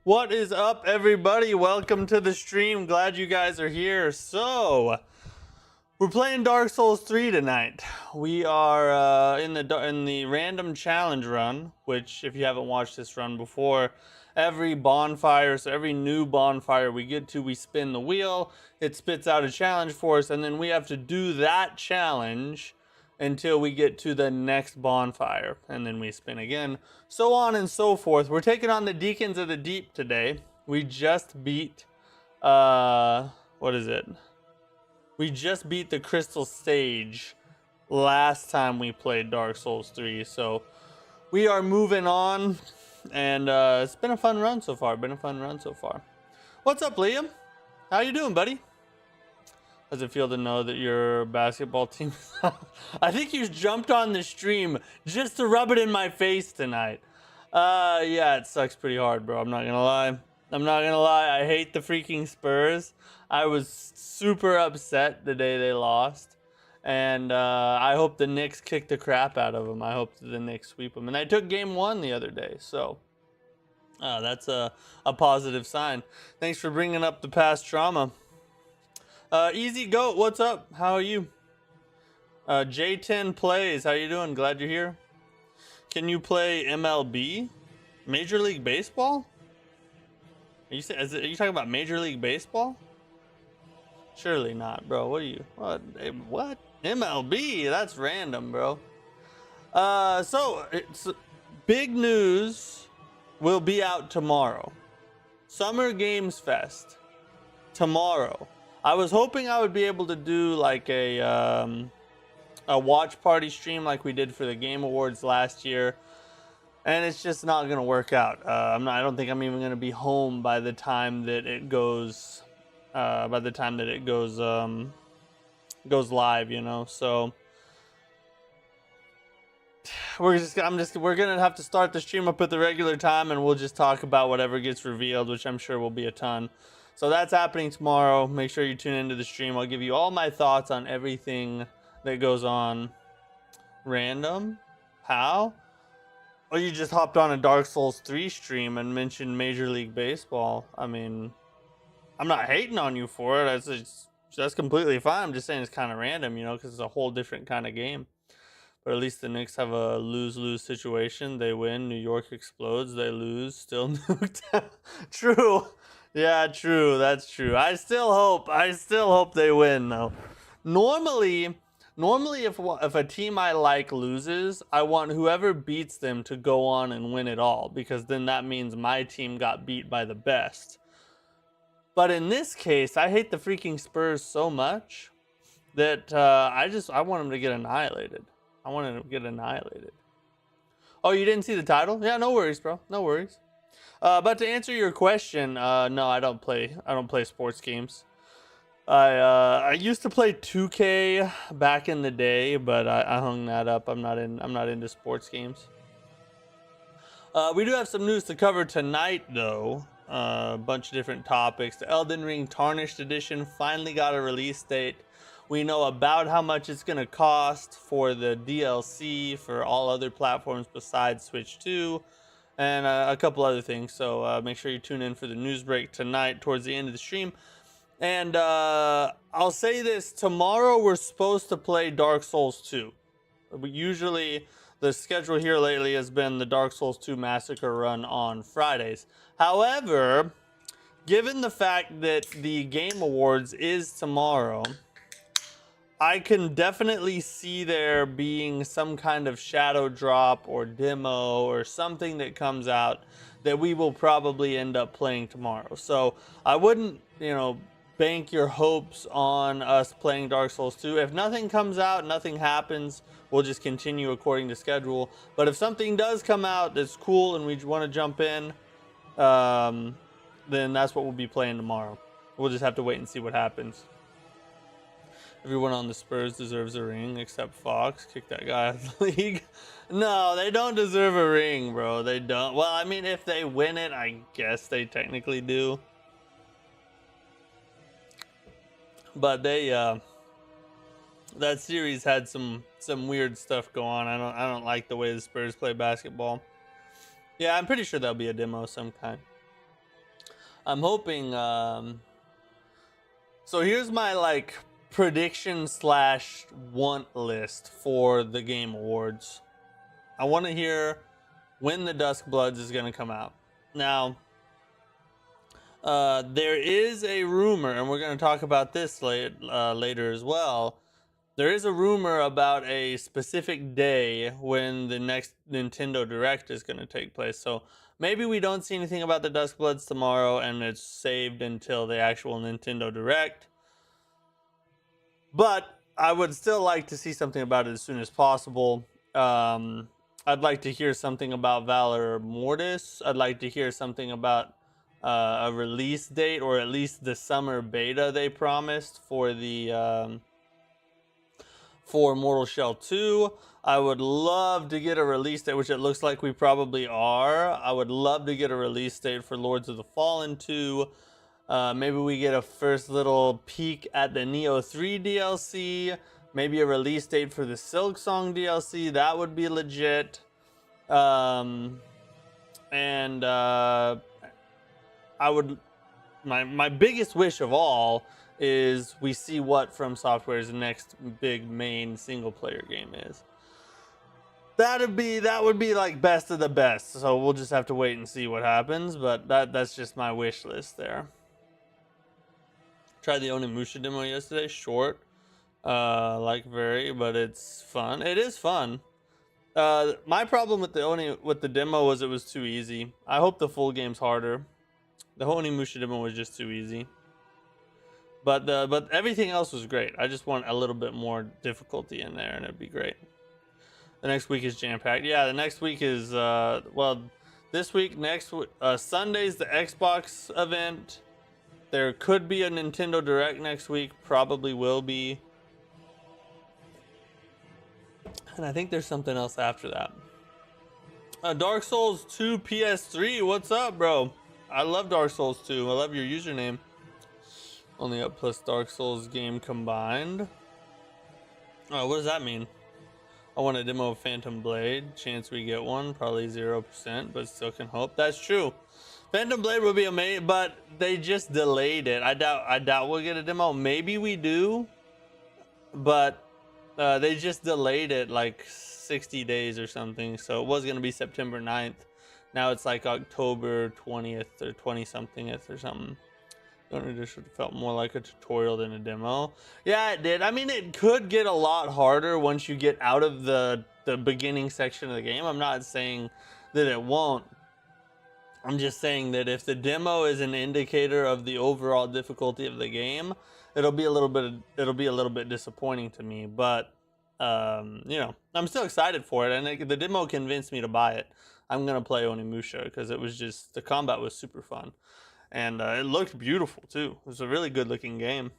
What is up, everybody? Welcome to the stream. Glad you guys are here. So, we're playing Dark Souls 3 tonight. We are in the random challenge run, which, if you haven't watched this run before, every bonfire, so every new bonfire we get to, we spin the wheel. It spits out a challenge for us, and then we have to do that challenge until we get to the next bonfire, and then we spin again, so on and so forth. We're taking on the Deacons of the Deep today. We just beat what is it? We just beat the Crystal Stage last time we played Dark Souls 3, so we are moving on, and it's been a fun run so far. What's up, Liam? How you doing, buddy? How does it feel to know that your basketball team? I think you jumped on the stream just to rub it in my face tonight. Yeah, it sucks pretty hard, bro. I'm not gonna lie. I hate the freaking Spurs. I was super upset the day they lost. And I hope the Knicks kick the crap out of them. I hope the Knicks sweep them. And I took game 1 the other day, so that's a positive sign. Thanks for bringing up the past trauma. Easy Goat, what's up? How are you? J10 Plays, how you doing? Glad you're here. Can you play MLB? Major League Baseball? Are you talking about Major League Baseball? Surely not, bro. What are you? What? MLB? That's random, bro. So it's big news. Will be out tomorrow. Summer Games Fest tomorrow. I was hoping I would be able to do like a watch party stream like we did for the Game Awards last year, and it's just not gonna work out. I don't think I'm even gonna be home by the time that it goes. Goes live, you know. So we're gonna have to start the stream up at the regular time, and we'll just talk about whatever gets revealed, which I'm sure will be a ton. So that's happening tomorrow. Make sure you tune into the stream. I'll give you all my thoughts on everything that goes on. Random? How? Oh, you just hopped on a Dark Souls 3 stream and mentioned Major League Baseball. I mean, I'm not hating on you for it. That's completely fine. I'm just saying it's kind of random, you know, because it's a whole different kind of game. But at least the Knicks have a lose-lose situation. They win. New York explodes. They lose. Still nuked. True. Yeah, true. That's true. I still hope they win, though. Normally, if a team I like loses, I want whoever beats them to go on and win it all, because then that means my team got beat by the best. But in this case, I hate the freaking Spurs so much that I want them to get annihilated. Oh, you didn't see the title? Yeah, no worries, bro. No worries. But to answer your question, no, I don't play sports games. I used to play 2K back in the day, but I hung that up. I'm not into sports games. We do have some news to cover tonight, though. A bunch of different topics. The Elden Ring Tarnished Edition finally got a release date. We know about how much it's going to cost for the DLC for all other platforms besides Switch 2. And a couple other things, so make sure you tune in for the news break tonight towards the end of the stream. And I'll say this, tomorrow we're supposed to play Dark Souls 2. Usually the schedule here lately has been the Dark Souls 2 Massacre run on Fridays. However, given the fact that the Game Awards is tomorrow, I can definitely see there being some kind of shadow drop or demo or something that comes out that we will probably end up playing tomorrow. So I wouldn't, bank your hopes on us playing Dark Souls 2. If nothing comes out, nothing happens, we'll just continue according to schedule. But if something does come out that's cool and we want to jump in, then that's what we'll be playing tomorrow. We'll just have to wait and see what happens. Everyone on the Spurs deserves a ring except Fox. Kick that guy out of the league. No, they don't deserve a ring, bro. They don't. Well, I mean, if they win it, I guess they technically do. But that series had some weird stuff go on. I don't like the way the Spurs play basketball. Yeah, I'm pretty sure there'll be a demo of some kind. I'm hoping. So here's my like prediction slash want list for the Game Awards. I want to hear when the Duskbloods is going to come out. Now, there is a rumor, and we're going to talk about this later as well. There is a rumor about a specific day when the next Nintendo Direct is going to take place. So maybe we don't see anything about the Duskbloods tomorrow, and it's saved until the actual Nintendo Direct. But I would still like to see something about it as soon as possible. I'd like to hear something about Valor Mortis. I'd like to hear something about a release date, or at least the summer beta they promised for the for Mortal Shell 2. I would love to get a release date, which it looks like we probably are. I would love to get a release date for Lords of the Fallen 2. Maybe we get a first little peek at the Neo 3 DLC. Maybe a release date for the Silksong DLC. That would be legit. I would... My biggest wish of all is we see what From Software's next big main single player game is. That would be like best of the best. So we'll just have to wait and see what happens. But that's just my wish list there. Tried the Onimusha demo yesterday. Short, but it's fun. It is fun. My problem with the demo was it was too easy. I hope the full game's harder. The Onimusha demo was just too easy. But everything else was great. I just want a little bit more difficulty in there, and it'd be great. The next week is jam-packed. Yeah, the next week is this week, Sunday's the Xbox event. There could be a Nintendo Direct next week. Probably will be. And I think there's something else after that. Dark Souls 2 PS3. What's up, bro? I love Dark Souls 2. I love your username. Only up plus Dark Souls game combined. Oh, what does that mean? I want a demo of Phantom Blade. Chance we get one. Probably 0%, but still can hope. That's true. Phantom Blade would be amazing, but they just delayed it. I doubt we'll get a demo. Maybe we do, but they just delayed it like 60 days or something. So it was going to be September 9th. Now it's like October 20th or 20-somethingth or something. It just felt more like a tutorial than a demo. Yeah, it did. I mean, it could get a lot harder once you get out of the beginning section of the game. I'm not saying that it won't. I'm just saying that if the demo is an indicator of the overall difficulty of the game, it'll be a little bit disappointing to me. But you know, I'm still excited for it, and the demo convinced me to buy it. I'm gonna play Onimusha because it was just, the combat was super fun. And it looked beautiful too. It was a really good looking game.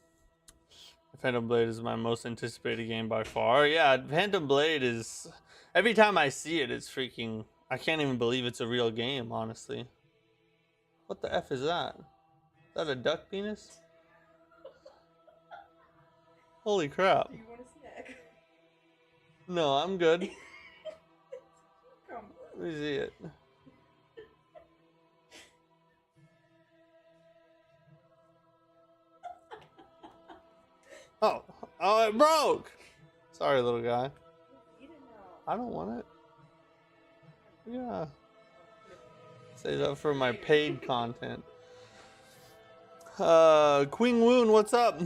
Phantom Blade is my most anticipated game by far. Yeah, Phantom Blade is, every time I see it, it's freaking, I can't even believe it's a real game, honestly. What the F is that? Is that a duck penis? Holy crap. Do you want a snack? No, I'm good. Let me see it. Oh, it broke. Sorry, little guy. I don't want it. Yeah. Save that for my paid content. Queen Woon, what's up?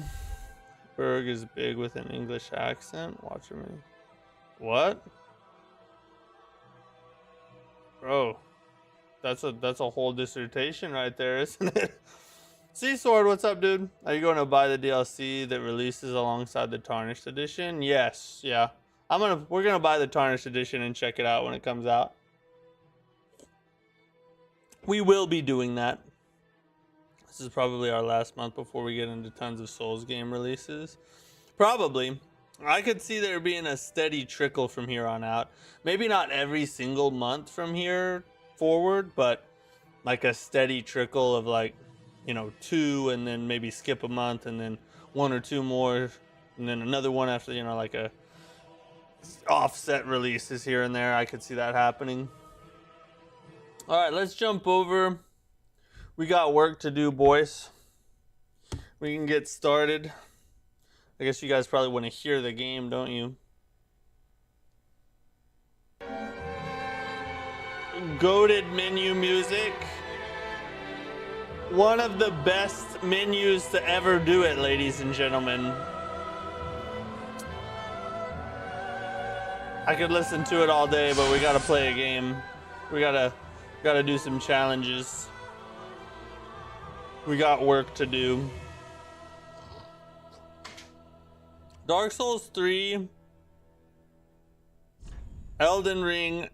Berg is big with an English accent. Watch me. What? Bro, that's a whole dissertation right there, isn't it? Sea Sword, what's up, dude? Are you going to buy the DLC that releases alongside the Tarnished Edition? Yes, yeah. We're gonna buy the Tarnished Edition and check it out when it comes out. We will be doing that. This is probably our last month before we get into tons of Souls game releases. Probably. I could see there being a steady trickle from here on out. Maybe not every single month from here forward, but like a steady trickle of like, you know, 2, and then maybe skip a month, and then 1 or 2 more, and then another one after, you know, like a offset releases here and there. I could see that happening. All right, let's jump over. We got work to do, boys. We can get started. I guess you guys probably want to hear the game, don't you? Goated menu music. One of the best menus to ever do it, ladies and gentlemen. I could listen to it all day, but we gotta play a game. We gotta do some challenges. We got work to do. Dark Souls 3, Elden Ring,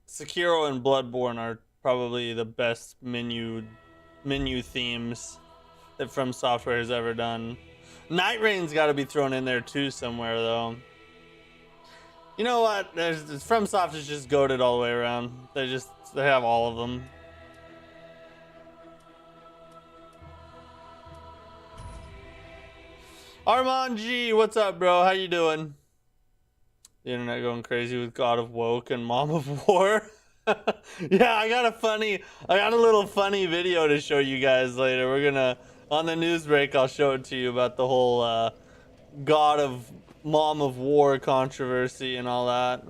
Sekiro, and Bloodborne are probably the best menu themes that From Software has ever done. Night Rain's got to be thrown in there too somewhere, though. You know what? From Soft is just goated all the way around. They have all of them. Armand G, what's up, bro? How you doing? The internet going crazy with God of Woke and Mom of War. Yeah, I got a little funny video to show you guys later. We're gonna, on the news break, I'll show it to you about the whole God of Mom of War controversy and all that.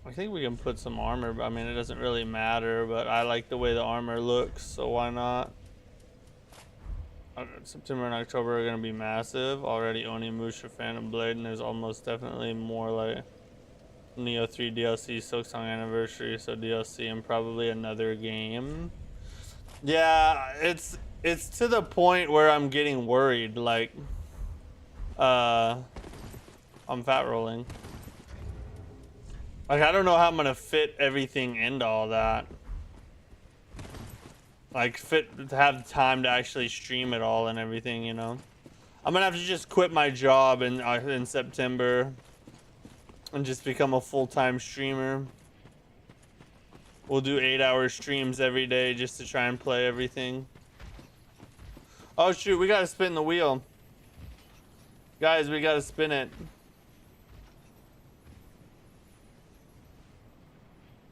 I think we can put some armor, but I mean, it doesn't really matter, but I like the way the armor looks, so why not? September and October are going to be massive. Already Onimusha, Phantom Blade, and there's almost definitely more like Neo 3 DLC, Silksong Anniversary, so DLC and probably another game. Yeah, it's to the point where I'm getting worried, like I'm fat rolling. Like, I don't know how I'm going to fit everything into all that. Like, to have time to actually stream it all and everything, you know. I'm gonna have to just quit my job in September and just become a full-time streamer. We'll do 8-hour streams every day just to try and play everything. Oh shoot, we gotta spin the wheel. Guys, we gotta spin it.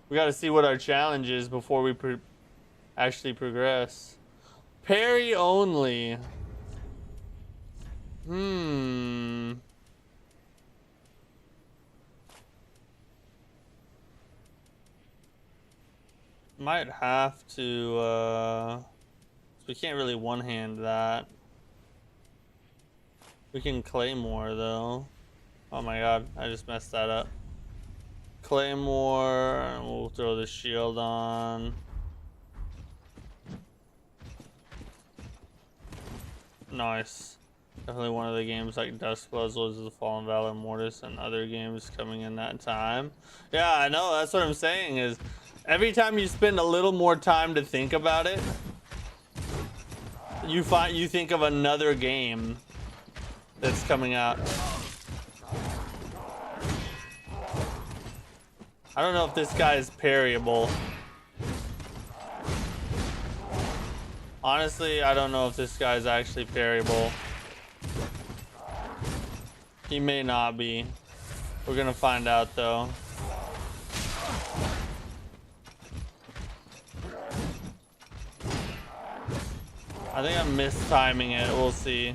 We gotta see what our challenge is before we actually progress. Parry only. Might have to we can't really one-hand that. We can claymore though. Oh my god, I just messed that up. Claymore, and we'll throw the shield on. Nice. Definitely one of the games like Duskblood, Lords of the Fallen, Valor Mortis, and other games coming in that time. Yeah, I know. That's what I'm saying is every time you spend a little more time to think about it, you think of another game that's coming out. I don't know if this guy is parryable. Honestly, I don't know if this guy's actually parryable. He may not be. We're gonna find out though. I think I'm mistiming it. We'll see.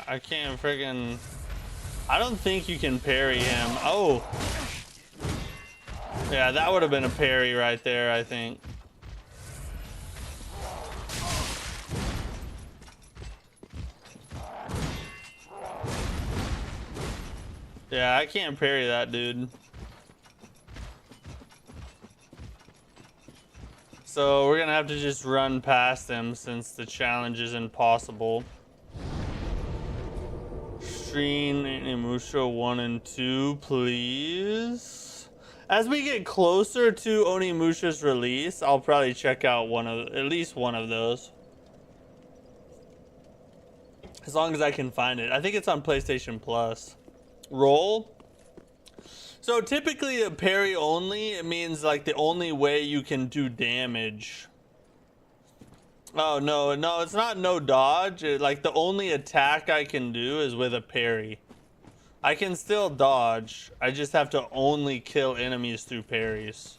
I can't friggin'... I don't think you can parry him. Oh! Yeah, that would have been a parry right there, I think. Yeah, I can't parry that dude. So we're gonna have to just run past him since the challenge is impossible. Stream Onimusha 1 and 2, please. As we get closer to Onimusha's release, I'll probably check out at least one of those. As long as I can find it. I think it's on PlayStation Plus. Roll. So typically a parry only, it means like the only way you can do damage. Oh no, it's not no dodge. Like the only attack I can do is with a parry. I can still dodge. I just have to only kill enemies through parries.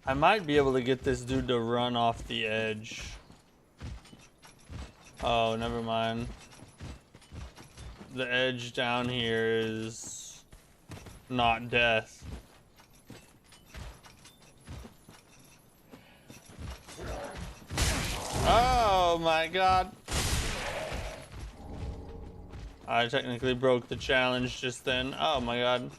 I might be able to get this dude to run off the edge. Oh, never mind. The edge down here is not death. Oh my god. I technically broke the challenge just then. Oh my god.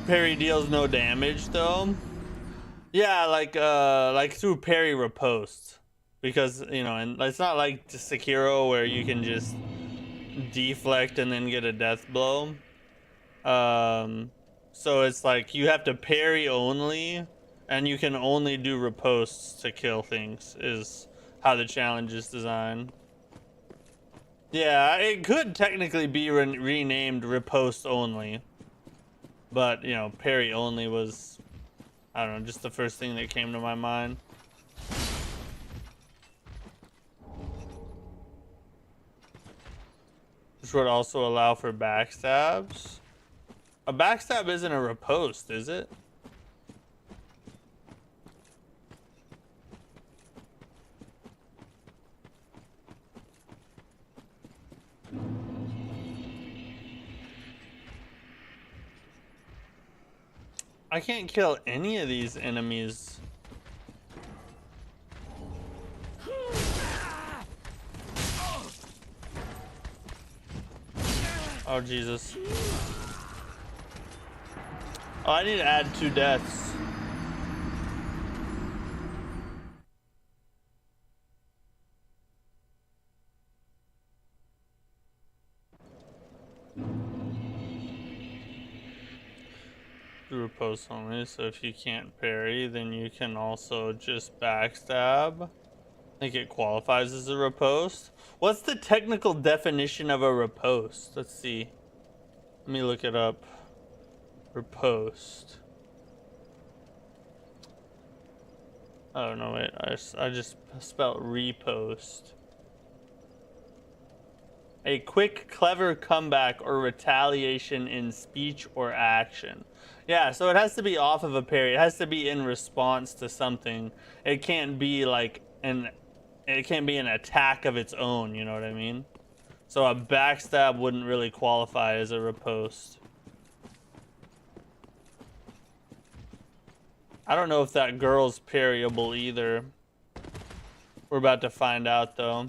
Parry deals no damage though. Yeah, like through parry riposte. Because, you know, and it's not like Sekiro where you can just deflect and then get a death blow. So it's like you have to parry only, and you can only do ripostes to kill things, is how the challenge is designed. Yeah, it could technically be renamed riposte only. But, you know, parry only was, I don't know, just the first thing that came to my mind. Which would also allow for backstabs. A backstab isn't a riposte, is it? I can't kill any of these enemies. Oh, Jesus. Oh, I need to add 2 deaths. Do riposte only, so if you can't parry, then you can also just backstab. I think it qualifies as a riposte. What's the technical definition of a riposte? Let's see. Let me look it up. Riposte. Oh no, wait. I just spelled repost. A quick, clever comeback or retaliation in speech or action. Yeah, so it has to be off of a parry. It has to be in response to something. It can't be like it can't be an attack of its own, you know what I mean? So a backstab wouldn't really qualify as a riposte. I don't know if that girl's parryable either. We're about to find out though.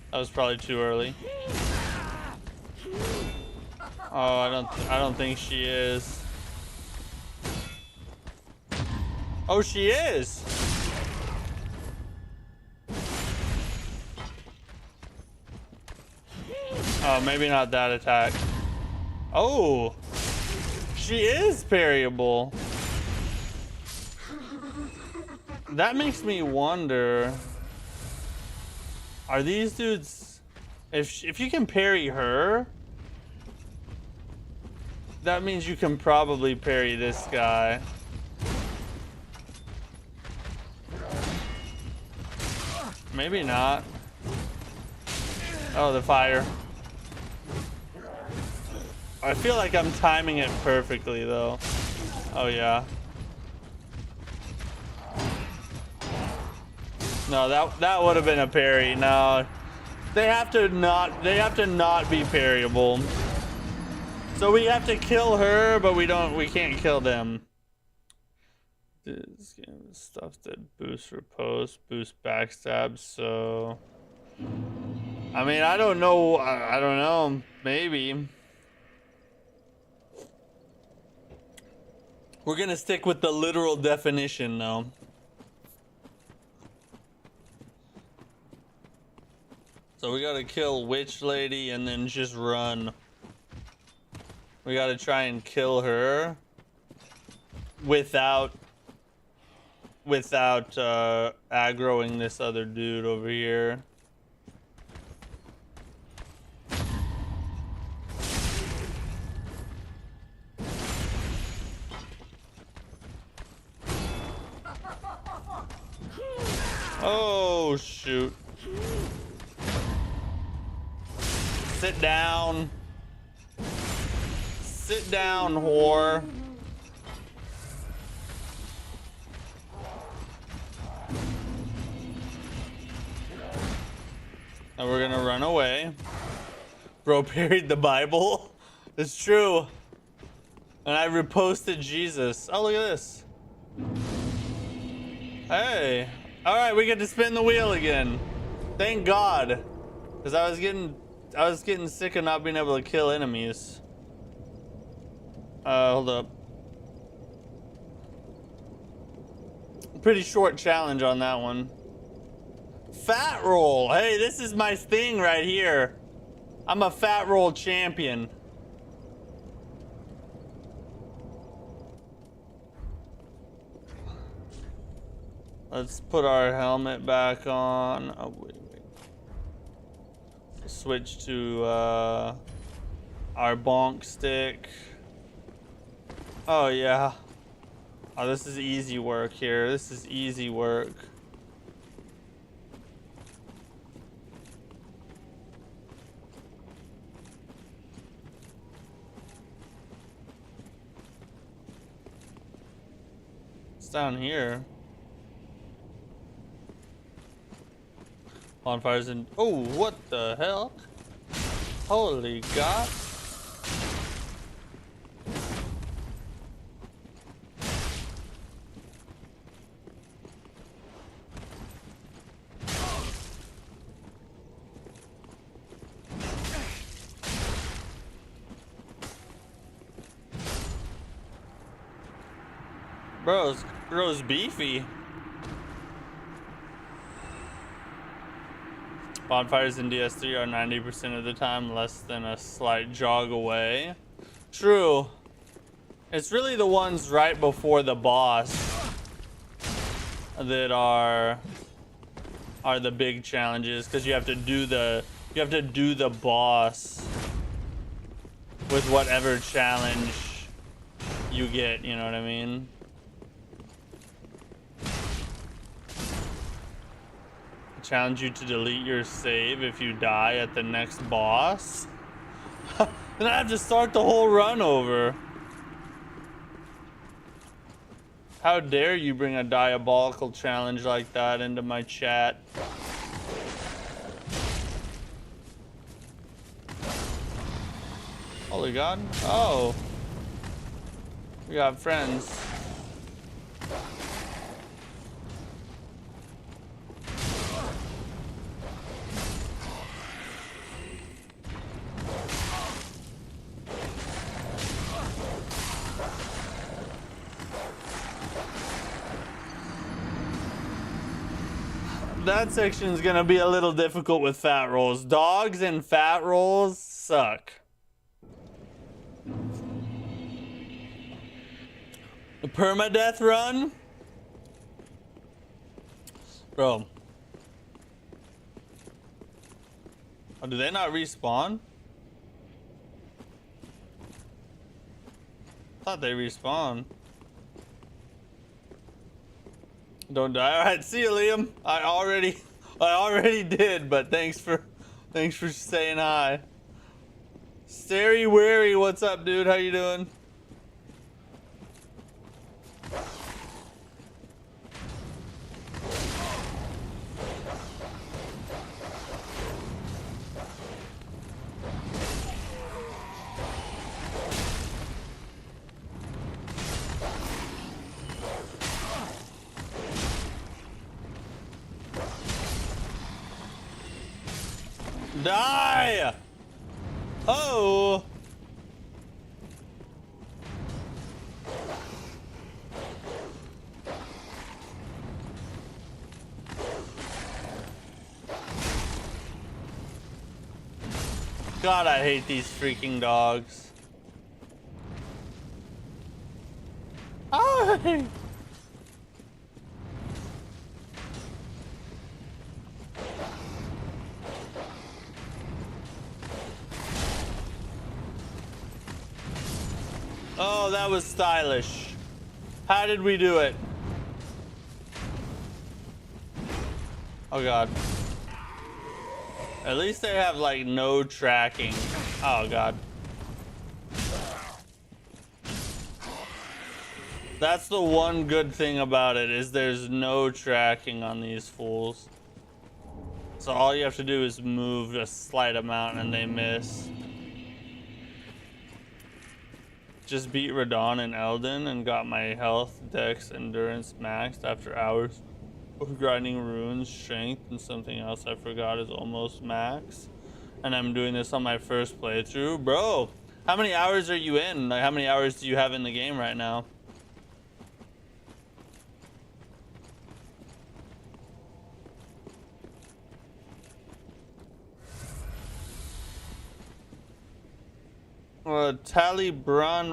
That was probably too early. Oh, I don't think she is. Oh, she is. Oh, maybe not that attack. Oh, she is parryable. That makes me wonder. Are these dudes, if you can parry her, that means you can probably parry this guy. Maybe not. Oh, the fire. I feel like I'm timing it perfectly though. Oh yeah. No, that would have been a parry. No, they have to not be parryable. So we have to kill her, but we can't kill them. This game is stuff that boosts riposte, boost backstab. So, I mean, I don't know. I don't know. Maybe we're gonna stick with the literal definition though. So we gotta kill Witch Lady and then just run. We gotta try and kill her without aggroing this other dude over here. Oh shoot. Sit down. Sit down, whore. And we're gonna run away. Bro parried the Bible. It's true. And I reposted Jesus. Oh, look at this. Hey. Alright, we get to spin the wheel again. Thank God. Because I was getting sick of not being able to kill enemies. Hold up. Pretty short challenge on that one. Fat roll. Hey, this is my thing right here. I'm a fat roll champion. Let's put our helmet back on. Oh, wait. Switch to our bonk stick. Oh, yeah. Oh, this is easy work here. This is easy work. It's down here. Bonfires in. Oh, what the hell? Holy God. Bro's beefy. Bonfires in DS3 are 90% of the time less than a slight jog away. True. It's really the ones right before the boss that are the big challenges, because you have to do the boss with whatever challenge you get, you know what I mean? Challenge you to delete your save if you die at the next boss. Then I have to start the whole run over. How dare you bring a diabolical challenge like that into my chat? Holy God. Oh. We got friends. That section is gonna be a little difficult with fat rolls. Dogs and fat rolls suck. The permadeath run? Bro. Oh, do they not respawn? I thought they respawn. Don't die. All right, see you, Liam. I already did, but thanks for saying hi. Stary Wary, what's up, dude? How you doing? Die! Oh! God, I hate these freaking dogs. Oh! Oh, that was stylish. How did we do it? Oh God. At least they have like no tracking. Oh God. That's the one good thing about it, is there's no tracking on these fools. So all you have to do is move a slight amount and they miss. Just beat Radon and Elden and got my health, dex, endurance maxed after hours of grinding runes, strength, and something else I forgot is almost max. And I'm doing this on my first playthrough. Bro, how many hours are you in? Like, how many hours do you have in the game right now? Taliban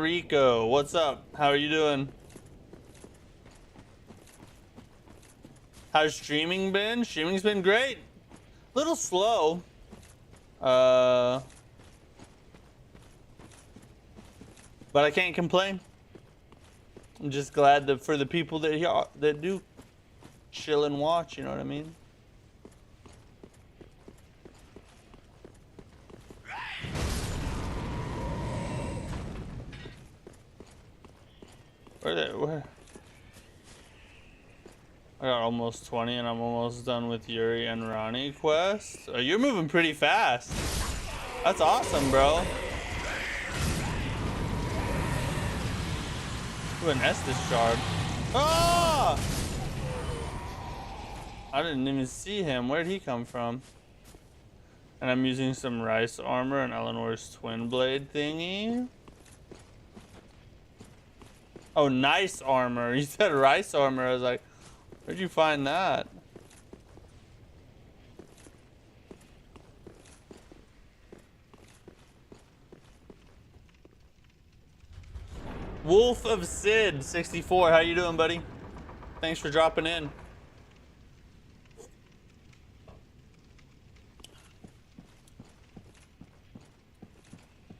Rico, what's up? How are you doing? How's streaming been? Streaming's been great. Little slow. But I can't complain. I'm just glad that for the people that do chill and watch, you know what I mean? Where? I got almost 20 and I'm almost done with Yuri and Ronnie quest. Oh, you're moving pretty fast. That's awesome, bro. Ooh, an Estus shard. Ah! I didn't even see him. Where'd he come from? And I'm using some rice armor and Eleanor's twin blade thingy. Oh, nice armor. You said rice armor. I was like, where'd you find that? Wolf of Sid 64. How you doing, buddy? Thanks for dropping in.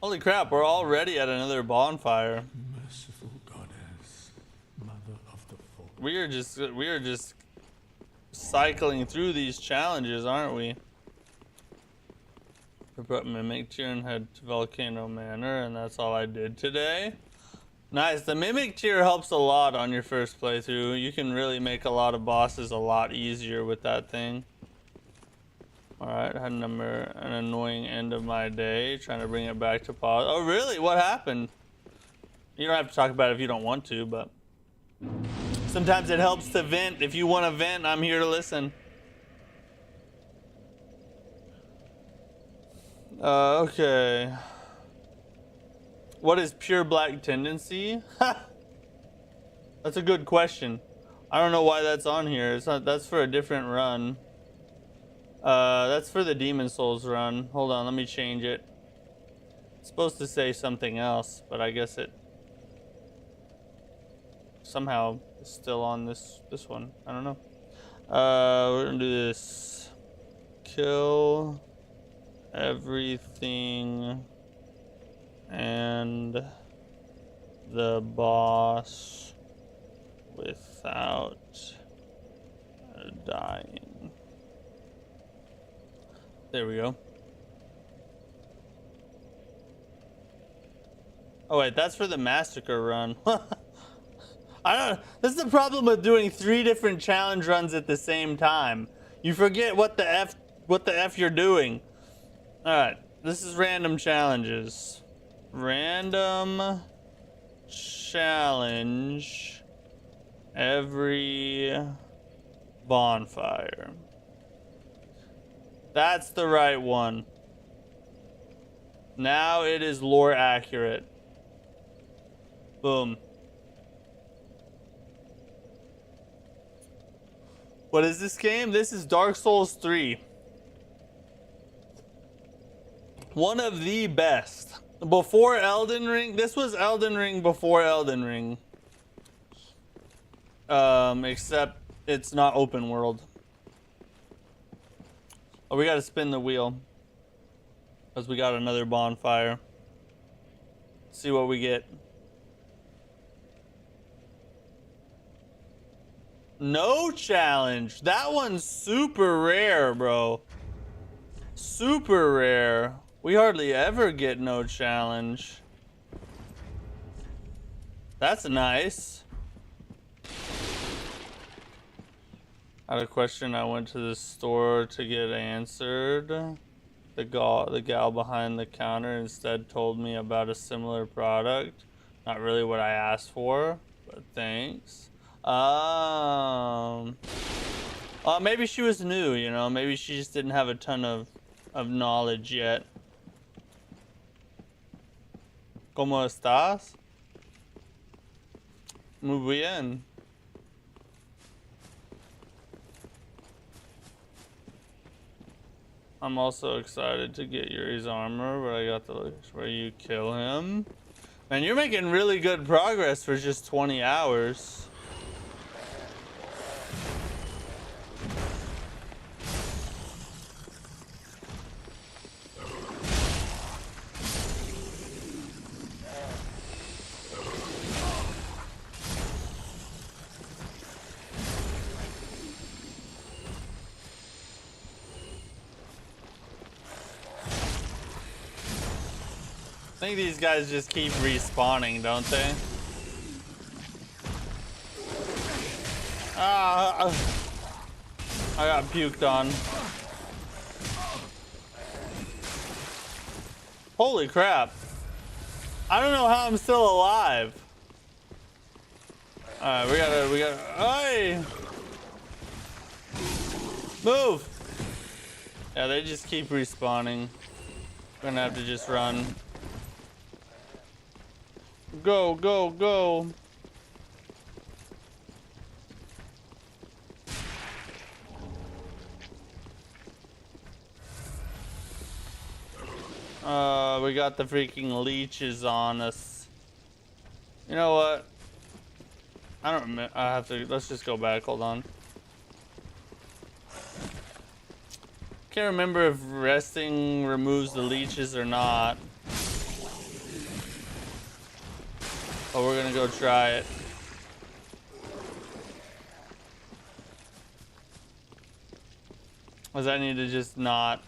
Holy crap, we're already at another bonfire. Merciful goddess, mother of the folk. We are just cycling through these challenges, aren't we? We brought Mimic Tier and head to Volcano Manor, and that's all I did today. Nice. The Mimic Tier helps a lot on your first playthrough. You can really make a lot of bosses a lot easier with that thing. Alright, had an annoying end of my day, trying to bring it back to pause. Oh really? What happened? You don't have to talk about it if you don't want to, but sometimes it helps to vent. If you want to vent, I'm here to listen. Okay. What is pure black tendency? That's a good question. I don't know why that's on here. It's not. That's for a different run. That's for the Demon Souls run. Hold on, let me change it. It's supposed to say something else, but I guess it somehow is still on this one. I don't know. We're gonna do this. Kill everything and the boss without dying. There we go. Oh wait, that's for the massacre run. I don't. This is the problem with doing 3 different challenge runs at the same time. You forget what the f you're doing. All right, this is random challenges. Random challenge every bonfire. That's the right one. Now it is lore accurate. Boom. What is this game? This is Dark Souls 3. One of the best. Before Elden Ring, this was Elden Ring before Elden Ring. Except it's not open world. Oh, we gotta spin the wheel. Because we got another bonfire. See what we get. No challenge. That one's super rare, bro. Super rare. We hardly ever get no challenge. That's nice. I had a question I went to the store to get answered. The gal behind the counter instead told me about a similar product. Not really what I asked for, but thanks. Maybe she was new, you know. Maybe she just didn't have a ton of knowledge yet. ¿Cómo estás? Muy bien. I'm also excited to get Yuri's armor, but I got the location where you kill him. Man, you're making really good progress for just 20 hours. I think these guys just keep respawning, don't they? I got puked on. Holy crap. I don't know how I'm still alive. Alright, we gotta, hey! Move! Yeah, they just keep respawning. We're gonna have to just run. Go, go, go. We got the freaking leeches on us. You know what? I don't remember. I have to, let's just go back. Hold on. Can't remember if resting removes the leeches or not. But we're gonna go try it. Cause I need to just not.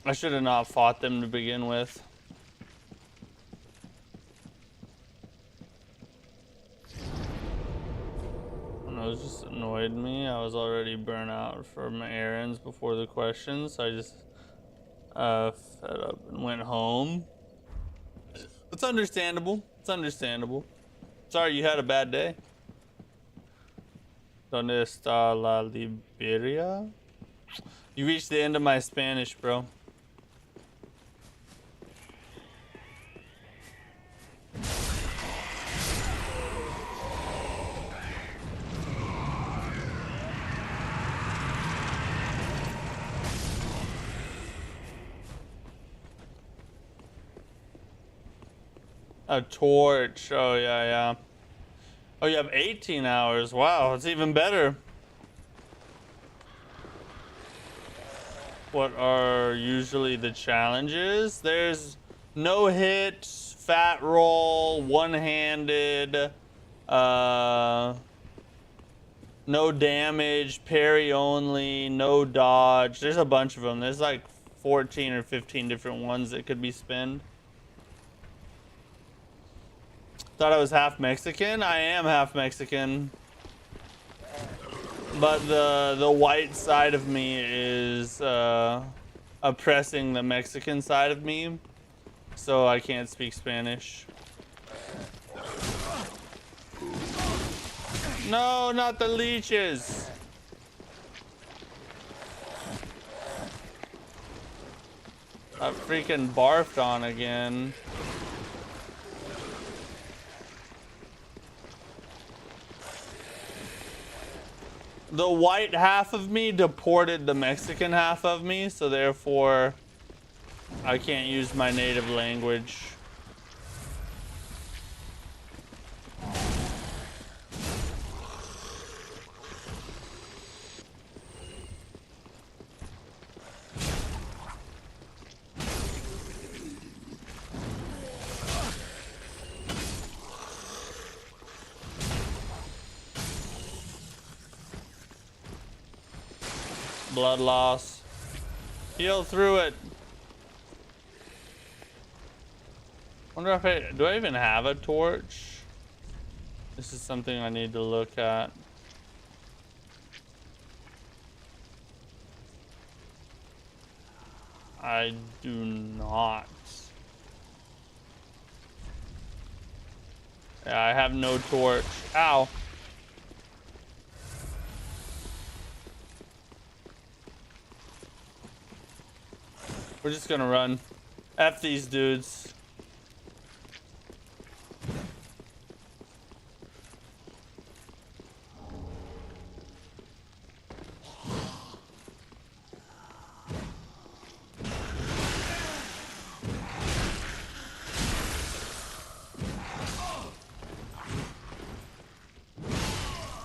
I should have not fought them to begin with. And it was just annoyed me. I was already burnt out for my errands before the questions. So I just fed up and went home. It's understandable. It's understandable. Sorry you had a bad day. ¿Dónde está la Liberia? You reached the end of my Spanish, bro. A torch. Oh, yeah, yeah. Oh, you have 18 hours. Wow, it's even better. What are usually the challenges? There's no hit, fat roll, one-handed, no damage, parry only, no dodge. There's a bunch of them. There's like 14 or 15 different ones that could be spent. Thought I was half Mexican. I am half Mexican, but the white side of me is oppressing the Mexican side of me, so I can't speak Spanish. No, not the leeches. I freaking barfed on again. The white half of me deported the Mexican half of me, so therefore I can't use my native language. Blood loss. Heal through it. Wonder if do I even have a torch? This is something I need to look at. I do not. Yeah, I have no torch. Ow. We're just gonna run. F these dudes.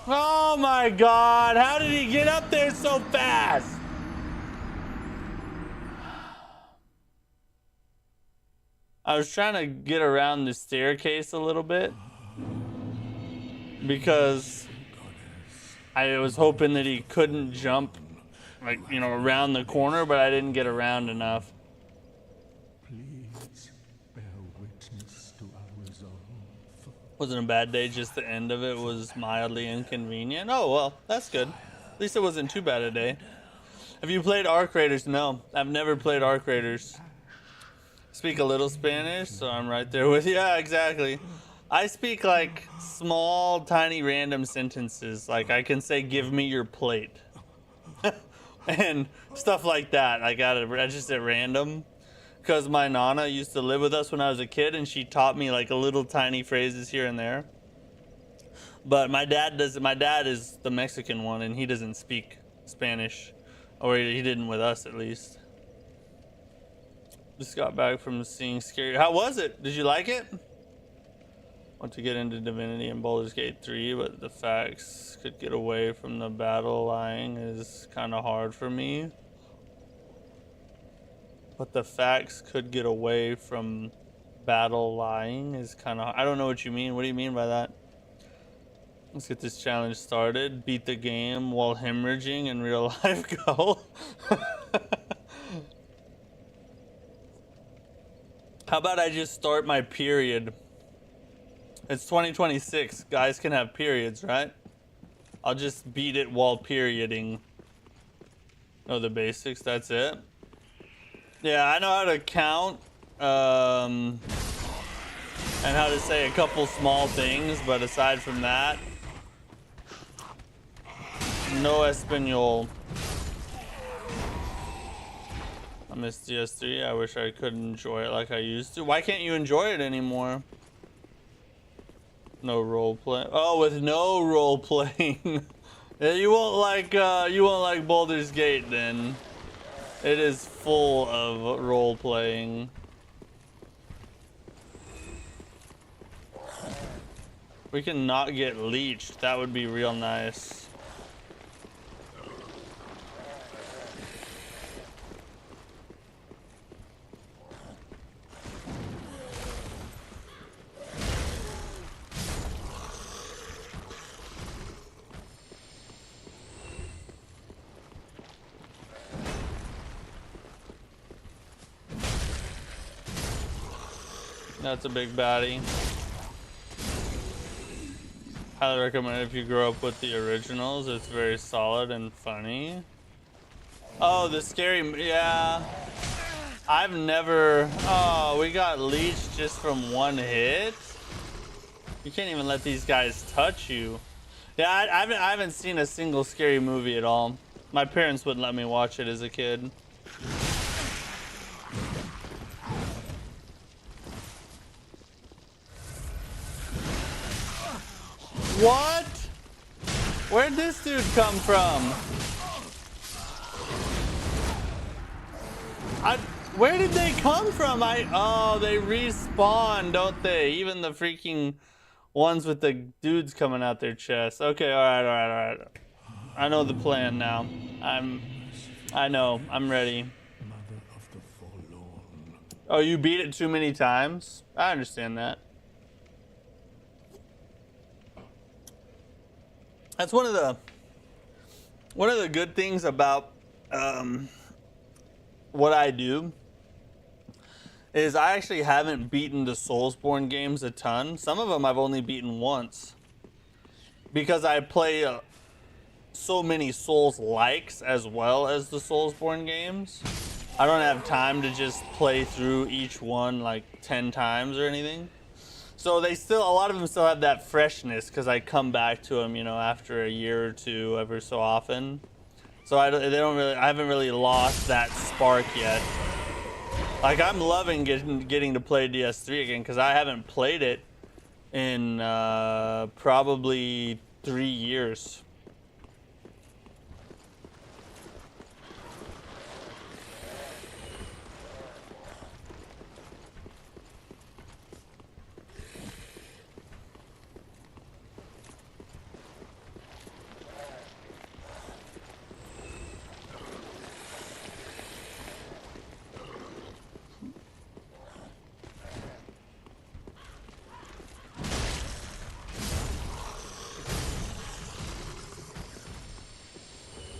Oh my God, how did he get up there so fast? I was trying to get around the staircase a little bit because I was hoping that he couldn't jump, like, you know, around the corner, but I didn't get around enough. Please bear witness to our resolve. Wasn't a bad day, just the end of it was mildly inconvenient. Oh, well, that's good. At least it wasn't too bad a day. Have you played Arc Raiders? No, I've never played Arc Raiders. Speak a little Spanish, so I'm right there with you. Yeah, exactly. I speak like small, tiny, random sentences. Like I can say, "Give me your plate," and stuff like that. I got it just at random, because my nana used to live with us when I was a kid, and she taught me like a little tiny phrases here and there. But my dad doesn't. My dad is the Mexican one, and he doesn't speak Spanish, or he didn't with us at least. Just got back from seeing Scary. How was it? Did you like it? Want to get into Divinity and Baldur's Gate 3, but the facts could get away from the battle lying is kind of hard for me. But the facts could get away from battle lying is kind of... I don't know what you mean. What do you mean by that? Let's get this challenge started. Beat the game while hemorrhaging in real life. Go. How about I just start my period? It's 2026. Guys can have periods, right? I'll just beat it while perioding. Know the basics, that's it. Yeah, I know how to count. And how to say a couple small things, but aside from that, no Espanol. I missed DS3. I wish I could enjoy it like I used to. Why can't you enjoy it anymore? No role play. Oh, with no role playing. Yeah, you won't like Baldur's Gate then. It is full of role playing. We can not get leeched. That would be real nice. That's a big baddie. Highly recommend if you grow up with the originals. It's very solid and funny. Oh, the scary, yeah. I've never, oh, we got leeched just from one hit? You can't even let these guys touch you. Yeah, I haven't seen a single scary movie at all. My parents wouldn't let me watch it as a kid. What? Where'd this dude come from? Where did they come from? Oh, they respawn, don't they? Even the freaking ones with the dudes coming out their chest. Okay, all right. I know the plan now. I know. I'm ready. Mother of the forlorn. Oh, you beat it too many times? I understand that. That's one of the good things about what I do is I actually haven't beaten the Soulsborne games a ton. Some of them I've only beaten once because I play so many Souls likes as well as the Soulsborne games. I don't have time to just play through each one like 10 times or anything. So they still, a lot of them still have that freshness because I come back to them, you know, after a year or two ever so often. So I haven't really lost that spark yet. Like I'm loving getting to play DS3 again because I haven't played it in probably 3 years.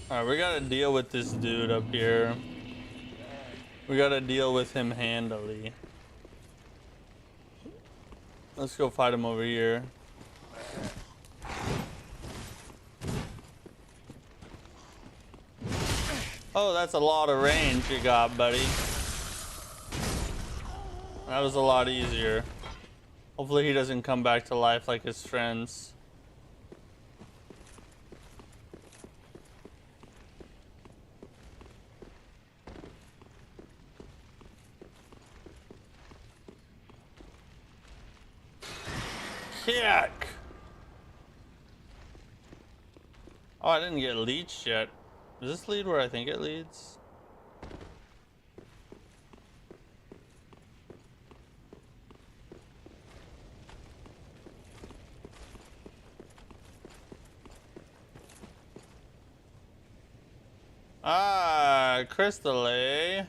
Alright, we gotta deal with this dude up here. We gotta deal with him handily. Let's go fight him over here. Oh, that's a lot of range you got, buddy. That was a lot easier. Hopefully he doesn't come back to life like his friends. Kick! Oh, I didn't get leeched yet. Does this lead where I think it leads? Ah, Crystal, eh?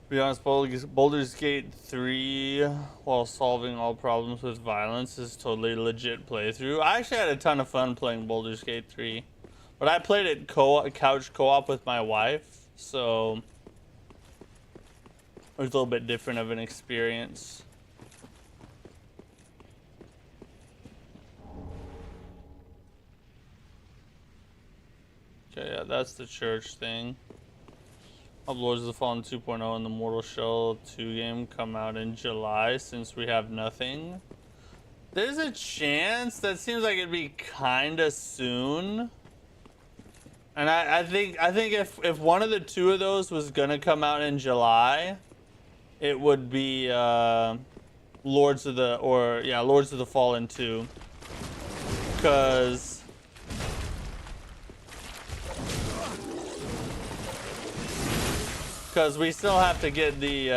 To be honest, Baldur's Gate 3, while solving all problems with violence, is totally legit playthrough. I actually had a ton of fun playing Baldur's Gate 3, but I played it couch co-op with my wife, so it was a little bit different of an experience. Okay, yeah, that's the church thing. Lords of the Fallen 2.0 and the Mortal Shell 2 game come out in July since we have nothing. There's a chance. That seems like it'd be kinda soon. And I think if one of the two of those was gonna come out in July, it would be Lords of the Fallen 2. Because we still have to get the,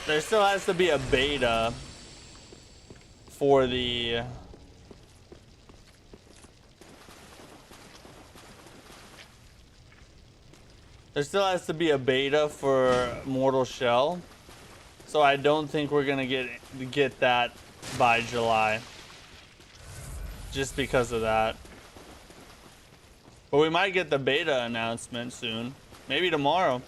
there still has to be a beta for the, there still has to be a beta for Mortal Shell. So I don't think we're gonna get that by July. Just because of that. But we might get the beta announcement soon. Maybe tomorrow.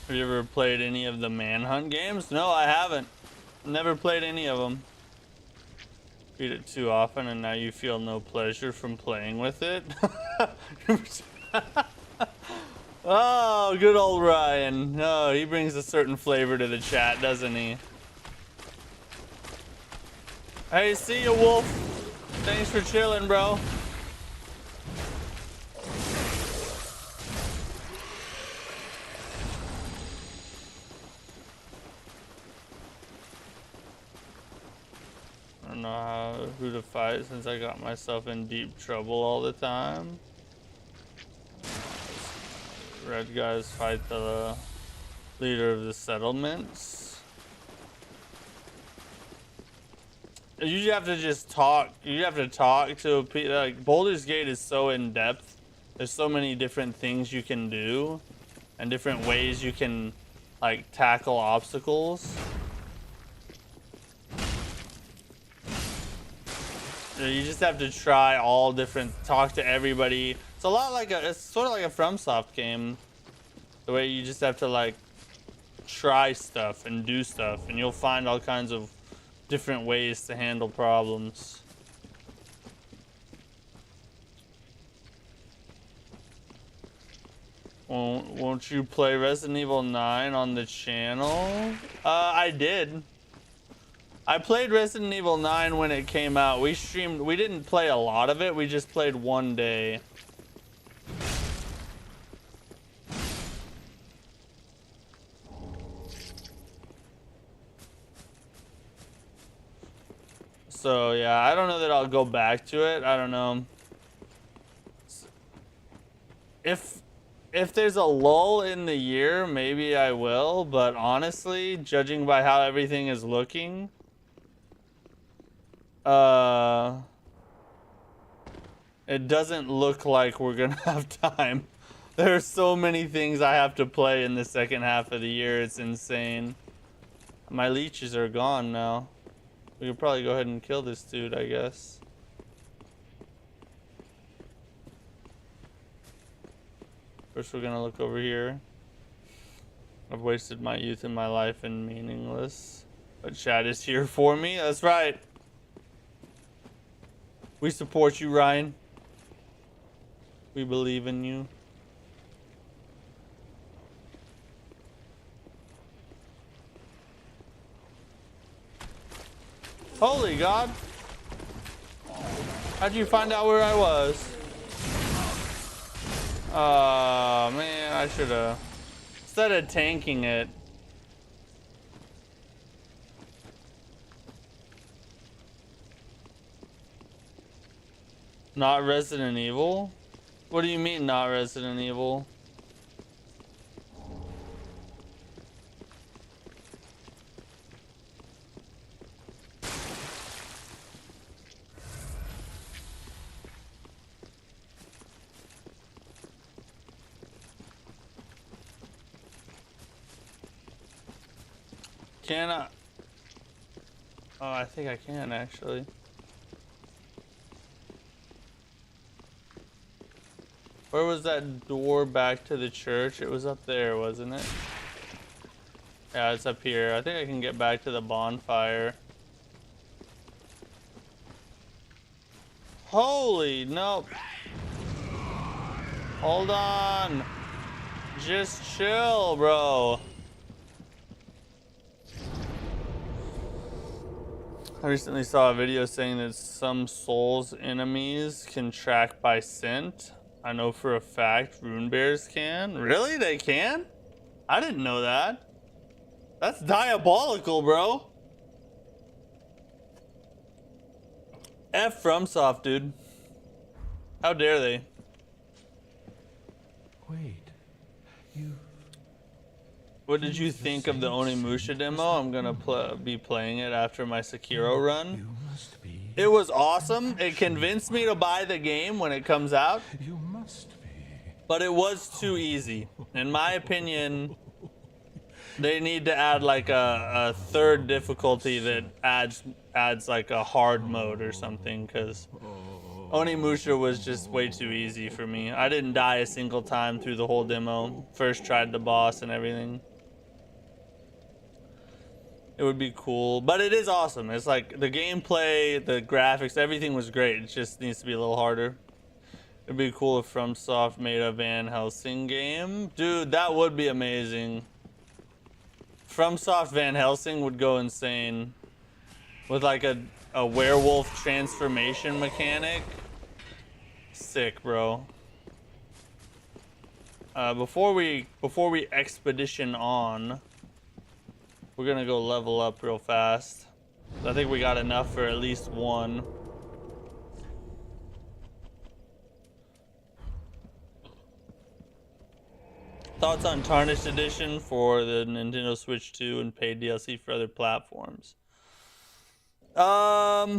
Have you ever played any of the Manhunt games? No, I haven't. Never played any of them. Beat it too often and now you feel no pleasure from playing with it. Oh, good old Ryan. Oh, he brings a certain flavor to the chat, doesn't he? Hey, see you, Wolf. Thanks for chilling, bro. I don't know who to fight since I got myself in deep trouble all the time. Red guys fight the leader of the settlements. You have to just talk. You have to talk to people. Like, Baldur's Gate is so in depth. There's so many different things you can do and different ways you can like tackle obstacles. You just have to try all different, talk to everybody. It's a lot like it's sort of like a FromSoft game. The way you just have to like try stuff and do stuff, and you'll find all kinds of different ways to handle problems. Won't you play Resident Evil 9 on the channel? I did. I played Resident Evil 9 when it came out. We streamed, we didn't play a lot of it, we just played one day. So yeah, I don't know that I'll go back to it. I don't know. If there's a lull in the year, maybe I will, but honestly, judging by how everything is looking, it doesn't look like we're gonna have time. There are so many things I have to play in the second half of the year, it's insane. My leeches are gone now. We could probably go ahead and kill this dude, I guess. First, we're gonna look over here. I've wasted my youth and my life in meaningless, but Chad is here for me. That's right. We support you, Ryan. We believe in you. Holy God. How'd you find out where I was? Oh, man, I should have. Instead of tanking it. Not Resident Evil? What do you mean, not Resident Evil? Can I? Oh, I think I can actually. Where was that door back to the church? It was up there, wasn't it? Yeah, it's up here. I think I can get back to the bonfire. Holy, nope. Hold on. Just chill, bro. I recently saw a video saying that some Souls enemies can track by scent. I know for a fact rune bears can. Really? They can? I didn't know that. That's diabolical, bro. F FromSoft, dude. How dare they? Wait, you... What did you think of the Onimusha demo? I'm gonna be playing it after my Sekiro run. You must be... It was awesome. It convinced me to buy the game when it comes out. You must be... But it was too easy. In my opinion, they need to add like a third difficulty that adds like a hard mode or something, because Onimusha was just way too easy for me. I didn't die a single time through the whole demo. First tried the boss and everything. It would be cool, but it is awesome. It's like the gameplay, the graphics, everything was great. It just needs to be a little harder. It'd be cool if FromSoft made a Van Helsing game. Dude, that would be amazing. FromSoft Van Helsing would go insane. With like a werewolf transformation mechanic. Sick, bro. Before we expedition on, we're gonna go level up real fast. I think we got enough for at least one. Thoughts on Tarnished Edition for the Nintendo Switch 2 and paid DLC for other platforms? Well,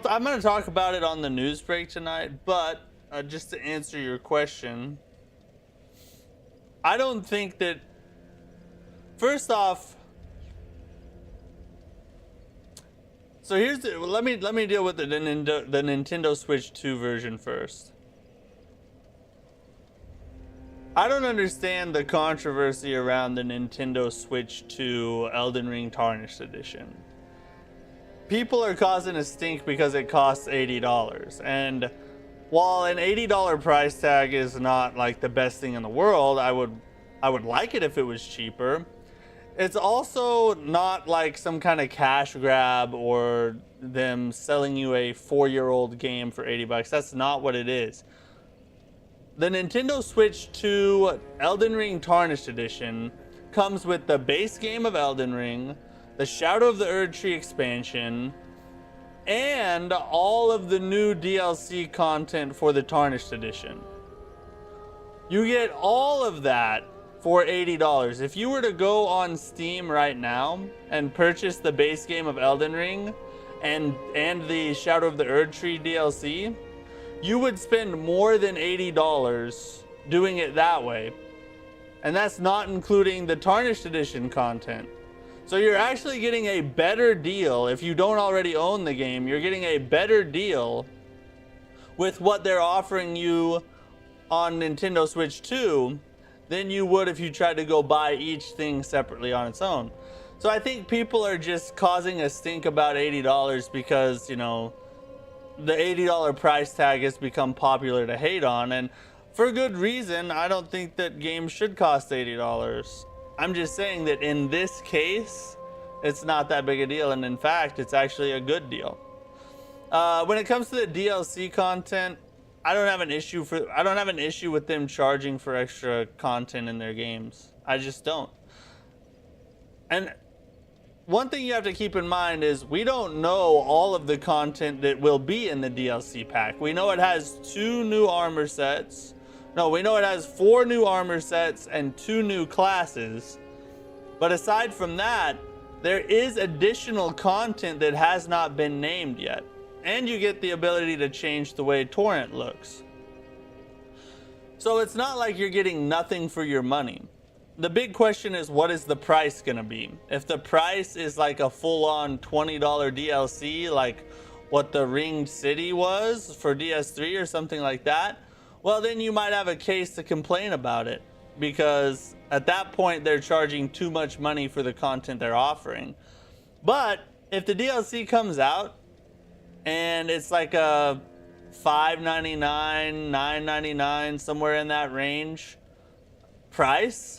I'm going to talk about it on the news break tonight, but just to answer your question, I don't think that. First off, so here's the, let me deal with the Nintendo Switch 2 version first. I don't understand the controversy around the Nintendo Switch 2 Elden Ring Tarnished Edition. People are causing a stink because it costs $80. And while an $80 price tag is not like the best thing in the world, I would like it if it was cheaper. It's also not like some kind of cash grab or them selling you a 4-year-old game for $80. That's not what it is. The Nintendo Switch 2 Elden Ring Tarnished Edition comes with the base game of Elden Ring, the Shadow of the Erdtree expansion, and all of the new DLC content for the Tarnished Edition. You get all of that for $80. If you were to go on Steam right now and purchase the base game of Elden Ring and the Shadow of the Erdtree DLC, you would spend more than $80 doing it that way. And that's not including the Tarnished Edition content. So you're actually getting a better deal. If you don't already own the game, you're getting a better deal with what they're offering you on Nintendo Switch 2 than you would if you tried to go buy each thing separately on its own. So I think people are just causing a stink about $80 because, you know, the $80 price tag has become popular to hate on, and for good reason. I don't think that games should cost $80. I'm just saying that in this case, it's not that big a deal, and in fact, it's actually a good deal. When it comes to the DLC content, I don't have an issue with them charging for extra content in their games. I just don't. And one thing you have to keep in mind is we don't know all of the content that will be in the DLC pack. We know it has 2 new armor sets. No, we know it has 4 new armor sets and 2 new classes. But aside from that, there is additional content that has not been named yet. And you get the ability to change the way Torrent looks. So it's not like you're getting nothing for your money. The big question is, what is the price gonna be? If the price is like a full-on $20 DLC, like what the Ringed City was for DS3 or something like that, well, then you might have a case to complain about it, because at that point they're charging too much money for the content they're offering. But if the DLC comes out and it's like a $5.99, $9.99, somewhere in that range price,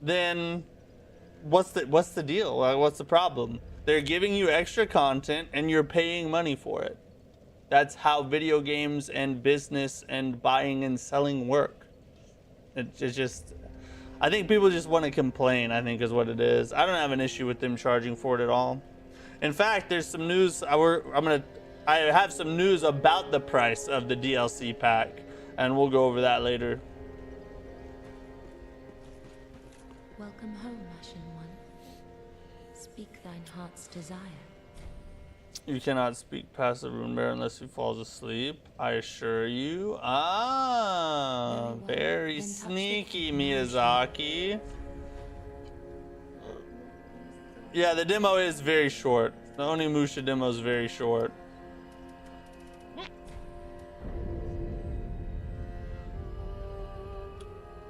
then what's the deal? What's the problem? They're giving you extra content and you're paying money for it. That's how video games and business and buying and selling work. It's just, I think people just want to complain, I think is what it is. I don't have an issue with them charging for it at all. In fact, there's some news. I have some news about the price of the DLC pack, and we'll go over that later. Welcome home, Ashen One. Speak thine heart's desire. You cannot speak past the rune bearer unless he falls asleep, I assure you. Ah, very sneaky, Miyazaki. Yeah, the demo is very short. The Onimusha demo is very short.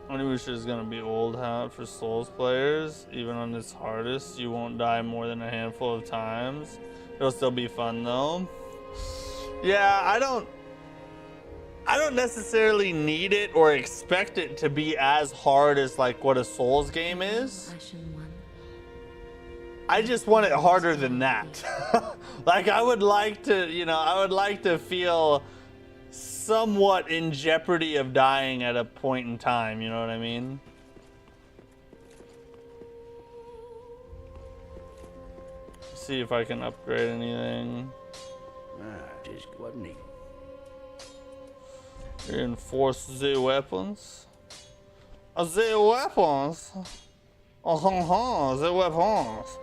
Onimusha is gonna be old hat for Souls players. Even on its hardest, you won't die more than a handful of times. It'll still be fun though. Yeah, I don't necessarily need it or expect it to be as hard as like what a Souls game is. Ashen One. I just want it harder than that. Like I would like to, you know, I would like to feel somewhat in jeopardy of dying at a point in time, you know what I mean? See if I can upgrade anything. Just wasn't he? Reinforce the weapons. The weapons. The weapons.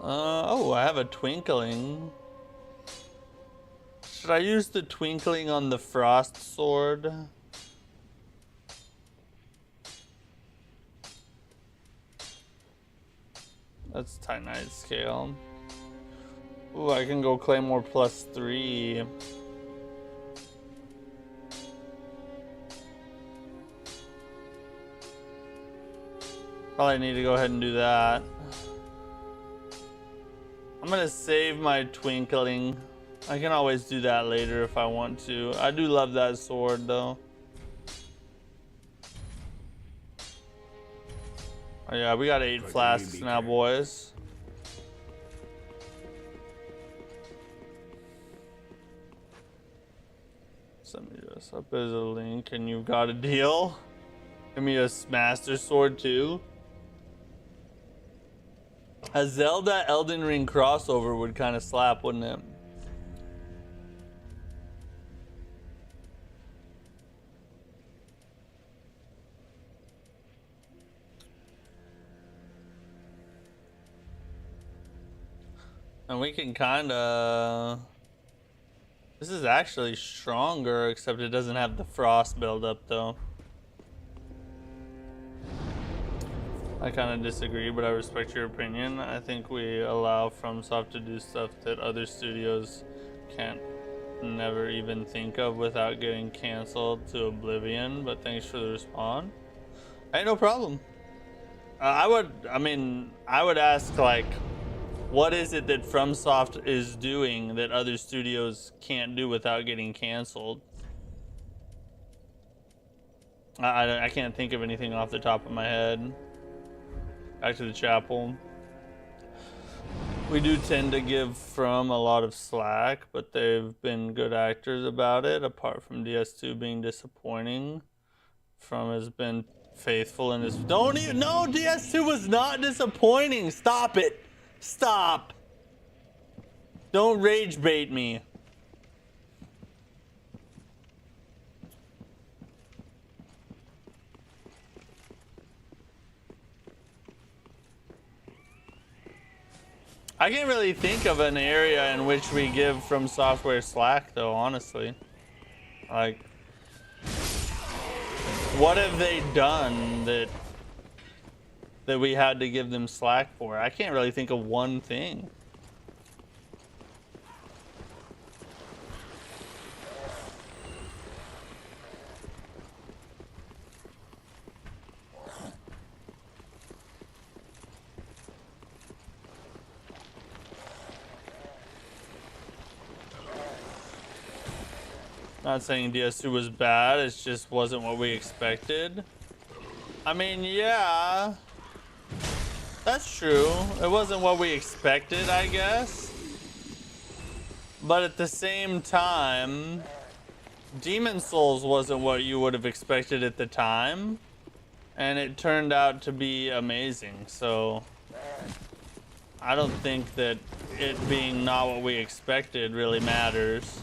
Oh, I have a twinkling. Should I use the twinkling on the frost sword? That's Titanite scale. Ooh, I can go Claymore +3. Probably need to go ahead and do that. I'm gonna save my twinkling. I can always do that later if I want to. I do love that sword though. Oh yeah, we got 8 flasks now, boys. Send me this up as a link and you've got a deal. Give me a Master Sword too. A Zelda Elden Ring crossover would kind of slap, wouldn't it? And we can kind of... This is actually stronger, except it doesn't have the frost buildup though. I kind of disagree, but I respect your opinion. I think we allow FromSoft to do stuff that other studios can't never even think of without getting canceled to oblivion, but thanks for the respawn. Hey, no problem. I would ask, like, what is it that FromSoft is doing that other studios can't do without getting canceled? I can't think of anything off the top of my head. Back to the chapel. We do tend to give From a lot of slack, but they've been good actors about it, apart from DS2 being disappointing. From has been faithful in his... Don't even... No, DS2 was not disappointing! Stop it! Stop! Don't rage bait me. I can't really think of an area in which we give From Software slack though, honestly. Like, what have they done that we had to give them slack for? I can't really think of one thing. Not saying DS2 was bad, it just wasn't what we expected. I mean, yeah, that's true. It wasn't what we expected, I guess. But at the same time, Demon Souls wasn't what you would have expected at the time. And it turned out to be amazing, so I don't think that it being not what we expected really matters.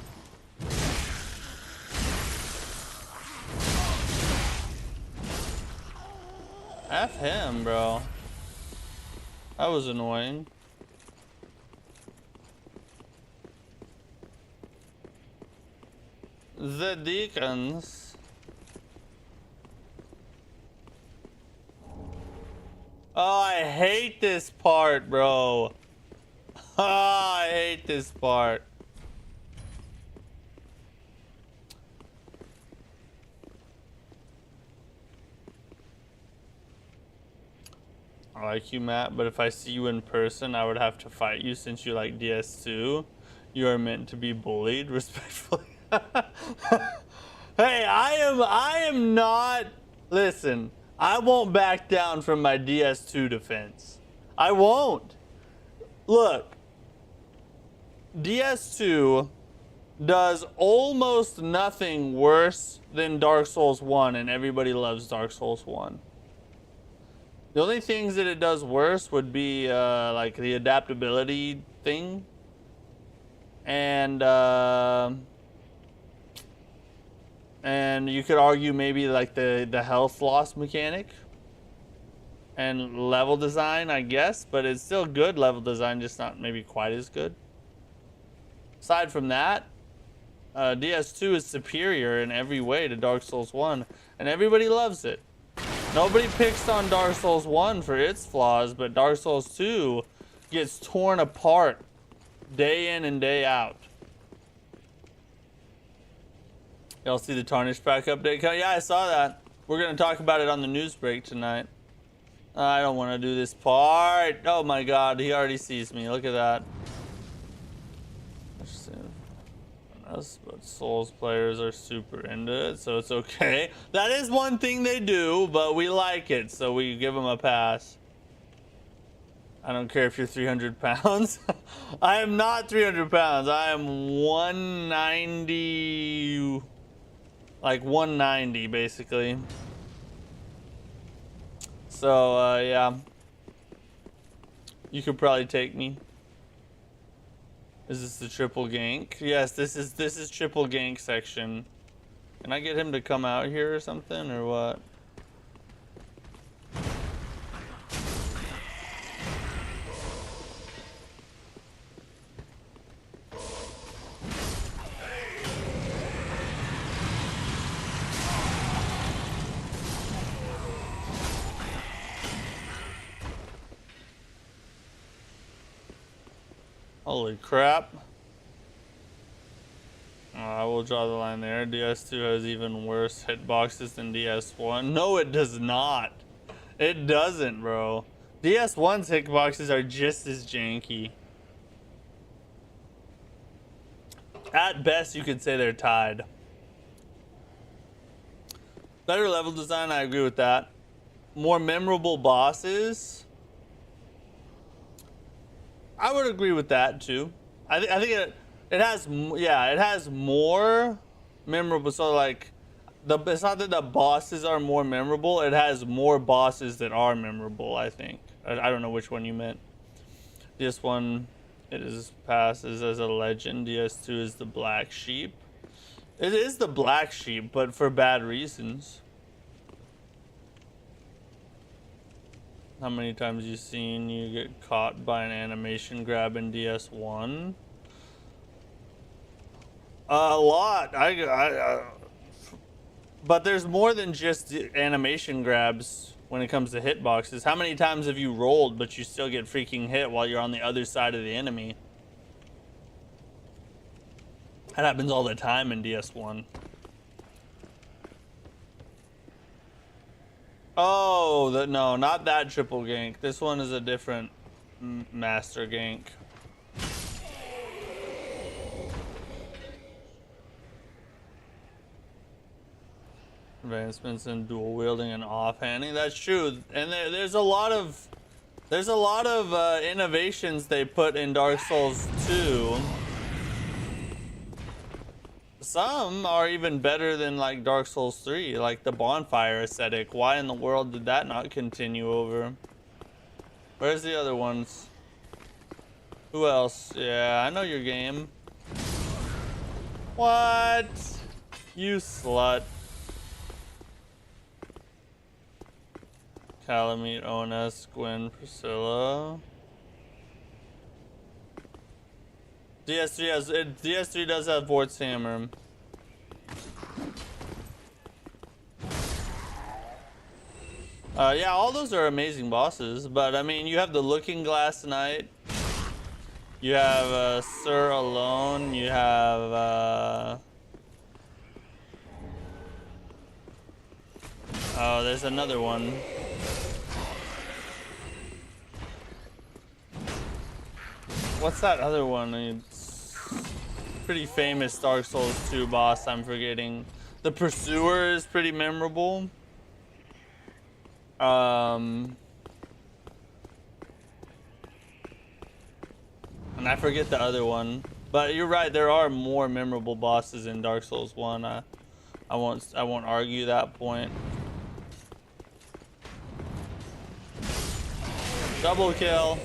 F him, bro. That was annoying. The Deacons. Oh, I hate this part, bro. Oh, I hate this part. I like you, Matt, but if I see you in person, I would have to fight you since you like DS2. You are meant to be bullied, respectfully. Hey, I am not. Listen, I won't back down from my DS2 defense. I won't. Look, DS2 does almost nothing worse than Dark Souls 1, and everybody loves Dark Souls 1. The only things that it does worse would be like the adaptability thing, and you could argue maybe like the health loss mechanic and level design, I guess, but it's still good level design, just not maybe quite as good. Aside from that, DS2 is superior in every way to Dark Souls 1, and everybody loves it. Nobody picks on Dark Souls 1 for its flaws, but Dark Souls 2 gets torn apart day in and day out. Y'all see the Tarnished Pack update? Yeah, I saw that. We're going to talk about it on the news break tonight. I don't want to do this part. Oh my god, he already sees me. Look at that. Us, but Souls players are super into it, so it's okay. That is one thing they do, but we like it, so we give them a pass. I don't care if you're 300 pounds. I am not 300 pounds. I am 190, like 190 basically. So yeah, you could probably take me. Is this the triple gank? Yes, this is triple gank section. Can I get him to come out here or something, or what? Holy crap. I will draw the line there. DS2 has even worse hitboxes than DS1. No, it does not. It doesn't, bro. DS1's hitboxes are just as janky. At best, you could say they're tied. Better level design, I agree with that. More memorable bosses. I would agree with that too. I think it has, yeah, it has more memorable. So like, it's not that the bosses are more memorable. It has more bosses that are memorable. I think. I don't know which one you meant. DS1, it is passes as a legend. DS2 is the black sheep. It is the black sheep, but for bad reasons. How many times you seen you get caught by an animation grab in DS1? A lot. But there's more than just animation grabs when it comes to hitboxes. How many times have you rolled but you still get freaking hit while you're on the other side of the enemy? That happens all the time in DS1. Oh, no, not that triple gank. This one is a different master gank. Advancements in dual wielding and offhanding. That's true, and there's a lot of innovations they put in Dark Souls 2. Some are even better than like Dark Souls 3, like the bonfire aesthetic. Why in the world did that not continue over? Where's the other ones? Who else? Yeah, I know your game. What? You slut. Calamite, Onus, Gwen, Priscilla. DS3 does have Vort's Hammer. Yeah, all those are amazing bosses, but I mean, you have the Looking Glass Knight. You have Sir Alone. You have oh, there's another one. What's that other one? It's pretty famous Dark Souls 2 boss. I'm forgetting. The Pursuer is pretty memorable. And I forget the other one. But you're right. There are more memorable bosses in Dark Souls 1. I won't argue that point. Double kill.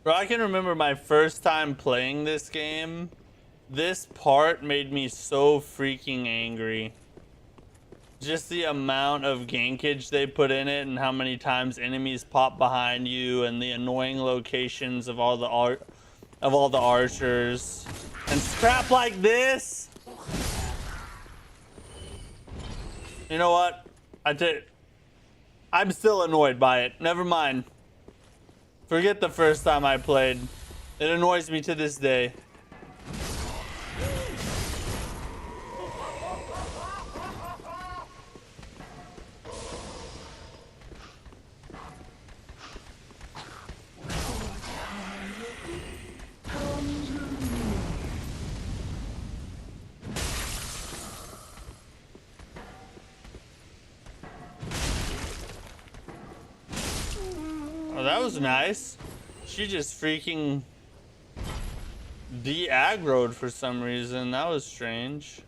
Bro, I can remember my first time playing this game. This part made me so freaking angry. Just the amount of gankage they put in it and how many times enemies pop behind you and the annoying locations of all the archers. And crap like this. You know what? I'm still annoyed by it. Never mind. Forget the first time I played. It annoys me to this day. Oh, that was nice. She just freaking de-aggroed for some reason. That was strange.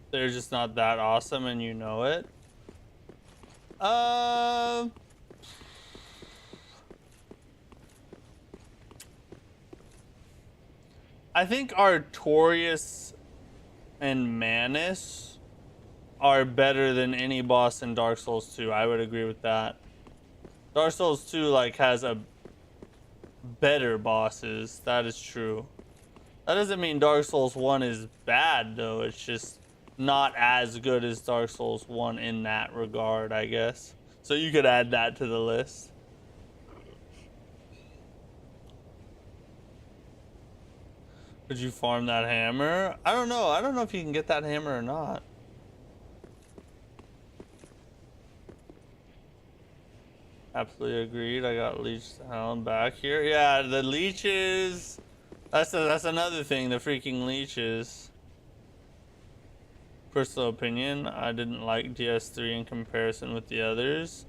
They're just not that awesome and you know it. I think Artorias and Manus are better than any boss in Dark Souls 2. I would agree with that. Dark Souls 2 like has a better bosses. That is true. That doesn't mean Dark Souls 1 is bad though. It's just not as good as Dark Souls 1 in that regard, I guess. So you could add that to the list. Could you farm that hammer? I don't know. I don't know if you can get that hammer or not. Absolutely agreed. I got Leech Hound back here. Yeah, the leeches. That's another thing. The freaking leeches. Personal opinion. I didn't like DS3 in comparison with the others.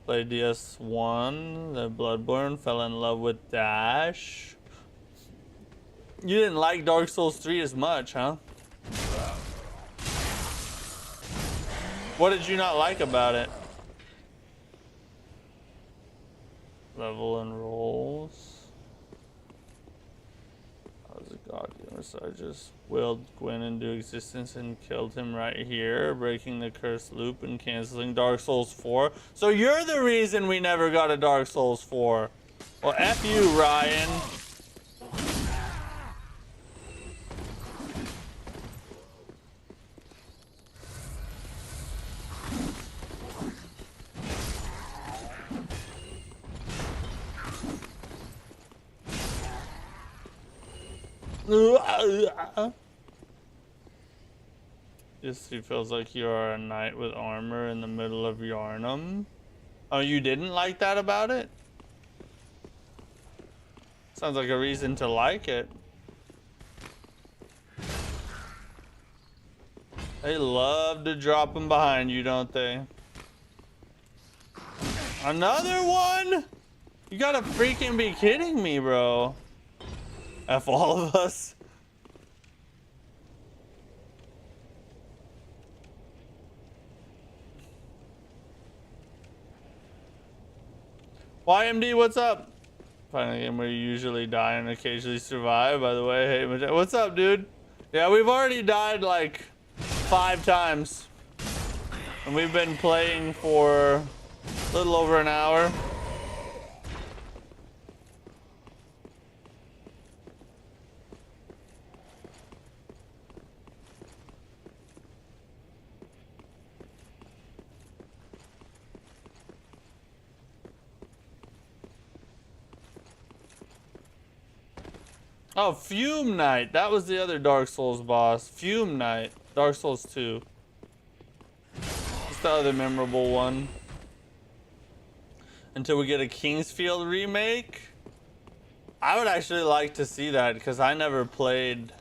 Played DS1. The Bloodborne. Fell in love with Dash. You didn't like Dark Souls 3 as much, huh? What did you not like about it? Level and rolls. How's it God given? So I just willed Gwyn into existence and killed him right here, breaking the cursed loop and canceling Dark Souls 4. So you're the reason we never got a Dark Souls 4. Well, F you, Ryan. Yes, he feels like you are a knight with armor in the middle of Yarnum. Oh, you didn't like that about it? Sounds like a reason to like it. They love to drop them behind you, don't they? Another one? You gotta freaking be kidding me, bro. F all of us. YMD, what's up? Finally, game where you usually die and occasionally survive. By the way, hey, what's up, dude? Yeah, we've already died like 5 times. And we've been playing for a little over an hour. Oh, Fume Knight. That was the other Dark Souls boss. Fume Knight. Dark Souls 2. It's the other memorable one. Until we get a Kingsfield remake. I would actually like to see that because I never played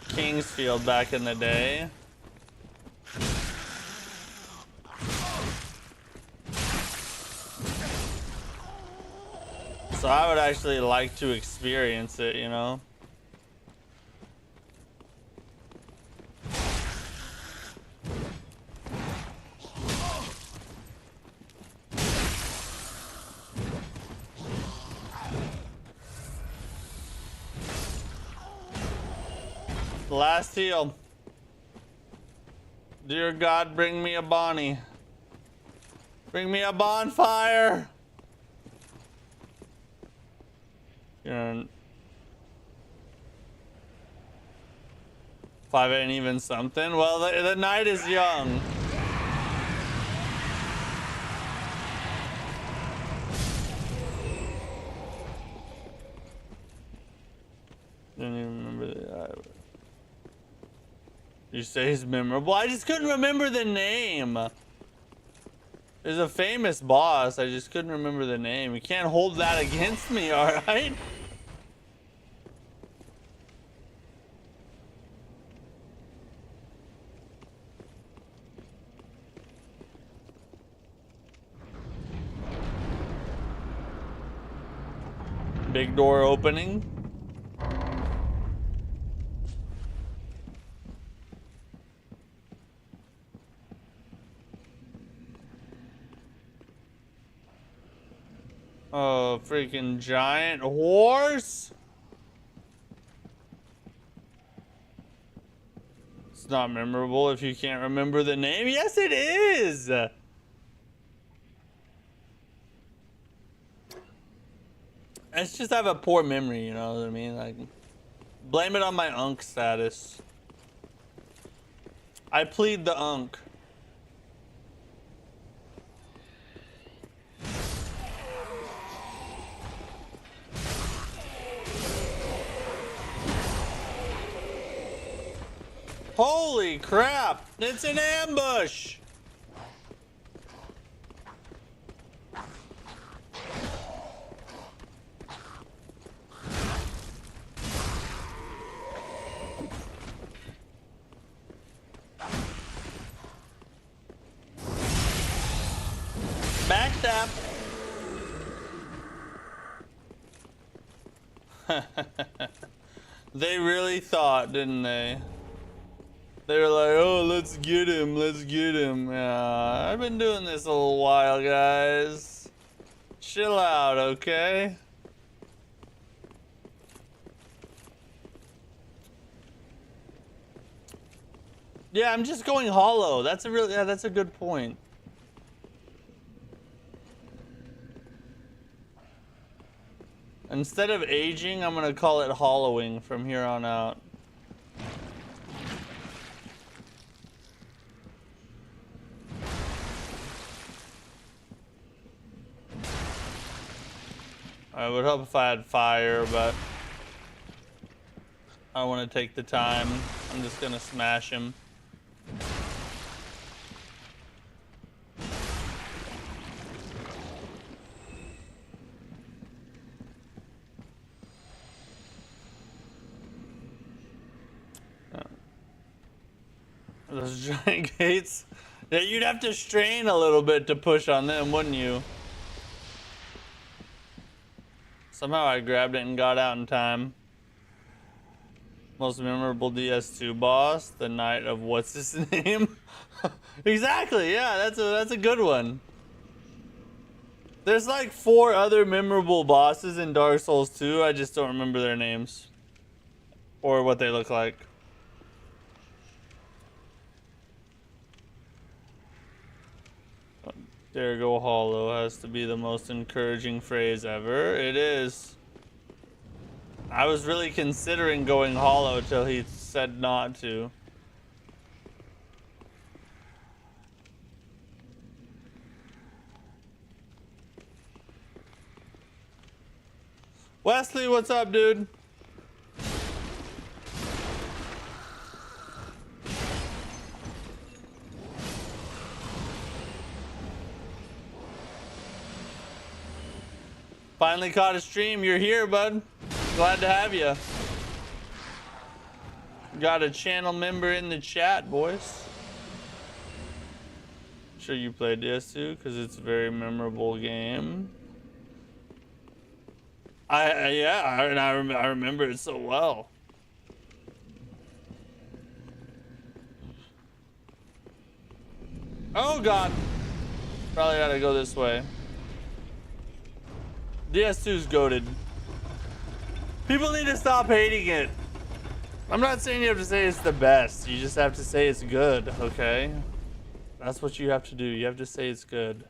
Kingsfield back in the day. So I would actually like to experience it, you know? Last heal. Dear God, bring me a Bonnie. Bring me a bonfire. And 5 ain't even something. Well, the night is young. Didn't even remember the. You say he's memorable? I just couldn't remember the name. There's a famous boss. I just couldn't remember the name. You can't hold that against me, all right? Big door opening. Oh, freaking giant horse. It's not memorable if you can't remember the name. Yes, it is. It's just I have a poor memory, you know what I mean? Like, blame it on my unk status. I plead the unk. Holy crap! It's an ambush! Backstab! They really thought, didn't they? They were like, oh, let's get him, let's get him. Yeah, I've been doing this a little while, guys. Chill out, okay? Yeah, I'm just going hollow. That's a really, yeah, that's a good point. Instead of aging, I'm gonna call it hollowing from here on out. I would hope if I had fire, but I want to take the time. I'm just gonna smash him. Those giant gates. Yeah, you'd have to strain a little bit to push on them, wouldn't you? Somehow I grabbed it and got out in time. Most memorable DS2 boss, the night of what's his name? Exactly, yeah, that's a good one. There's like 4 other memorable bosses in Dark Souls 2. I just don't remember their names or what they look like. There go hollow has to be the most encouraging phrase ever. It is. I was really considering going hollow till he said not to. Wesley, what's up, dude? Finally caught a stream. You're here, bud. Glad to have you. Got a channel member in the chat, boys. Sure you played DS2 because it's a very memorable game. I remember it so well. Oh god. Probably gotta go this way. DS2's goated. People need to stop hating it. I'm not saying you have to say it's the best. You just have to say it's good, okay? That's what you have to do. You have to say it's good.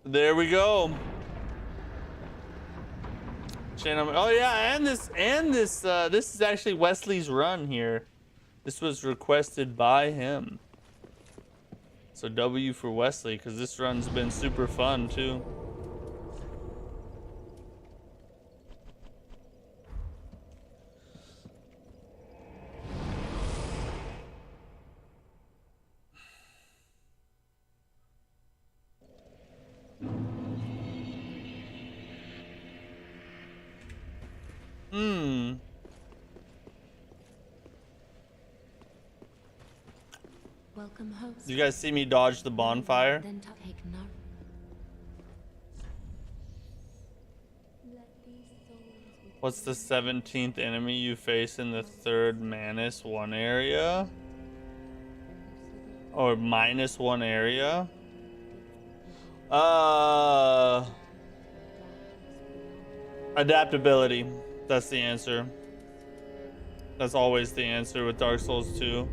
There we go. Oh yeah, and this is actually Wesley's run here. This was requested by him. So W for Wesley, because this run's been super fun too. Welcome home. Did you guys see me dodge the bonfire? Then take no. What's the 17th enemy you face in the 3rd -1 area? Or -1 area? Adaptability. That's the answer. That's always the answer with Dark Souls 2.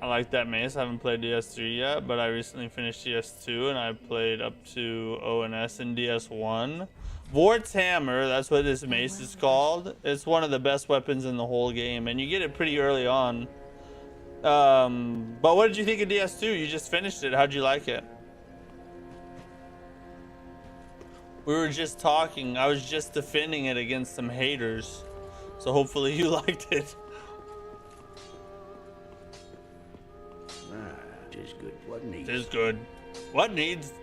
I like that mace. I haven't played DS3 yet, but I recently finished DS2 and I played up to ONS in DS1. Vort's Hammer, that's what this mace is called. It's one of the best weapons in the whole game, and you get it pretty early on. But what did you think of DS2? You just finished it. How'd you like it? We were just talking. I was just defending it against some haters. So hopefully you liked it. Tis good. What needs? Tis good. What needs?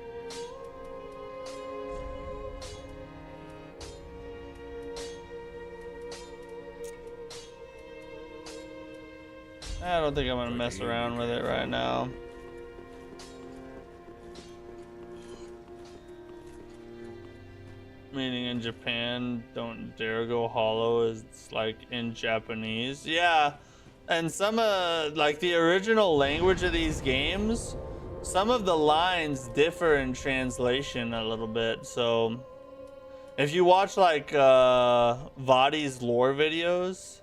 I don't think I'm gonna mess around with it right now. Meaning in Japan, don't dare go hollow is like in Japanese. Yeah, and some like the original language of these games, some of the lines differ in translation a little bit. So if you watch like Vadi's lore videos,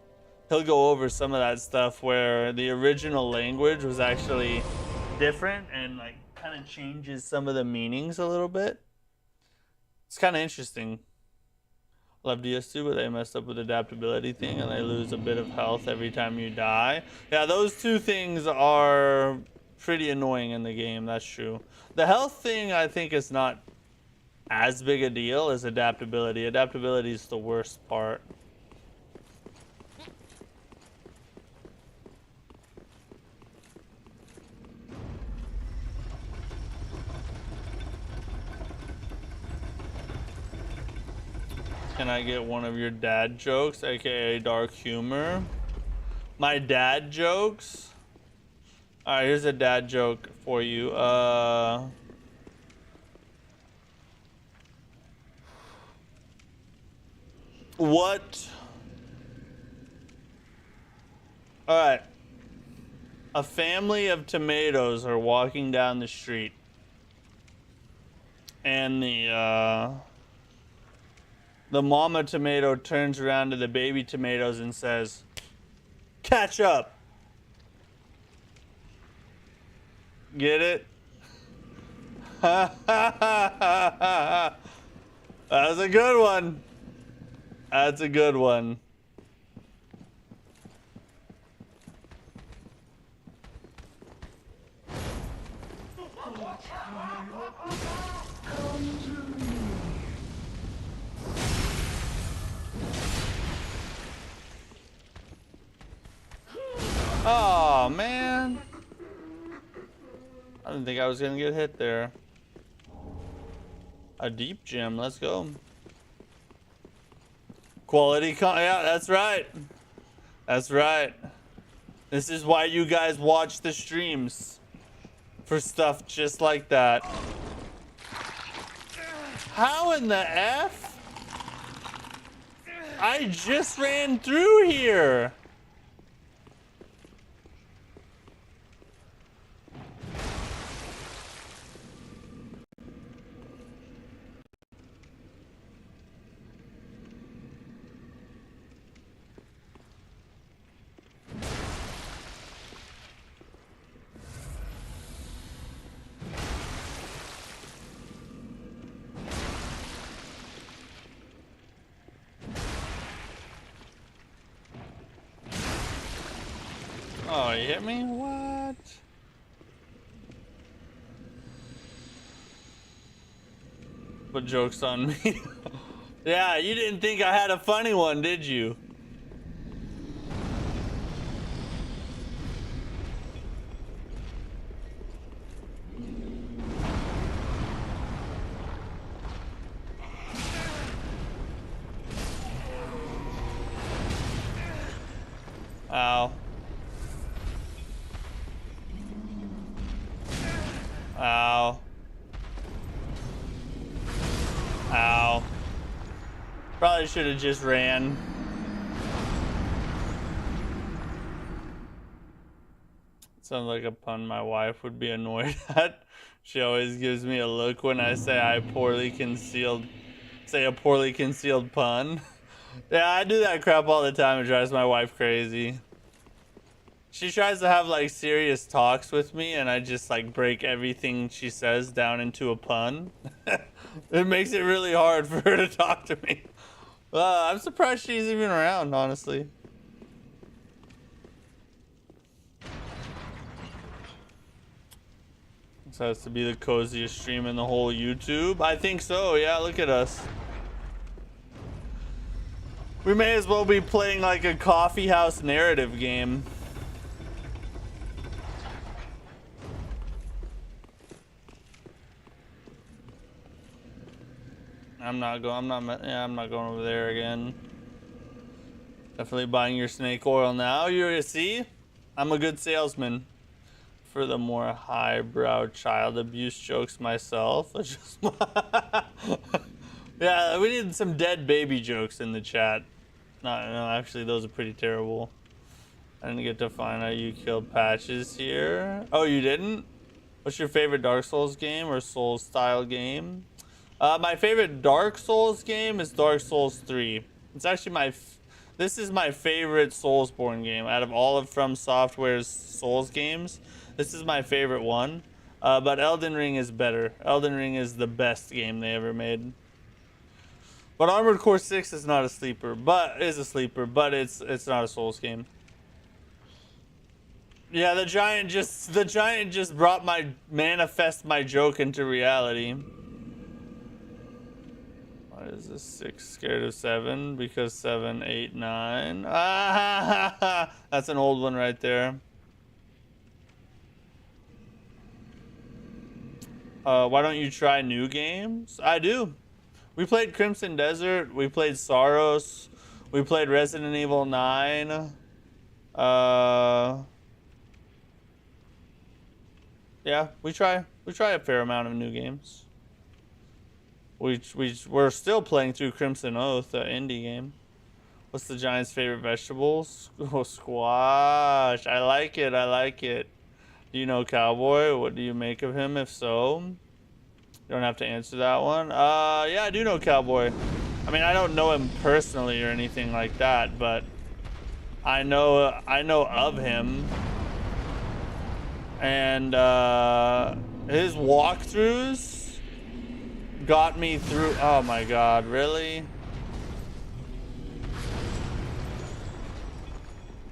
he'll go over some of that stuff where the original language was actually different and like kind of changes some of the meanings a little bit. It's kind of interesting. Love DS2, but they messed up with adaptability thing and they lose a bit of health every time you die. Yeah, those two things are pretty annoying in the game, that's true. The health thing I think is not as big a deal as adaptability. Adaptability is the worst part. Can I get one of your dad jokes, aka dark humor? My dad jokes? Alright, here's a dad joke for you. What? Alright. A family of tomatoes are walking down the street. And the mama tomato turns around to the baby tomatoes and says, "Catch up." Get it? That was a good one. That's a good one. Oh man, I didn't think I was gonna get hit there. A deep gem, let's go. Quality yeah, that's right. That's right. This is why you guys watch the streams. For stuff just like that. How in the F? I just ran through here. Oh, you hit me? What? But joke's on me. Yeah, you didn't think I had a funny one, did you? Ow. Ow. Ow. Probably should have just ran. Sounds like a pun my wife would be annoyed at. She always gives me a look when I say a poorly concealed pun. Yeah, I do that crap all the time. It drives my wife crazy. She tries to have like serious talks with me and I just like break everything she says down into a pun. It makes it really hard for her to talk to me. I'm surprised she's even around, honestly. This has to be the coziest stream in the whole YouTube. I think so, yeah, look at us. We may as well be playing like a coffee house narrative game. I'm not going over there again. Definitely buying your snake oil now. You see? I'm a good salesman. For the more highbrow child abuse jokes myself. Yeah, we need some dead baby jokes in the chat. No, actually those are pretty terrible. I didn't get to find out you killed Patches here. Oh, you didn't? What's your favorite Dark Souls game or Souls style game? My favorite Dark Souls game is Dark Souls 3. It's actually this is my favorite Soulsborne game out of all of From Software's Souls games. This is my favorite one. But Elden Ring is better. Elden Ring is the best game they ever made. But Armored Core 6 is not a sleeper, but it's not a Souls game. Yeah, the giant just brought manifest my joke into reality. Why is this 6 scared of 7? Because 7, 8, 9. Ah, that's an old one right there. Why don't you try new games? I do. We played Crimson Desert. We played Saros. We played Resident Evil 9. Yeah, we try a fair amount of new games. We're still playing through Crimson Oath, the indie game. What's the Giants' favorite vegetables? Oh, squash. I like it. I like it. Do you know Cowboy? What do you make of him? If so, you don't have to answer that one. Yeah, I do know Cowboy. I mean, I don't know him personally or anything like that, but I know of him. And his walkthroughs got me through. Oh my god, really?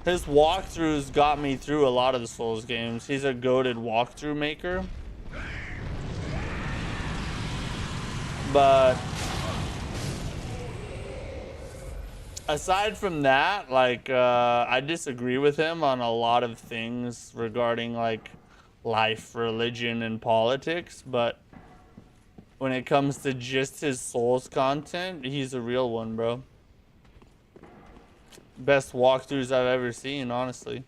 His walkthroughs got me through a lot of the Souls games. He's a goated walkthrough maker. But aside from that, like, I disagree with him on a lot of things regarding like life, religion, and politics. But when it comes to just his Souls content, he's a real one, bro. Best walkthroughs I've ever seen, honestly.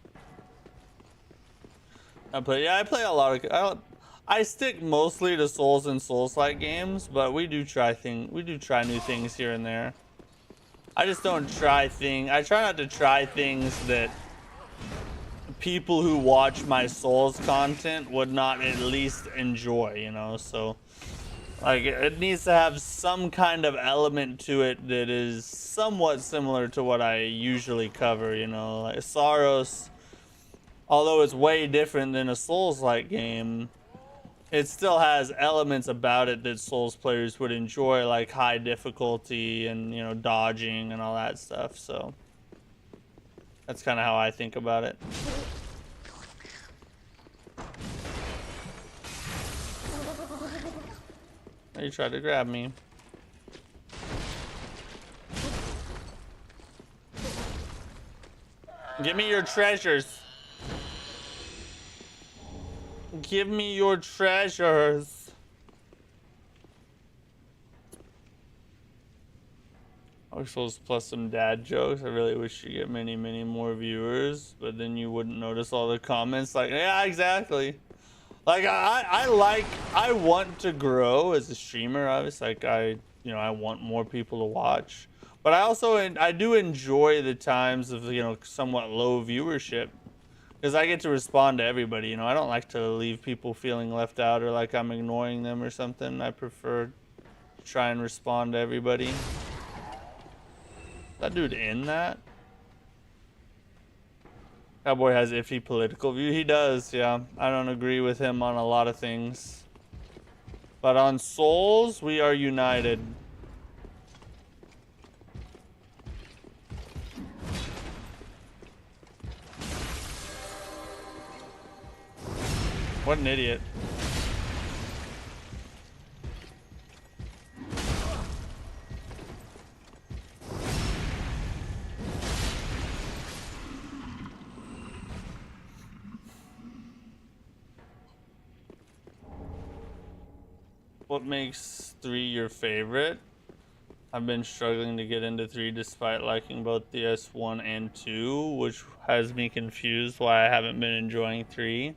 I play a lot of. I stick mostly to Souls and Souls-like games, but we do try new things here and there. I just don't try I try not to try things that people who watch my Souls content would not at least enjoy, you know? So, like, it needs to have some kind of element to it that is somewhat similar to what I usually cover, you know? Like, Saros, although it's way different than a Souls-like game, it still has elements about it that Souls players would enjoy, like high difficulty and, you know, dodging and all that stuff. So that's kind of how I think about it. You tried to grab me. Give me your treasures. Give me your treasures. Dark Souls plus some dad jokes. I really wish you get many more viewers, but then you wouldn't notice all the comments. Like, yeah, exactly. Like, I want to grow as a streamer. Obviously, like, I want more people to watch, but I do enjoy the times of, you know, somewhat low viewership. Because I get to respond to everybody, you know. I don't like to leave people feeling left out or like I'm ignoring them or something. I prefer to try and respond to everybody. That dude in that? Cowboy has iffy political view. He does, yeah. I don't agree with him on a lot of things. But on Souls, we are united. What an idiot. What makes 3 your favorite? I've been struggling to get into 3 despite liking both DS1 and 2, which has me confused why I haven't been enjoying 3.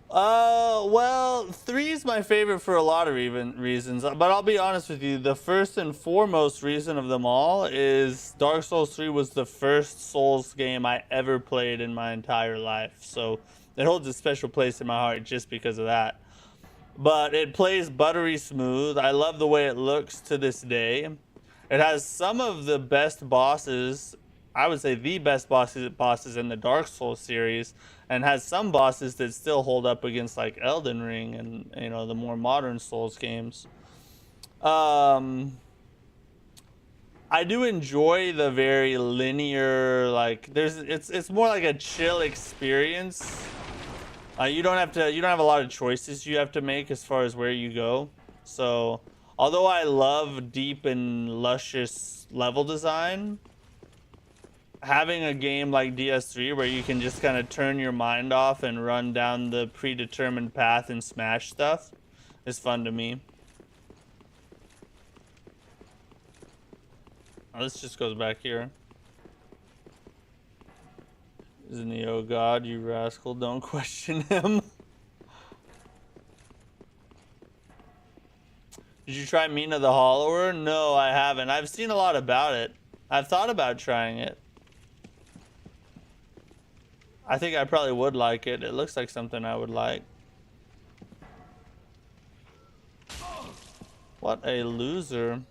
Well, 3 is my favorite for a lot of reasons, but I'll be honest with you, the first and foremost reason of them all is Dark Souls 3 was the first Souls game I ever played in my entire life, so it holds a special place in my heart just because of that. But it plays buttery smooth. I love the way it looks to this day. It has some of the best bosses, I would say the best bosses in the Dark Souls series, and has some bosses that still hold up against like Elden Ring and, you know, the more modern Souls games. I do enjoy the very linear, like it's more like a chill experience. You don't have a lot of choices you have to make as far as where you go. So, although I love deep and luscious level design, having a game like DS3 where you can just kind of turn your mind off and run down the predetermined path and smash stuff is fun to me. Oh, this just goes back here. Isn't he, oh god, you rascal, don't question him. Did you try Mina the Hollower? No, I haven't. I've seen a lot about it. I've thought about trying it. I think I probably would like it. It looks like something I would like. What a loser.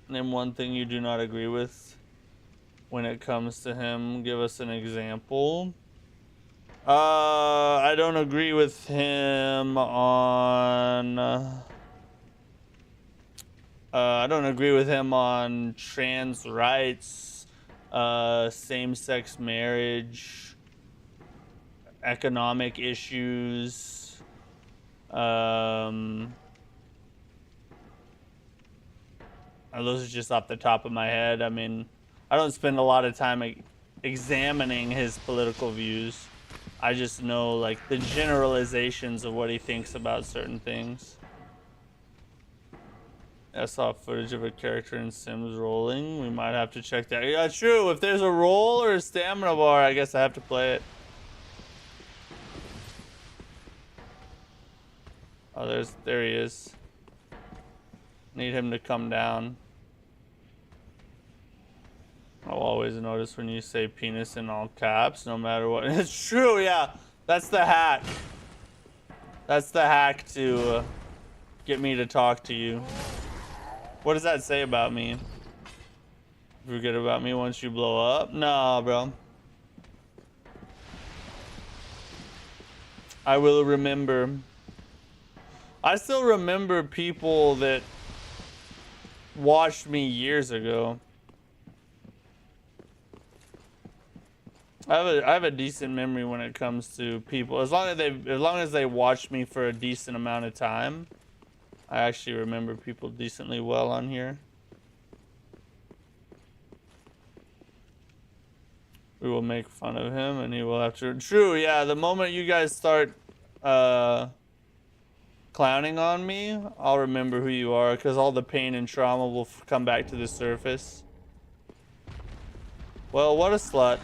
Name one thing you do not agree with when it comes to him. Give us an example. I don't agree with him on... I don't agree with him on trans rights, same-sex marriage, economic issues, those are just off the top of my head. I mean, I don't spend a lot of time examining his political views. I just know like the generalizations of what he thinks about certain things. I saw footage of a character in Sims rolling. We might have to check that. Yeah, true. If there's a roll or a stamina bar, I guess I have to play it. Oh, there he is. Need him to come down. I'll always notice when you say penis in all caps, no matter what. It's true, yeah. That's the hack. That's the hack to get me to talk to you. What does that say about me? Forget about me once you blow up? Nah, bro. I will remember. I still remember people that watched me years ago. I have a decent memory when it comes to people. As long as they watch me for a decent amount of time, I actually remember people decently well on here. We will make fun of him and he will have to. True, yeah. The moment you guys start clowning on me, I'll remember who you are, because all the pain and trauma will come back to the surface. Well, what a slut.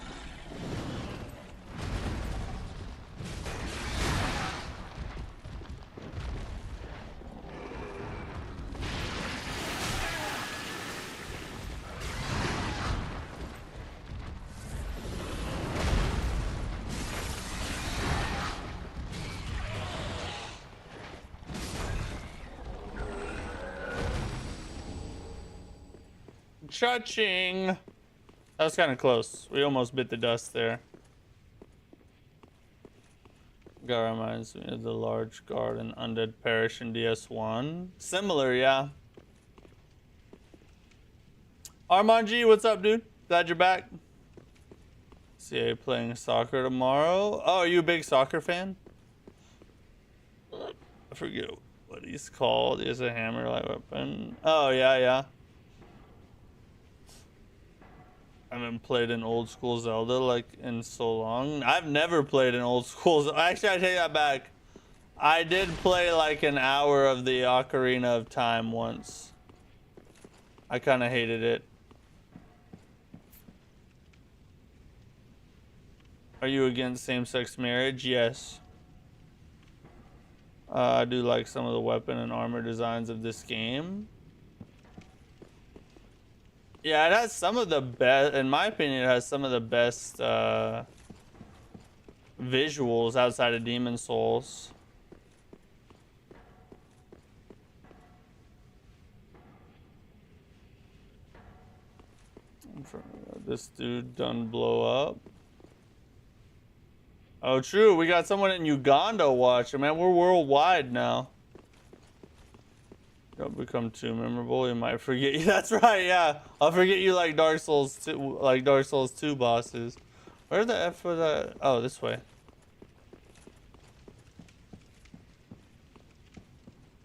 Cha-ching! That was kind of close. We almost bit the dust there. Guy reminds me of the large guard in Undead Parish in DS1. Similar, yeah. Armand G, what's up, dude? Glad you're back. CA playing soccer tomorrow. Oh, are you a big soccer fan? I forget what he's called. He has a hammer like weapon. Oh, yeah, yeah. I haven't played an old school Zelda like in so long. I've never played an old school Zelda. Actually, I take that back. I did play like an hour of the Ocarina of Time once. I kind of hated it. Are you against same-sex marriage? Yes. I do like some of the weapon and armor designs of this game. Yeah, it has some of the best, in my opinion, it has some of the best visuals outside of Demon Souls. This dude done blow up. Oh, true. We got someone in Uganda watching. Man, we're worldwide now. Don't become too memorable. You might forget you. That's right. Yeah, I'll forget you like Dark Souls 2, like Dark Souls 2 bosses. Where the F was that? Oh, this way.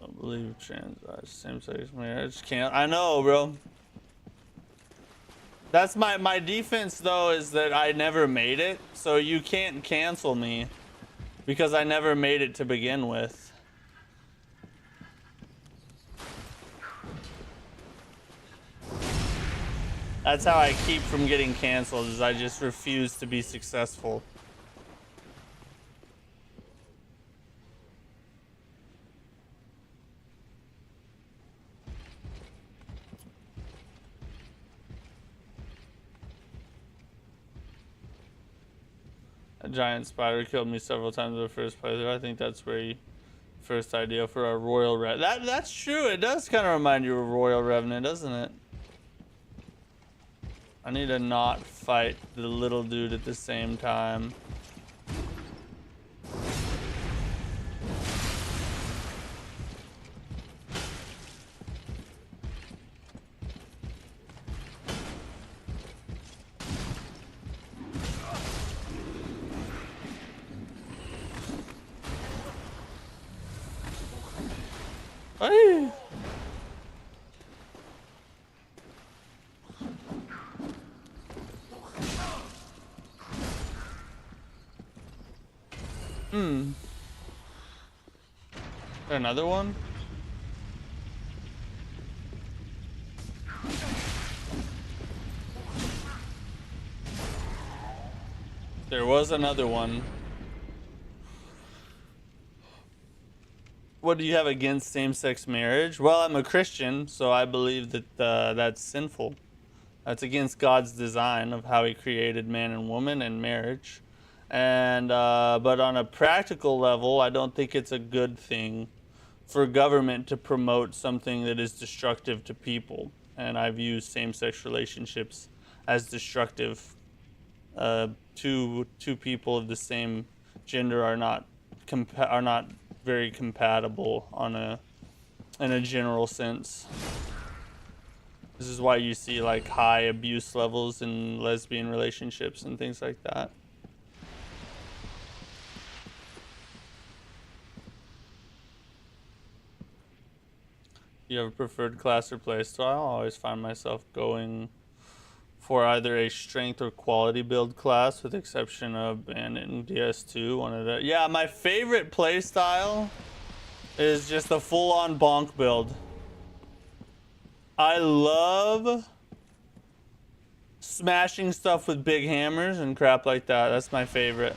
I don't believe same-sex marriage can't. I know, bro. That's my defense though, is that I never made it, so you can't cancel me because I never made it to begin with. That's how I keep from getting canceled, is I just refuse to be successful. A giant spider killed me several times in the first playthrough. I think that's where you first idea for a Royal Revenant. That's true. It does kind of remind you of Royal Revenant, doesn't it? I need to not fight the little dude at the same time. Hey. Another one? There was another one. What do you have against same-sex marriage? Well, I'm a Christian, so I believe that that's sinful. That's against God's design of how he created man and woman and marriage. And but on a practical level, I don't think it's a good thing for government to promote something that is destructive to people. And I view same-sex relationships as destructive. Two people of the same gender are not very compatible in a general sense. This is why you see like high abuse levels in lesbian relationships and things like that. You have a preferred class or play style? I always find myself going for either a strength or quality build class, with the exception of in DS2. One of the yeah, my favorite play style is just a full-on bonk build. I love smashing stuff with big hammers and crap like that. That's my favorite.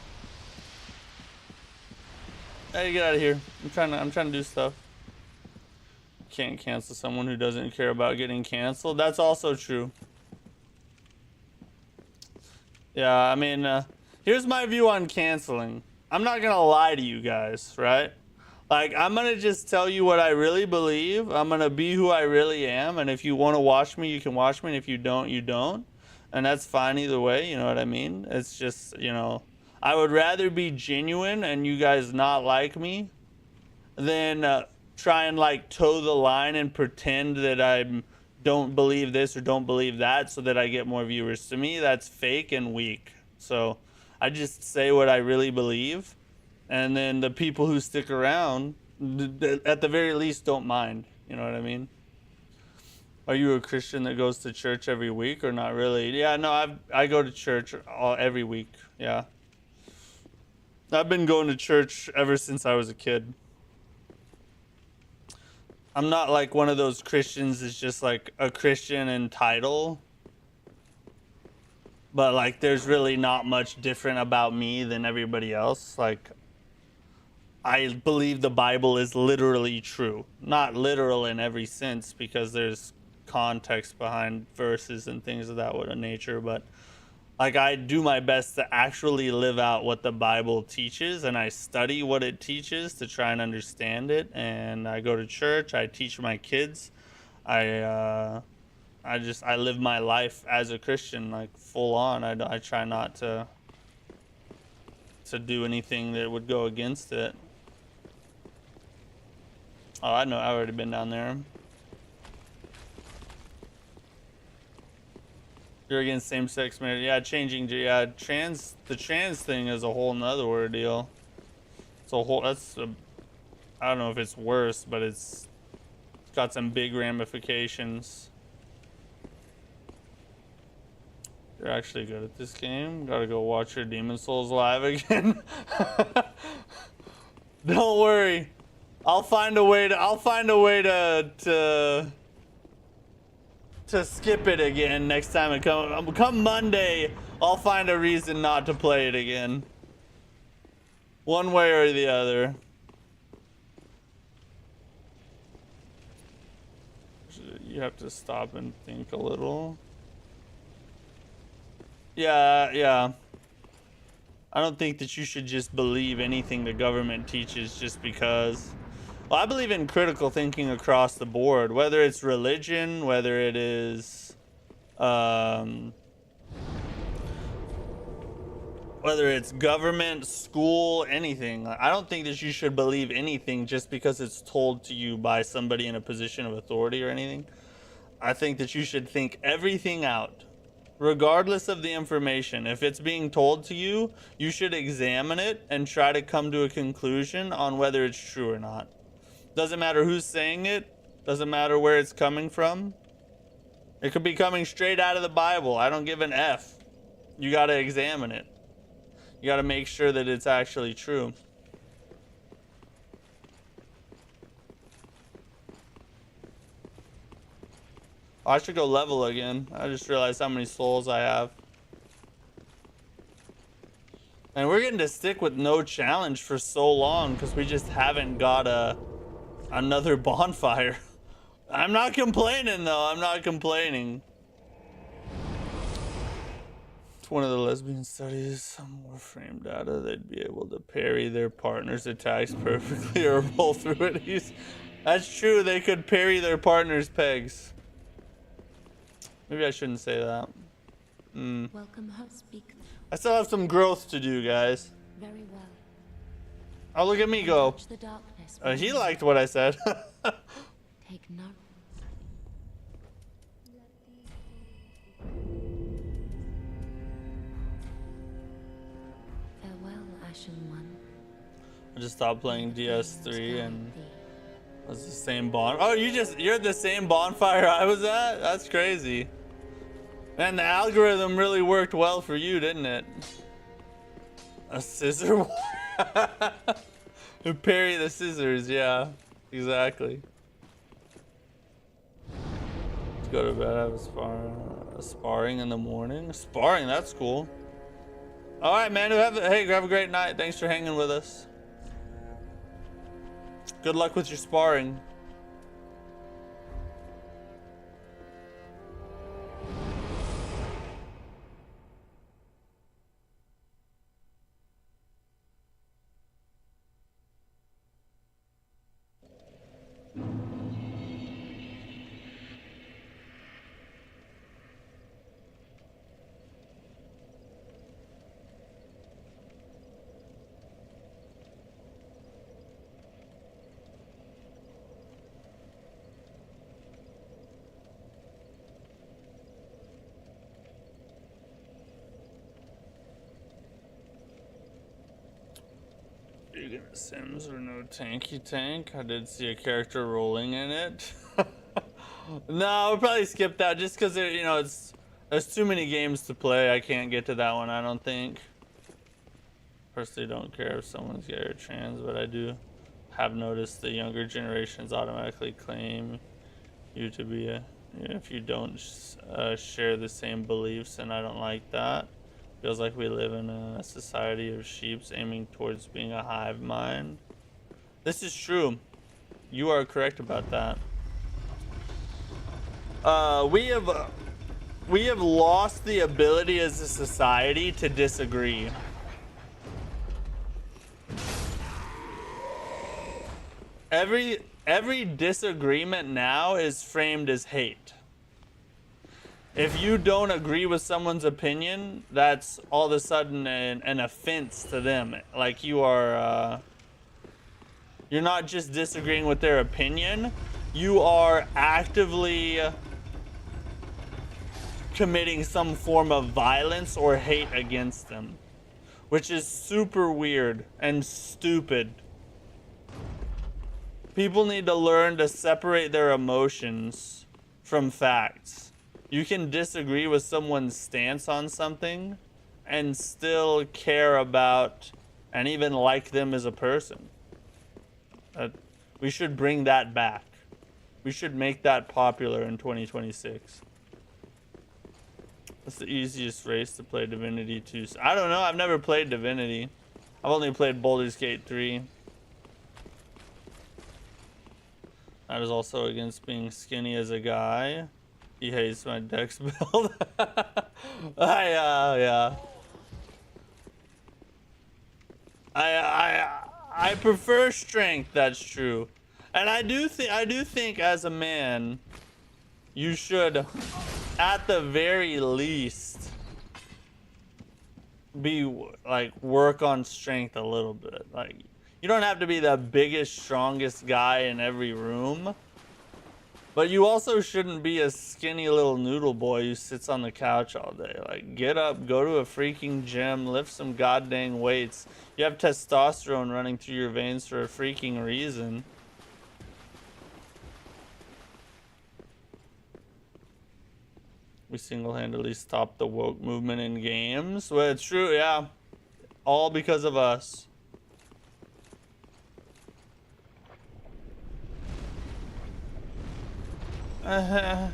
Hey, get out of here! I'm trying to do stuff. Can't cancel someone who doesn't care about getting canceled. That's also true. Yeah, I mean, here's my view on canceling. I'm not gonna lie to you guys, right? Like, I'm gonna just tell you what I really believe. I'm gonna be who I really am, and if you want to watch me, you can watch me, and if you don't, you don't. And that's fine either way, you know what I mean? It's just, you know, I would rather be genuine and you guys not like me than try and like toe the line and pretend that I don't believe this or don't believe that so that I get more viewers. To me, that's fake and weak. So I just say what I really believe, and then the people who stick around, at the very least, don't mind. You know what I mean? Are you a Christian that goes to church every week or not really? Yeah, no, I go to church every week. Yeah. I've been going to church ever since I was a kid. I'm not like one of those Christians that's just like a Christian in title. But like there's really not much different about me than everybody else. Like I believe the Bible is literally true. Not literal in every sense because there's context behind verses and things of that nature, but like I do my best to actually live out what the Bible teaches, and I study what it teaches to try and understand it. And I go to church. I teach my kids. I live my life as a Christian, like full on. I try not to do anything that would go against it. Oh, I know. I've already been down there. You're against same-sex marriage. Yeah, the trans thing is a whole nother ordeal. It's a whole, I don't know if it's worse, but it's got some big ramifications. You're actually good at this game. Gotta go watch your Demon Souls live again. Don't worry. I'll find a way to skip it again next time it come Monday. I'll find a reason not to play it again, one way or the other. You have to stop and think a little. Yeah, I don't think that you should just believe anything the government teaches just because. Well, I believe in critical thinking across the board, whether it's religion, whether it is, whether it's government, school, anything. I don't think that you should believe anything just because it's told to you by somebody in a position of authority or anything. I think that you should think everything out, regardless of the information. If it's being told to you, you should examine it and try to come to a conclusion on whether it's true or not. Doesn't matter who's saying it. Doesn't matter where it's coming from. It could be coming straight out of the Bible. I don't give an F. You got to examine it. You got to make sure that it's actually true. Oh, I should go level again. I just realized how many souls I have. And we're getting to stick with no challenge for so long because we just haven't got another bonfire. I'm not complaining though. I'm not complaining. It's one of the lesbian studies. Some Warframe data, they'd be able to parry their partner's attacks perfectly or roll through it. That's true. They could parry their partner's pegs. Maybe I shouldn't say that. Welcome, host. Speak. I still have some growth to do, guys. Very well. Oh, look at me go. Touch the darkness. He liked what I said. Take note. Farewell, Ashen One. I just stopped playing DS3 and it was the same Oh, you're the same bonfire I was at? That's crazy. Man, the algorithm really worked well for you, didn't it? A scissor? Parry the scissors, yeah. Exactly. Let's go to bed, have a sparring in the morning. Sparring, that's cool. Alright, man, hey, have a great night. Thanks for hanging with us. Good luck with your sparring. Sims or no tanky tank? I did see a character rolling in it. No, we'll probably skip that just because you know there's too many games to play. I can't get to that one. I don't think. Personally, don't care if someone's gay or trans, but I do have noticed the younger generations automatically claim you to be if you don't share the same beliefs, and I don't like that. Feels like we live in a society of sheeps aiming towards being a hive mind. This is true. You are correct about that. We have lost the ability as a society to disagree. Every disagreement now is framed as hate. If you don't agree with someone's opinion, that's all of a sudden an offense to them. Like you are, you're not just disagreeing with their opinion, you are actively committing some form of violence or hate against them, which is super weird and stupid. People need to learn to separate their emotions from facts. You can disagree with someone's stance on something and still care about and even like them as a person. We should bring that back. We should make that popular in 2026. What's the easiest race to play Divinity 2? I don't know. I've never played Divinity. I've only played Baldur's Gate 3. That is also against being skinny as a guy. He hates my dex build. Yeah. I prefer strength, that's true. And I do think as a man you should at the very least be like work on strength a little bit. Like you don't have to be the biggest, strongest guy in every room. But you also shouldn't be a skinny little noodle boy who sits on the couch all day. Like, get up, go to a freaking gym, lift some goddamn weights. You have testosterone running through your veins for a freaking reason. We single-handedly stopped the woke movement in games. Well, it's true, yeah. All because of us. Can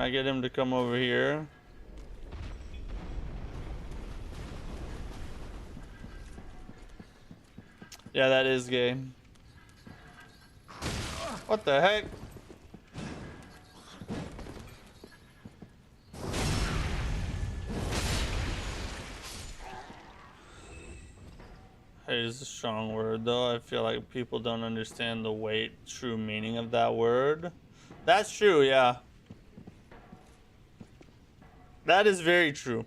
I get him to come over here? Yeah, that is gay. What the heck? Hate is a strong word, though. I feel like people don't understand the true meaning of that word. That's true, yeah. That is very true.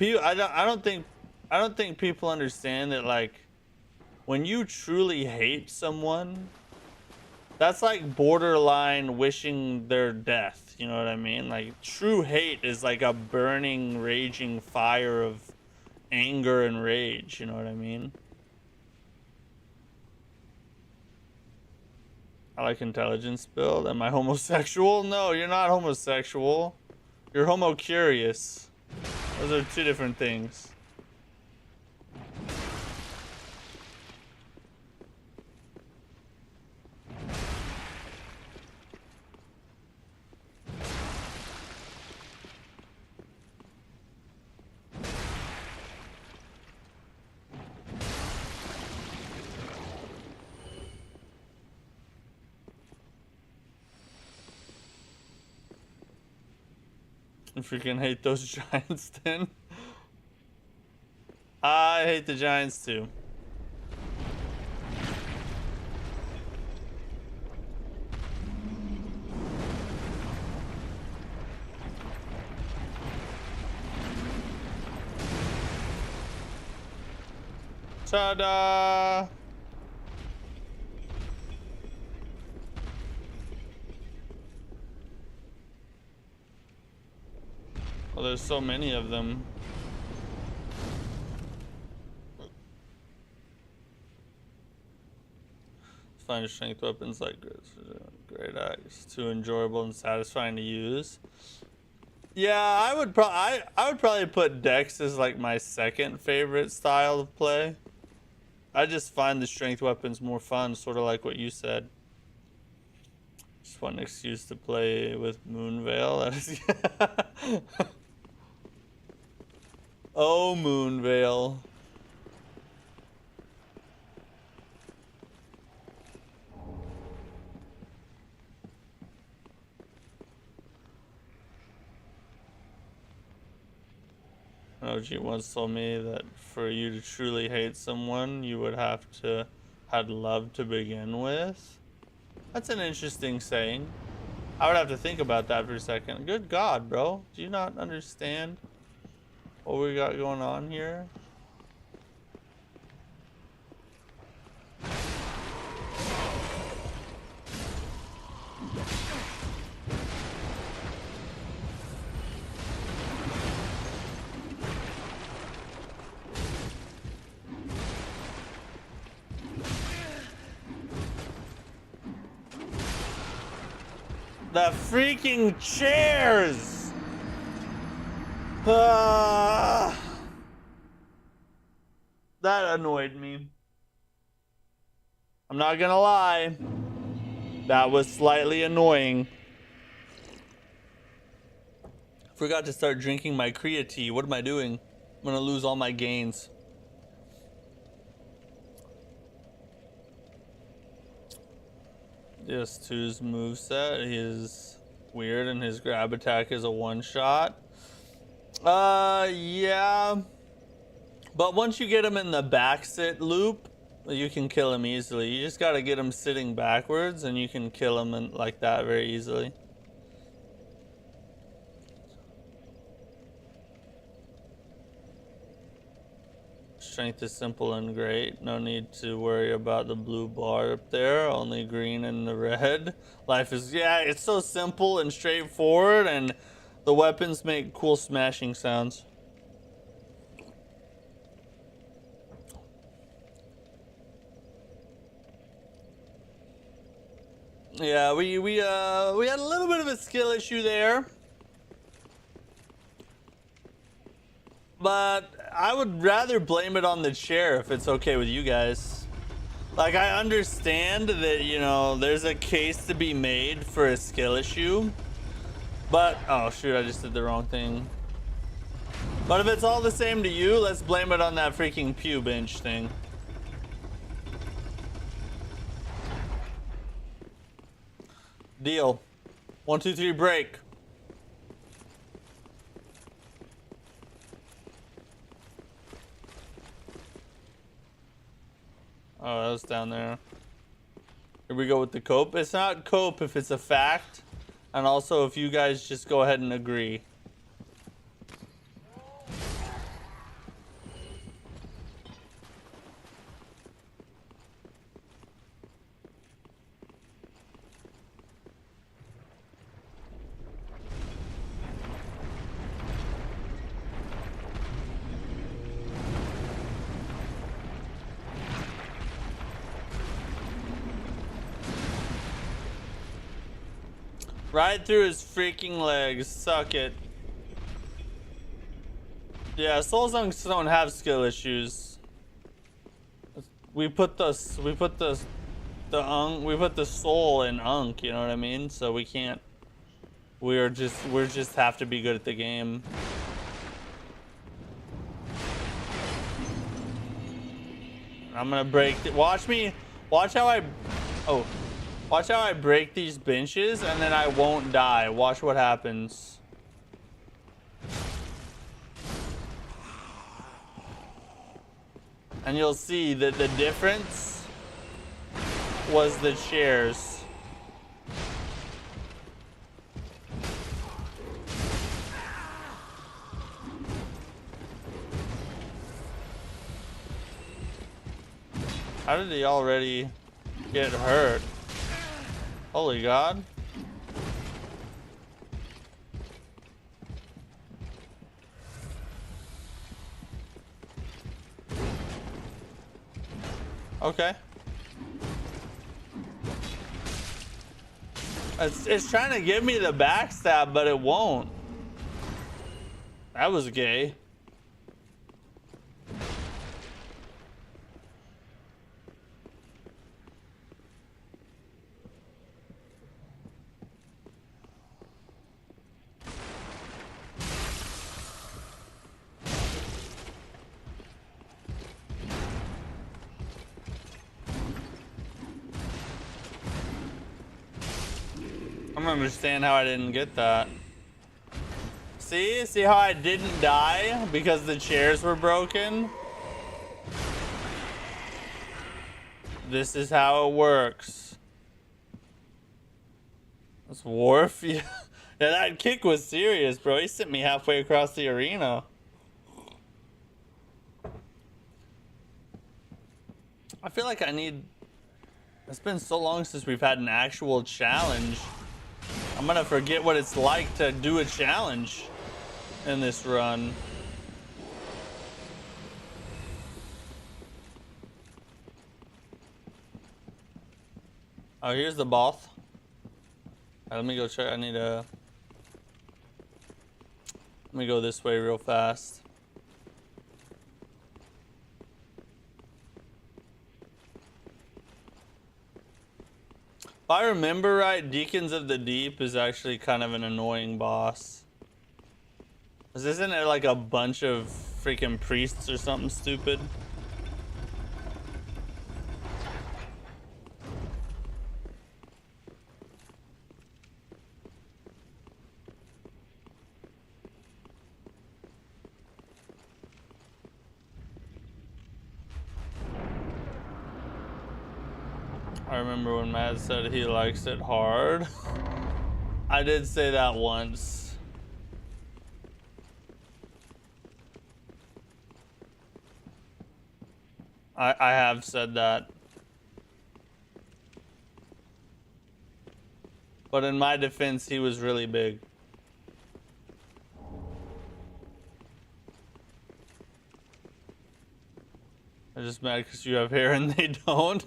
I don't think people understand that, like, when you truly hate someone, that's like borderline wishing their death. You know what I mean? Like, true hate is like a burning, raging fire of anger and rage. You know what I mean? I like intelligence build. Am I homosexual? No, you're not homosexual. You're homo-curious. Those are two different things. I freaking hate those giants then. I hate the giants too. Ta-da! Well, there's so many of them. Find strength weapons like great axe too enjoyable and satisfying to use. Yeah, I would probably put Dex as like my second favorite style of play. I just find the strength weapons more fun, sort of like what you said. Just want an excuse to play with Moonveil. That is oh, Moonveil. OG once told me that for you to truly hate someone, you would have to had love to begin with. That's an interesting saying. I would have to think about that for a second. Good God, bro. Do you not understand what we got going on here? The freaking chairs! That annoyed me. I'm not gonna lie. That was slightly annoying. Forgot to start drinking my creatine. What am I doing? I'm gonna lose all my gains. Yes, 2's moveset, he is weird and his grab attack is a one-shot. Yeah. But once you get him in the back sit loop, you can kill him easily. You just gotta get him sitting backwards and you can kill him like that very easily. Strength is simple and great. No need to worry about the blue bar up there. Only green and the red. Life is, yeah, it's so simple and straightforward, and the weapons make cool smashing sounds. Yeah, we had a little bit of a skill issue there. But I would rather blame it on the chair if it's okay with you guys. Like, I understand that, you know, there's a case to be made for a skill issue. But, oh shoot, I just did the wrong thing. But if it's all the same to you, let's blame it on that freaking pew bench thing. Deal. 1, 2, 3, break. Oh, that was down there. Here we go with the cope. It's not cope if it's a fact. And also if you guys just go ahead and agree. Right through his freaking legs. Suck it. Yeah, Soul Unks don't have skill issues. We put the soul in Unk, you know what I mean? So we can't. We're just have to be good at the game. I'm gonna break. Watch me. Watch how I. Oh. Watch how I break these benches and then I won't die. Watch what happens. And you'll see that the difference was the chairs. How did he already get hurt? Holy God. Okay. It's trying to give me the backstab, but it won't. That was gay. I don't understand how I didn't get that. See how I didn't die because the chairs were broken? This is how it works. That's Worf. Yeah, that kick was serious, bro. He sent me halfway across the arena. I feel like I need... It's been so long since we've had an actual challenge. I'm gonna forget what it's like to do a challenge in this run. Oh, here's the boss. Let me go check. I need to... Let me go this way real fast. If I remember right, Deacons of the Deep is actually kind of an annoying boss. Isn't it like a bunch of freaking priests or something stupid? I remember when Matt said he likes it hard. I did say that once. I have said that. But in my defense, he was really big. I'm just mad because you have hair and they don't.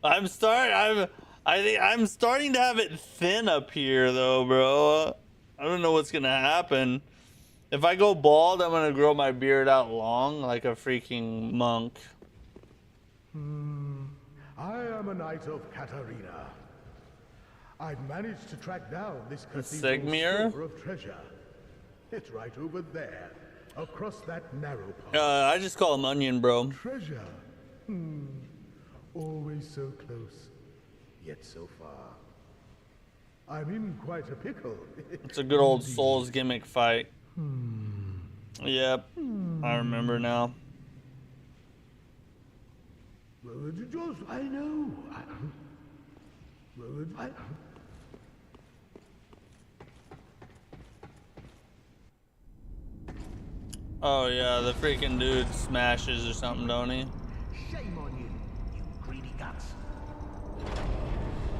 I'm sorry. I think I'm starting to have it thin up here though, bro. I don't know what's gonna happen. If I go bald, I'm gonna grow my beard out long like a freaking monk. I am a knight of Katarina. I've managed to track down this cathedral's Sigmir? store of treasure. It's right over there, across that narrow path. I just call him Onion, bro. Treasure. Always so close, yet so far. I'm in quite a pickle. It's a good old Souls gimmick fight. Yep, I remember now. I know. Oh yeah, the freaking dude smashes or something, don't he? Shame on you, you greedy guts.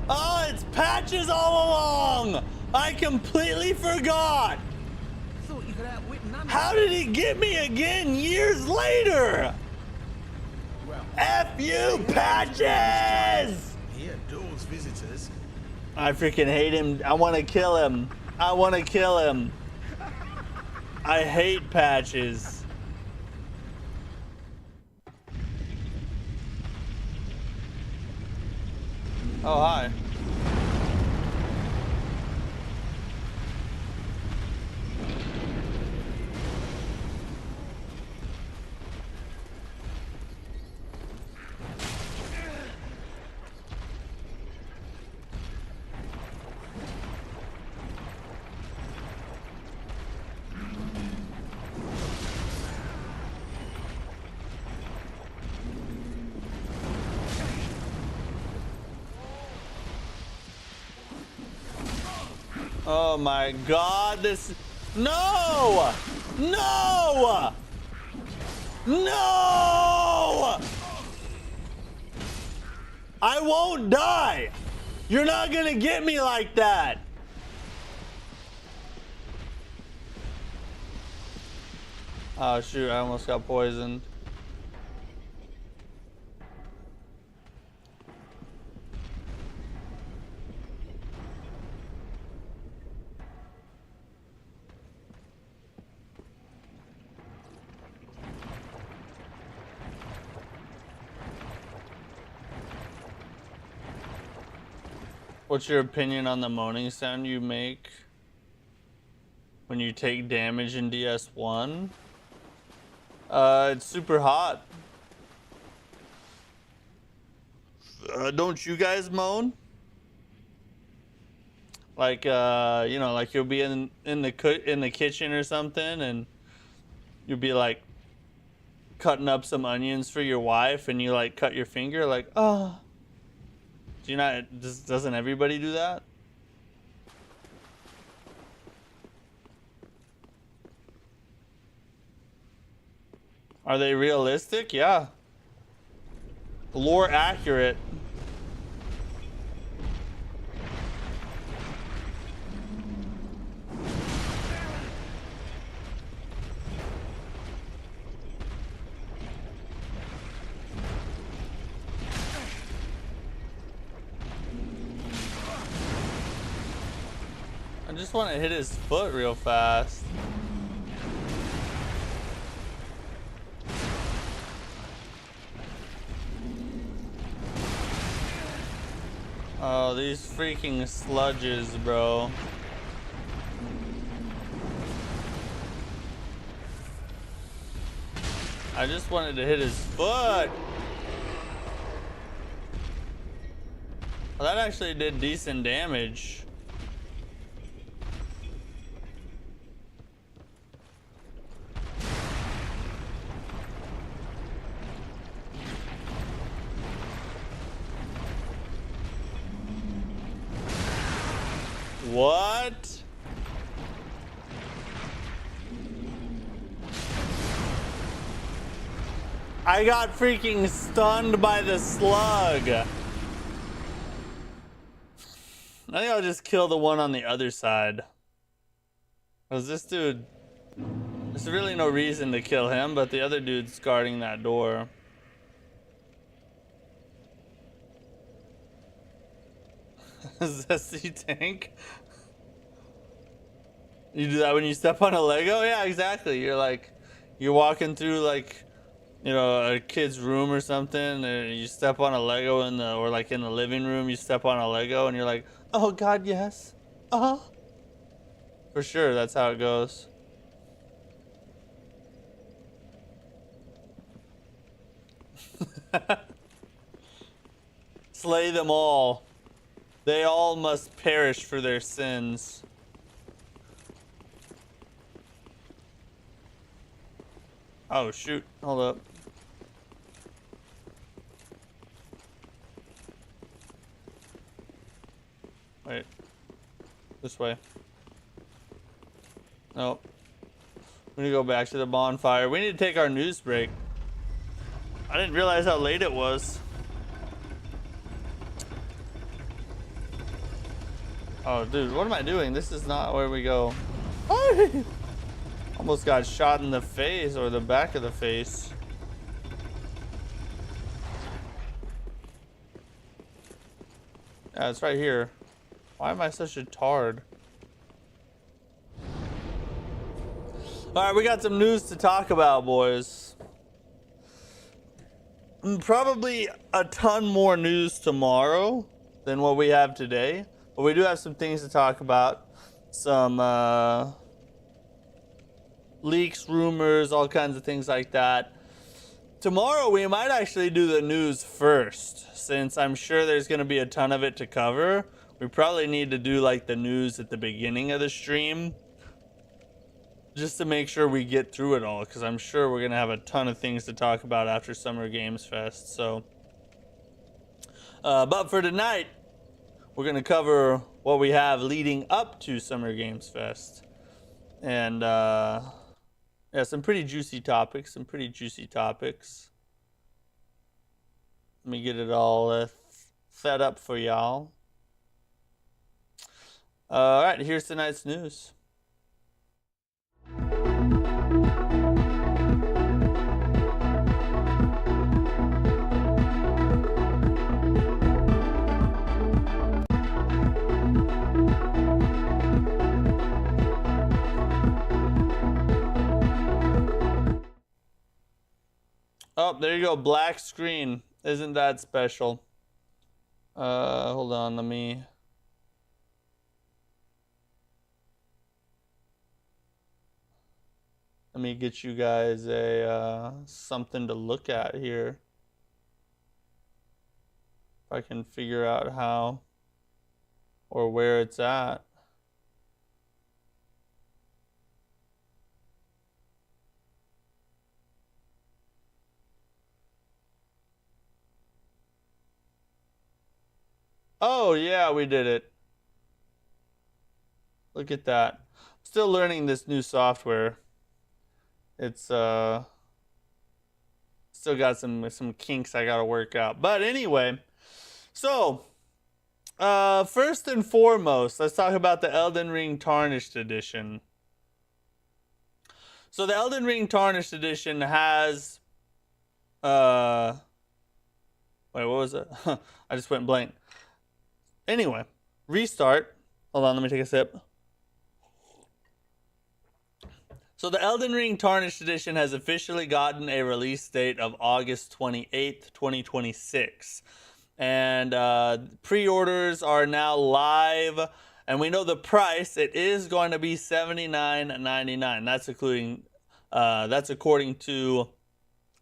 Oh, it's Patches all along! I completely forgot! Thought you could outwit none. How did he get me again years later? Well, F you, Patches! He adores visitors. I freaking hate him. I want to kill him. I want to kill him. I hate Patches. Oh, hi. Oh my god, this... No! No! No! I won't die! You're not gonna get me like that! Oh shoot, I almost got poisoned. What's your opinion on the moaning sound you make when you take damage in DS1? It's super hot. Don't you guys moan? Like, you know, like you'll be in the kitchen or something, and you'll be like cutting up some onions for your wife, and you like cut your finger, like, oh. Do you not? Doesn't everybody do that? Are they realistic? Yeah. Lore accurate. I just want to hit his foot real fast. Oh, these freaking sludges, bro. I just wanted to hit his foot. Well, that actually did decent damage. What? I got freaking stunned by the slug. I think I'll just kill the one on the other side. Cause this dude, there's really no reason to kill him, but the other dude's guarding that door. Zesty tank. You do that when you step on a Lego? Yeah, exactly. You're walking through like, you know, a kid's room or something, and you step on a Lego or like in the living room, you step on a Lego, and you're like, oh God, yes. For sure, that's how it goes. Slay them all. They all must perish for their sins. Oh shoot, hold up. Wait. This way. Nope. We need to go back to the bonfire. We need to take our news break. I didn't realize how late it was. Oh, dude, what am I doing? This is not where we go. Almost got shot in the face or the back of the face. Yeah, it's right here. Why am I such a tard? Alright, we got some news to talk about, boys. Probably a ton more news tomorrow than what we have today. But we do have some things to talk about. Some leaks, rumors, all kinds of things like that. Tomorrow we might actually do the news first, since I'm sure there's going to be a ton of it to cover. We probably need to do like the news at the beginning of the stream, just to make sure we get through it all, because I'm sure we're going to have a ton of things to talk about after Summer Games Fest. So, but for tonight, we're going to cover what we have leading up to Summer Games Fest. And, yeah, some pretty juicy topics, Let me get it all set up for y'all. All right, here's tonight's news. Oh, there you go, black screen. Isn't that special? Hold on, let me get you guys a something to look at here. If I can figure out how or where it's at. Oh yeah, we did it. Look at that. Still learning this new software. It's still got some kinks I gotta work out. But anyway, so first and foremost, let's talk about the Elden Ring Tarnished Edition. So the Elden Ring Tarnished Edition has wait, what was it? I just went blank. Anyway, restart. Hold on, let me take a sip. So the Elden Ring Tarnished Edition has officially gotten a release date of August 28th, 2026. And pre-orders are now live. And we know the price. It is going to be $79.99. That's according to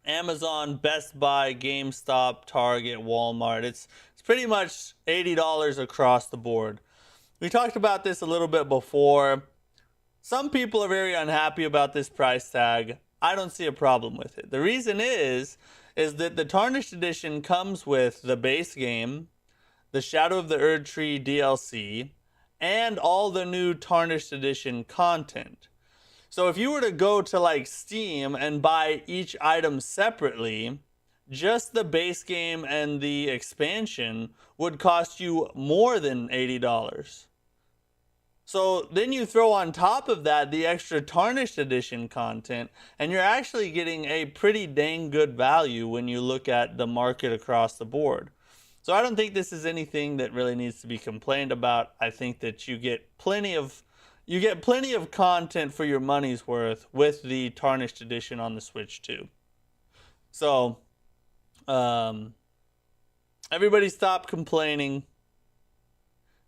Amazon, Best Buy, GameStop, Target, Walmart. It's pretty much $80 across the board. We talked about this a little bit before. Some people are very unhappy about this price tag. I don't see a problem with it. The reason is that the Tarnished Edition comes with the base game, the Shadow of the Erdtree DLC, and all the new Tarnished Edition content. So if you were to go to like Steam and buy each item separately, just the base game and the expansion would cost you more than $80. So then you throw on top of that the extra Tarnished Edition content, and you're actually getting a pretty dang good value when you look at the market across the board. So I don't think this is anything that really needs to be complained about. I think that you get plenty of content for your money's worth with the Tarnished Edition on the Switch too. So everybody stop complaining.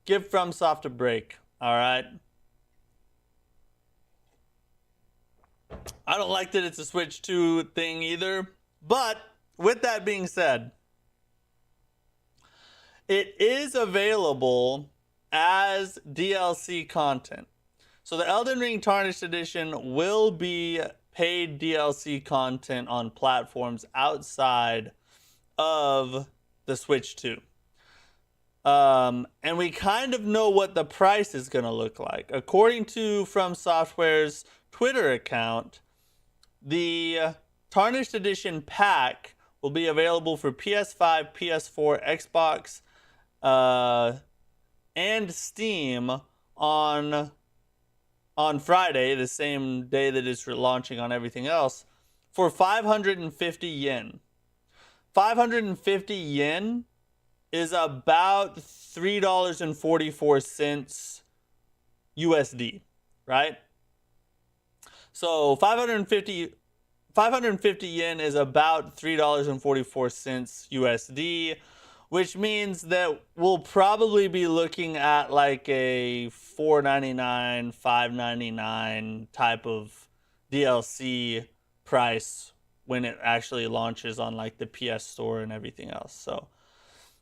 Give FromSoft a break, all right? I don't like that it's a Switch 2 thing either, but with that being said, it is available as DLC content. So the Elden Ring Tarnished Edition will be paid DLC content on platforms outside of the Switch 2. And we kind of know what the price is going to look like. According to From Software's Twitter account, the Tarnished Edition pack will be available for PS5, PS4, Xbox, and Steam on Friday, the same day that it's launching on everything else, for 550 yen. 550 yen is about $3.44 USD, right? So 550 yen is about $3.44 USD, which means that we'll probably be looking at like a $4.99, $5.99 type of DLC price when it actually launches on like the PS Store and everything else. So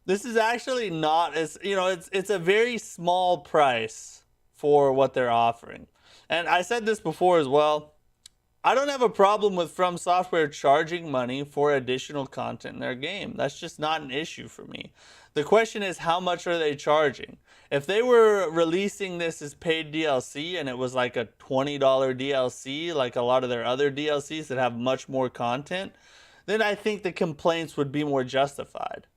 this is actually not as, it's a very small price for what they're offering. And I said this before as well. I don't have a problem with From Software charging money for additional content in their game. That's just not an issue for me. The question is, how much are they charging? If they were releasing this as paid DLC and it was like a $20 DLC, like a lot of their other DLCs that have much more content, then I think the complaints would be more justified.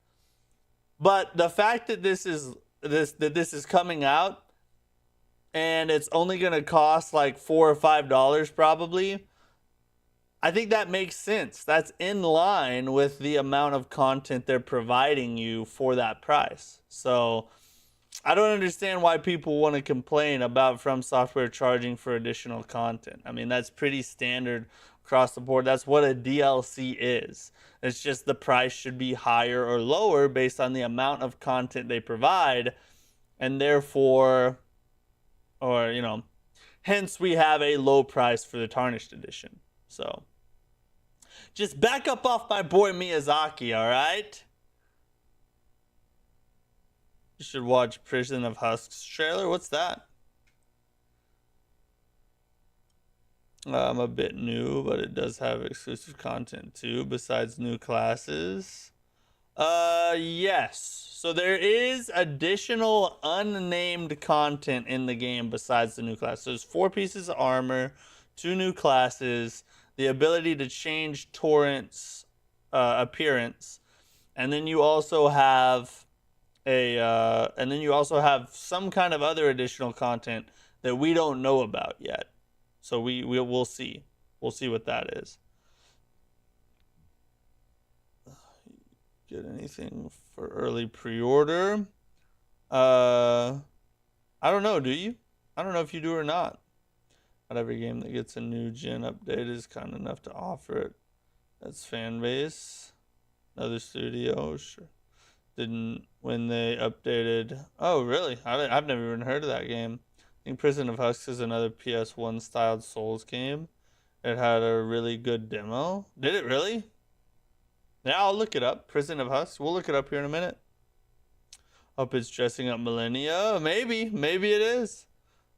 But the fact that this is coming out and it's only going to cost like $4 or $5 probably, I think that makes sense. That's in line with the amount of content they're providing you for that price. So I don't understand why people want to complain about From Software charging for additional content. I mean, that's pretty standard across the board. That's what a DLC is. It's just the price should be higher or lower based on the amount of content they provide. And therefore, hence we have a low price for the Tarnished Edition. So just back up off my boy Miyazaki, all right? You should watch Prison of Husks trailer. What's that? I'm a bit new, but it does have exclusive content too, besides new classes. Yes. So there is additional unnamed content in the game besides the new class. So there's 4 pieces of armor, 2 new classes, the ability to change Torrent's appearance, and then you also have some kind of other additional content that we don't know about yet. So we'll see. We'll see what that is. Get anything for early pre-order? I don't know. Do you? I don't know if you do or not. Not every game that gets a new gen update is kind enough to offer it. That's fan base. Another studio, sure. Didn't when they updated. Oh, really? I've never even heard of that game. I think Prison of Husks is another PS1 styled Souls game. It had a really good demo. Did it really? Yeah, I'll look it up. Prison of Husks. We'll look it up here in a minute. Hope it's dressing up Millennia. Maybe it is.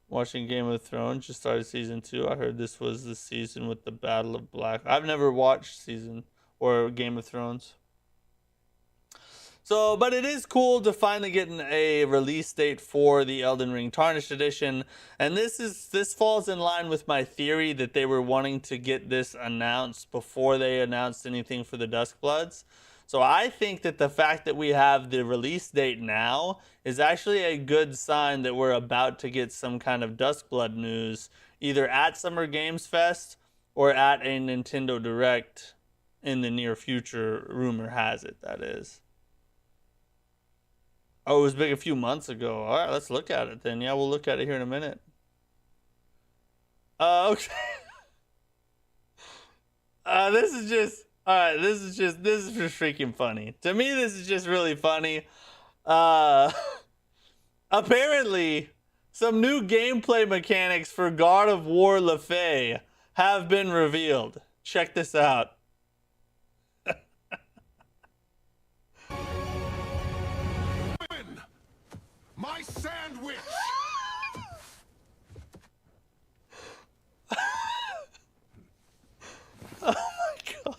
Watching Game of Thrones. Just started season 2. I heard this was the season with the Battle of Black. I've never watched season or Game of Thrones. So, but it is cool to finally get a release date for the Elden Ring Tarnished Edition. And this falls in line with my theory that they were wanting to get this announced before they announced anything for the Duskbloods. So I think that the fact that we have the release date now is actually a good sign that we're about to get some kind of Duskblood news, either at Summer Games Fest or at a Nintendo Direct in the near future, rumor has it, that is. Oh, it was big a few months ago. All right, let's look at it then. Yeah, we'll look at it here in a minute. Okay. This is just, all right, this is just freaking funny. To me, this is just really funny. Apparently, some new gameplay mechanics for God of War Le Fay have been revealed. Check this out. My sandwich! Oh my god.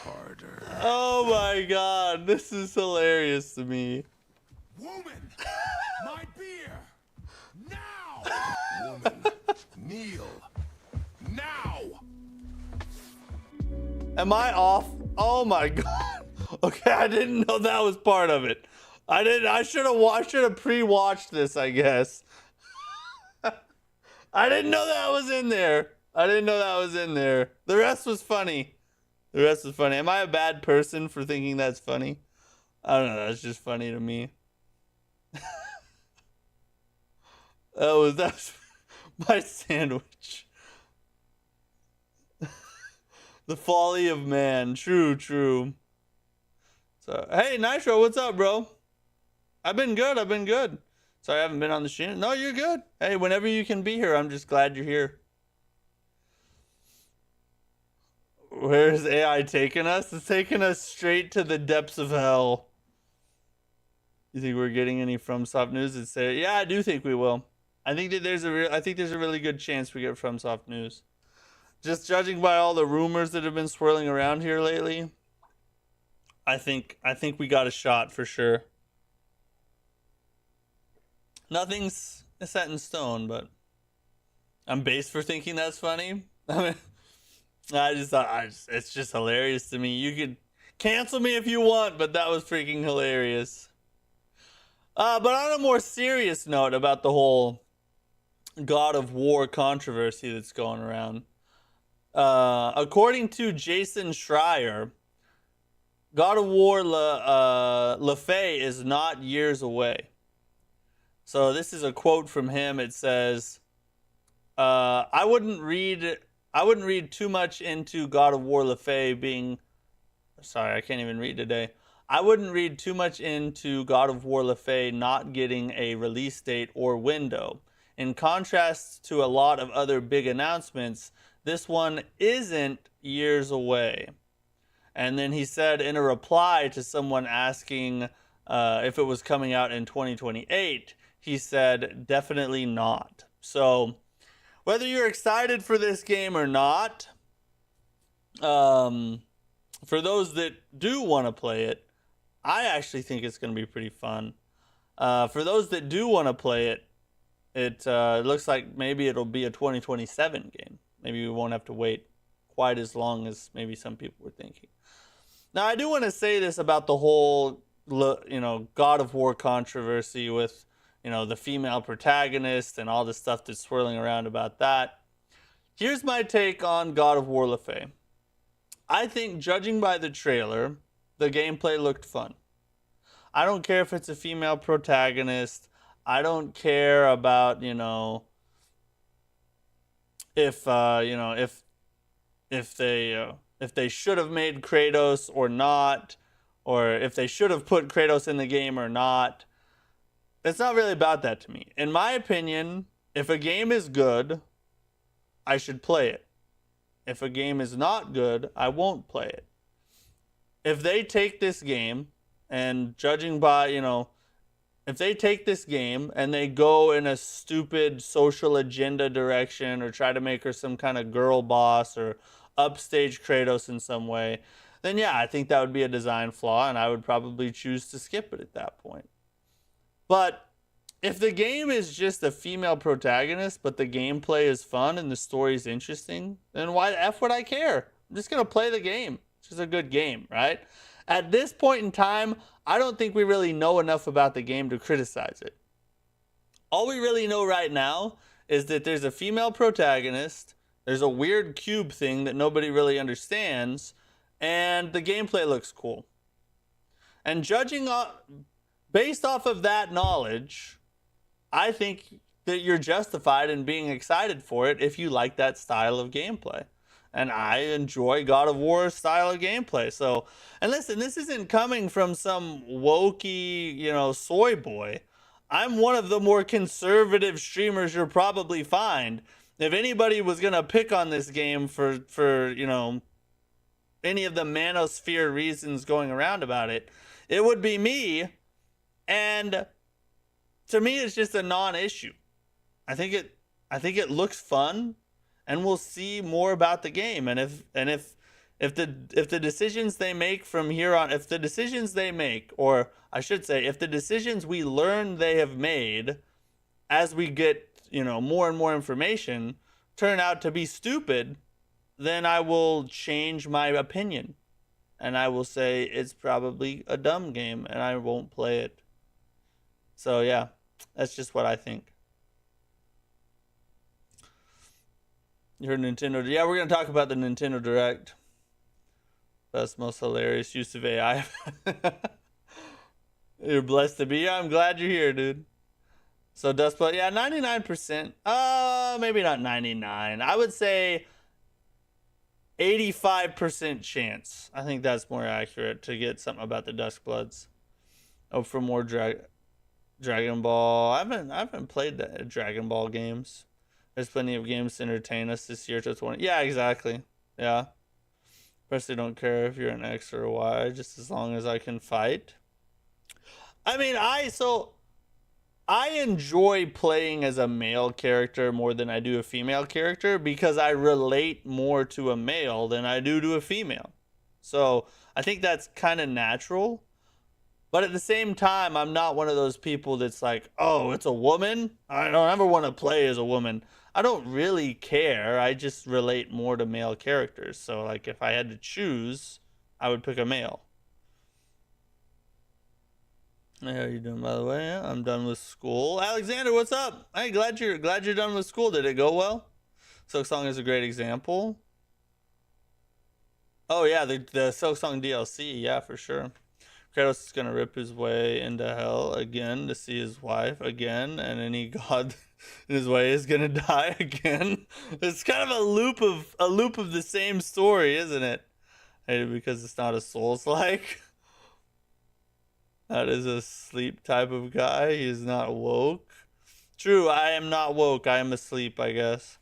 Harder. Oh my god, this is hilarious to me. Woman! My beer! Now! Woman, kneel. Now! Am I off? Oh my god. Okay, I didn't know that was part of it. I should have pre-watched this, I guess. I didn't know that was in there. The rest was funny. Am I a bad person for thinking that's funny? I don't know, that's just funny to me. That's my sandwich. The folly of man. True. So, hey, Nitro, what's up, bro? I've been good. Sorry I haven't been on the stream. No, you're good. Hey, whenever you can be here, I'm just glad you're here. Where's AI taking us? It's taking us straight to the depths of hell. You think we're getting any FromSoft news? It's there. Yeah, I do think we will. I think there's a really good chance we get FromSoft news. Just judging by all the rumors that have been swirling around here lately, I think we got a shot for sure. Nothing's set in stone, but I'm based for thinking that's funny. I mean, it's just hilarious to me. You could cancel me if you want, but that was freaking hilarious. But on a more serious note about the whole God of War controversy that's going around, according to Jason Schreier, God of War Le Fay is not years away. So this is a quote from him. It says, I wouldn't read too much into God of War Le Fay being, sorry, I can't even read today. I wouldn't read too much into God of War Le Fay not getting a release date or window. In contrast to a lot of other big announcements, this one isn't years away. And then he said in a reply to someone asking if it was coming out in 2028, he said, definitely not. So whether you're excited for this game or not, for those that do want to play it, I actually think it's going to be pretty fun. For those that do want to play it, it looks like maybe it'll be a 2027 game. Maybe we won't have to wait quite as long as maybe some people were thinking. Now, I do want to say this about the whole, God of War controversy with, the female protagonist and all the stuff that's swirling around about that. Here's my take on God of War Le Fay. I think, judging by the trailer, the gameplay looked fun. I don't care if it's a female protagonist. I don't care about, if they should have made Kratos or not, or if they should have put Kratos in the game or not. It's not really about that to me. In my opinion, if a game is good, I should play it. If a game is not good, I won't play it. If they take this game, and judging by, if they take this game and they go in a stupid social agenda direction or try to make her some kind of girl boss or upstage Kratos in some way, then yeah, I think that would be a design flaw and I would probably choose to skip it at that point. But if the game is just a female protagonist, but the gameplay is fun and the story is interesting, then why the F would I care? I'm just going to play the game. It's just a good game, right? At this point in time, I don't think we really know enough about the game to criticize it. All we really know right now is that there's a female protagonist, there's a weird cube thing that nobody really understands, and the gameplay looks cool. And judging based off of that knowledge, I think that you're justified in being excited for it if you like that style of gameplay. And I enjoy God of War style of gameplay. So, and listen, this isn't coming from some wokey, you know, soy boy. I'm one of the more conservative streamers you'll probably find. If anybody was gonna pick on this game for you know, any of the manosphere reasons going around about it, it would be me. And to me, it's just a non-issue. I think it looks fun, and we'll see more about the game. And if the decisions they make from here on, if the decisions they make, or I should say, if the decisions we learn they have made as we get, you know, more and more information turn out to be stupid, then I will change my opinion, and I will say it's probably a dumb game, and I won't play it. So yeah, that's just what I think. You heard Nintendo? Yeah, we're gonna talk about the Nintendo Direct. Best, most hilarious use of AI. You're blessed to be here. I'm glad you're here, dude. So Dustblood, yeah, 99%. Maybe not 99. I would say 85% chance. I think that's more accurate to get something about the Duskbloods. Oh, for more Dragon Ball. I haven't played the Dragon Ball games. There's plenty of games to entertain us this year to 20. Yeah, exactly. Yeah. Personally don't care if you're an X or a Y, just as long as I can fight. I mean, I enjoy playing as a male character more than I do a female character because I relate more to a male than I do to a female. So I think that's kind of natural. But at the same time, I'm not one of those people that's like, oh, it's a woman? I don't ever want to play as a woman. I don't really care. I just relate more to male characters. So, like, if I had to choose, I would pick a male. Hey, how are you doing, by the way? Yeah, I'm done with school. Alexander, what's up? Hey, glad you're done with school. Did it go well? Silksong is a great example. Oh yeah, the Silksong DLC, yeah, for sure. Kratos is gonna rip his way into hell again to see his wife again, and any god in his way is gonna die again. It's kind of a loop of the same story, isn't it? Hey, because it's not a Souls-like. That is a sleep type of guy. He is not woke. True, I am not woke. I am asleep, I guess.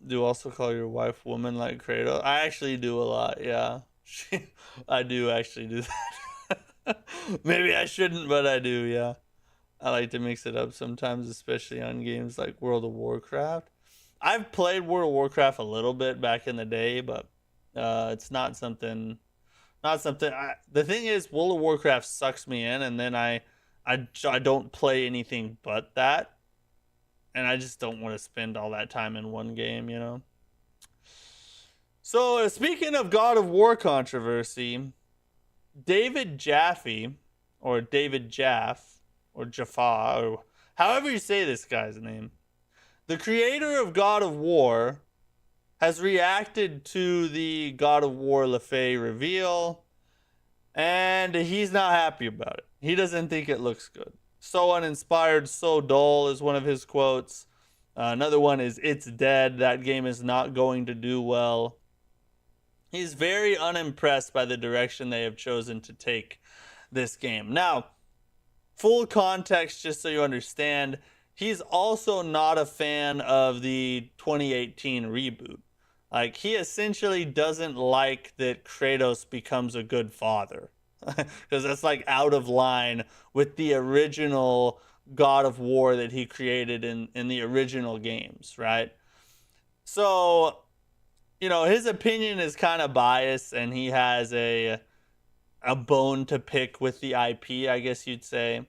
Do also call your wife woman like Kratos. I actually do a lot, yeah. I do actually do that. Maybe I shouldn't, but I do, yeah. I like to mix it up sometimes, especially on games like World of Warcraft. I've played World of Warcraft a little bit back in the day, but it's not something. The thing is, World of Warcraft sucks me in, and then I don't play anything but that, and I just don't want to spend all that time in one game, you know. So, speaking of God of War controversy, David Jaffe, or David Jaff, or Jaffa, or however you say this guy's name, the creator of God of War, has reacted to the God of War Le Fay reveal, and he's not happy about it. He doesn't think it looks good. So uninspired, so dull is one of his quotes. Another one is, it's dead. That game is not going to do well. He's very unimpressed by the direction they have chosen to take this game. Now, full context, just so you understand, he's also not a fan of the 2018 reboot. Like, he essentially doesn't like that Kratos becomes a good father. Because that's like out of line with the original God of War that he created in the original games, right? So, you know, his opinion is kind of biased, and he has a bone to pick with the IP, I guess you'd say.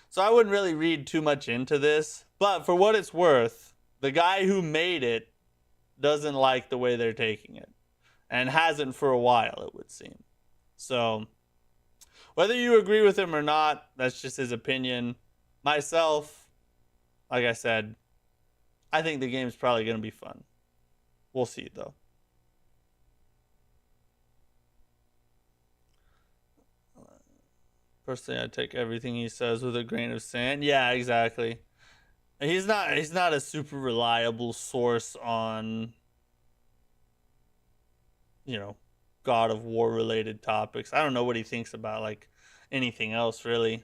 So I wouldn't really read too much into this, but for what it's worth, the guy who made it doesn't like the way they're taking it, and hasn't for a while, it would seem. So whether you agree with him or not, that's just his opinion. Myself, like I said, I think the game's probably going to be fun. We'll see, though. Personally, I take everything he says with a grain of sand. Yeah, exactly. He's not a super reliable source on, you know, God of War related topics. I don't know what he thinks about like anything else really.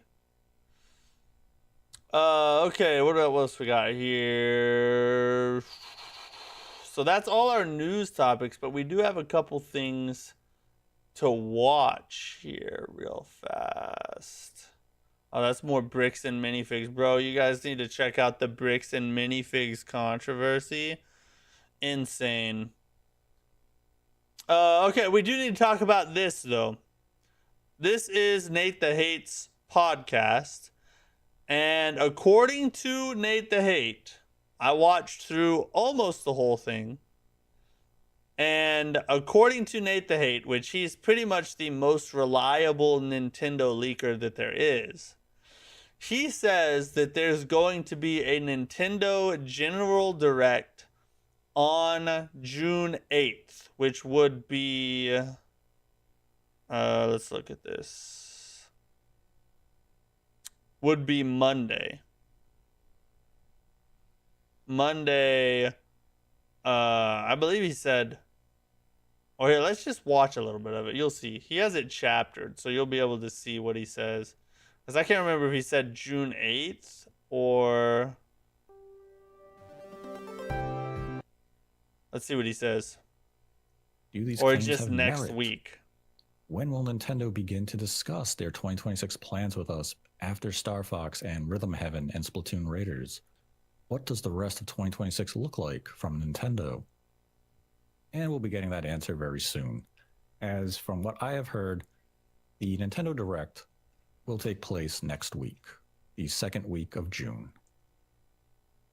Okay, what else we got here? So that's all our news topics, but we do have a couple things to watch here real fast. Oh, that's more bricks and minifigs, bro. You guys need to check out the bricks and minifigs controversy. Insane. Okay, we do need to talk about this though. This is Nate the Hate's podcast, and according to Nate the Hate, I watched through almost the whole thing. And according to Nate the Hate, which he's pretty much the most reliable Nintendo leaker that there is, he says that there's going to be a Nintendo General Direct on June 8th, which would be, let's look at this, would be Monday. I believe he said, or here, let's just watch a little bit of it. You'll see. He has it chaptered, so you'll be able to see what he says. Because I can't remember if he said June 8th or... Let's see what he says. Do these Or claims just have next merit? week. When will Nintendo begin to discuss their 2026 plans with us after Star Fox and Rhythm Heaven and Splatoon Raiders? What does the rest of 2026 look like from Nintendo? And we'll be getting that answer very soon, as from what I have heard, the Nintendo Direct will take place next week, the second week of June.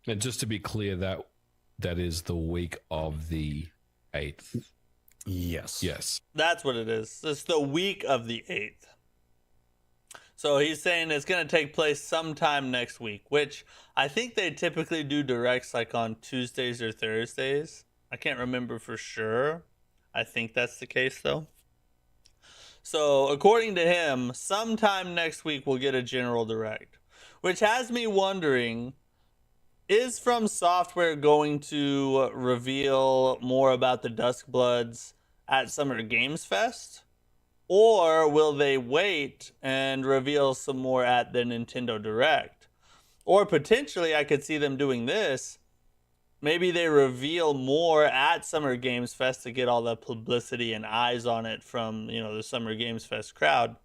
And just to be clear, that is the week of the 8th. Yes. Yes. That's what it is. It's the week of the 8th. So he's saying it's going to take place sometime next week, which I think they typically do directs like on Tuesdays or Thursdays. I can't remember for sure. I think that's the case though. So according to him, sometime next week we'll get a General Direct, which has me wondering, is From Software going to reveal more about the Duskbloods at Summer Games Fest? Or will they wait and reveal some more at the Nintendo Direct? Or potentially, I could see them doing this. Maybe they reveal more at Summer Games Fest to get all the publicity and eyes on it from, you know, the Summer Games Fest crowd.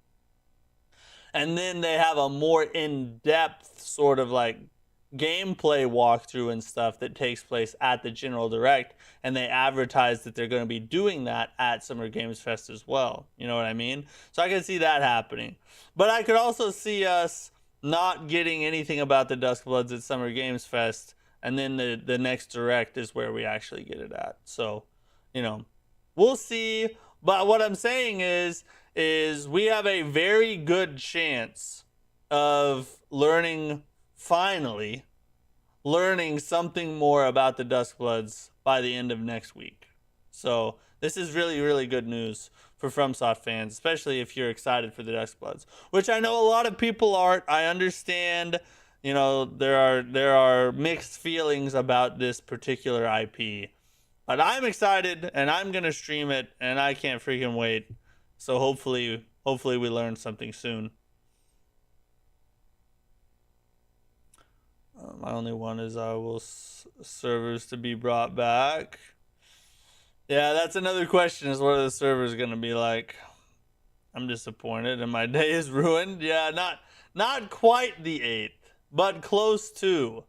And then they have a more in-depth sort of like gameplay walkthrough and stuff that takes place at the General Direct, and they advertise that they're going to be doing that at Summer Games Fest as well. You know what I mean? So I can see that happening. But I could also see us not getting anything about the Duskbloods at Summer Games Fest, and then the next Direct is where we actually get it at. So, you know, we'll see. But what I'm saying is we have a very good chance of finally learning something more about the Duskbloods by the end of next week. So this is really, really good news for FromSoft fans, especially if you're excited for the Duskbloods, which I know a lot of people aren't. I understand, you know, there are mixed feelings about this particular IP, but I'm excited and I'm gonna stream it and I can't freaking wait. So hopefully we learn something soon. My only one is I will servers to be brought back. Yeah, that's another question, is what are the servers going to be like? I'm disappointed and my day is ruined. Yeah, not quite the 8th, but close to.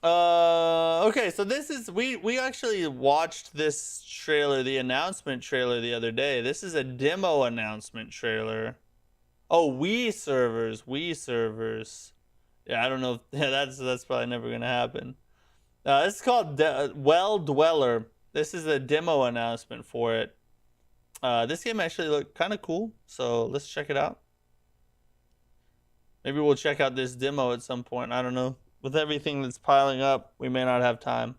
Okay, so this is, we actually watched this trailer, the announcement trailer the other day. This is a demo announcement trailer. Oh, Wii servers. Yeah, I don't know. Yeah, that's probably never gonna happen. This is called Well Dweller. This is a demo announcement for it. This game actually looked kind of cool, so let's check it out. Maybe we'll check out this demo at some point. I don't know. With everything that's piling up, we may not have time.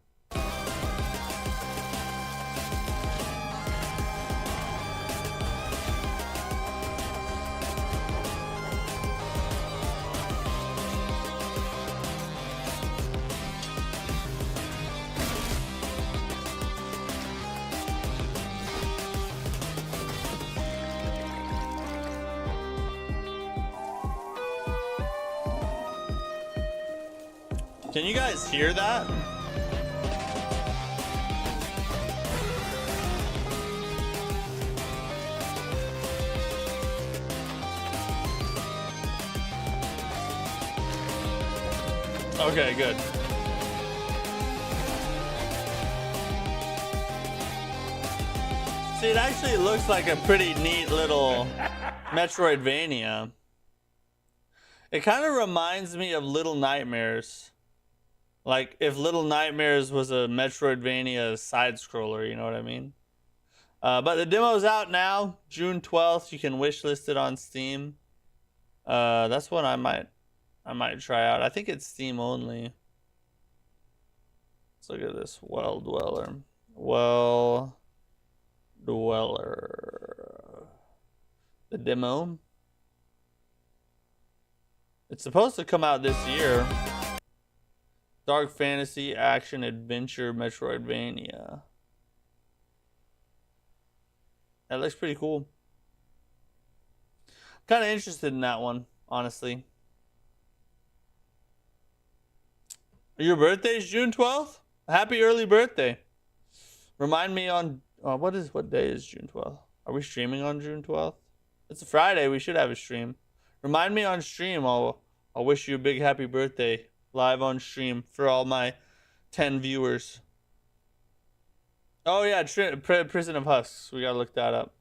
Can you guys hear that? Okay, good. See, it actually looks like a pretty neat little Metroidvania. It kind of reminds me of Little Nightmares. Like if Little Nightmares was a Metroidvania side-scroller, you know what I mean? But the demo's out now, June 12th. You can wishlist it on Steam. That's what I might try out. I think it's Steam only. Let's look at this. Well Dweller. Well Dweller. The demo. It's supposed to come out this year. Dark fantasy action adventure Metroidvania. That looks pretty cool. Kind of interested in that one, honestly. Your birthday's June 12th? Happy early birthday. Remind me on what day is June 12th? Are we streaming on June 12th? It's a Friday. We should have a stream. Remind me on stream. I'll wish you a big happy birthday live on stream for all my 10 viewers. Oh yeah, Prison of Husks. We gotta look that up.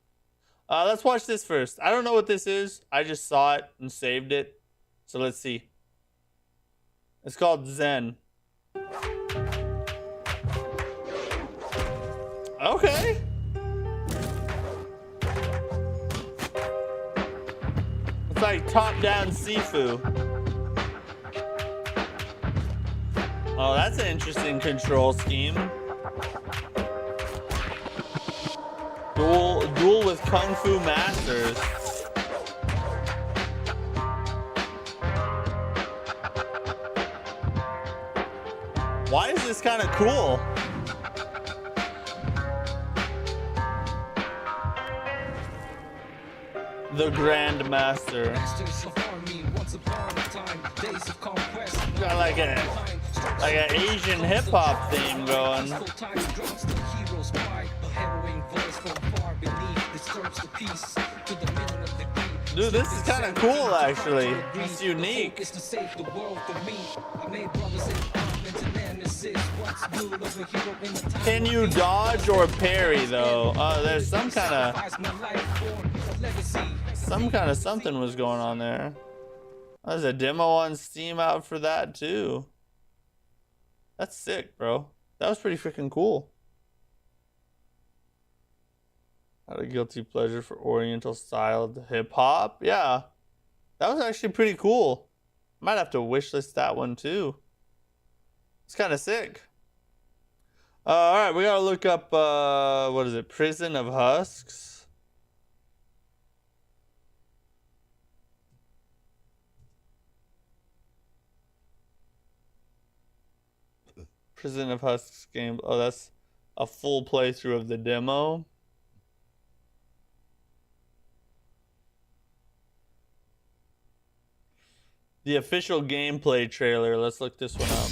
Let's watch this first. I don't know what this is. I just saw it and saved it. So let's see. It's called Zen. Okay. It's like top-down Sifu. Oh, that's an interesting control scheme. Duel with Kung Fu Masters. Why is this kind of cool? The Grand Master. Got like an Asian hip hop theme going. Dude, this is kind of cool actually. It's unique. Can you dodge or parry though? Oh, there's some kind of something was going on there. There's a demo on Steam out for that too. That's sick, bro. That was pretty freaking cool. Had a guilty pleasure for Oriental styled hip hop. Yeah, that was actually pretty cool. Might have to wishlist that one too. It's kind of sick. All right, we gotta look up what is it? Prison of Husks. Prison of Husks game. Oh, that's a full playthrough of the demo. The official gameplay trailer. Let's look this one up.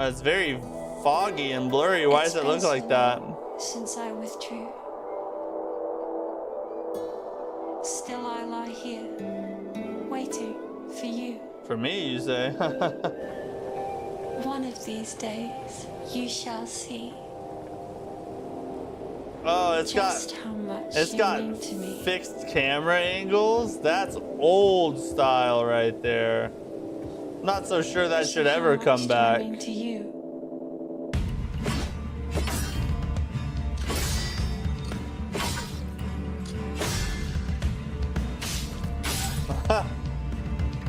It's very foggy and blurry. Why does it look like that? Since I withdrew, still I lie here, waiting for you. For me, you say? One of these days, you shall see. Oh, it's got fixed camera angles. That's old style right there. Not so sure that should ever come back. To you.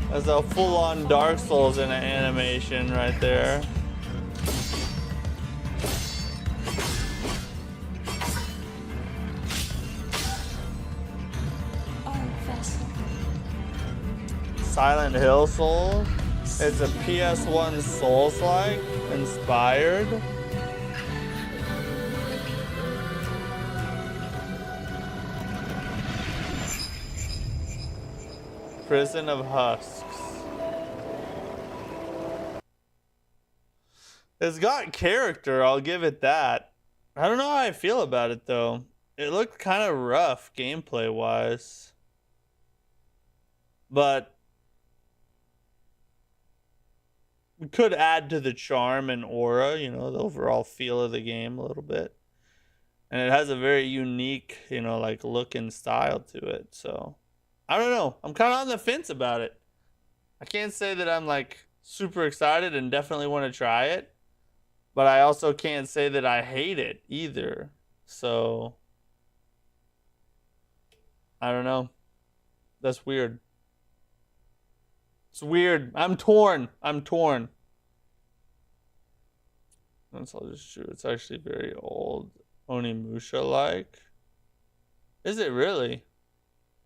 That's a full-on Dark Souls in an animation right there. Silent Hill Souls. It's a PS1 Souls-like inspired. Prison of Husks. It's got character, I'll give it that. I don't know how I feel about it though. It looked kind of rough gameplay wise. But we could add to the charm and aura, you know, the overall feel of the game a little bit. And it has a very unique, you know, like look and style to it. So I don't know. I'm kind of on the fence about it. I can't say that I'm like super excited and definitely want to try it. But I also can't say that I hate it either. So I don't know. That's weird. It's weird. I'm torn. That's all just true. It's actually very old Onimusha-like. Is it really?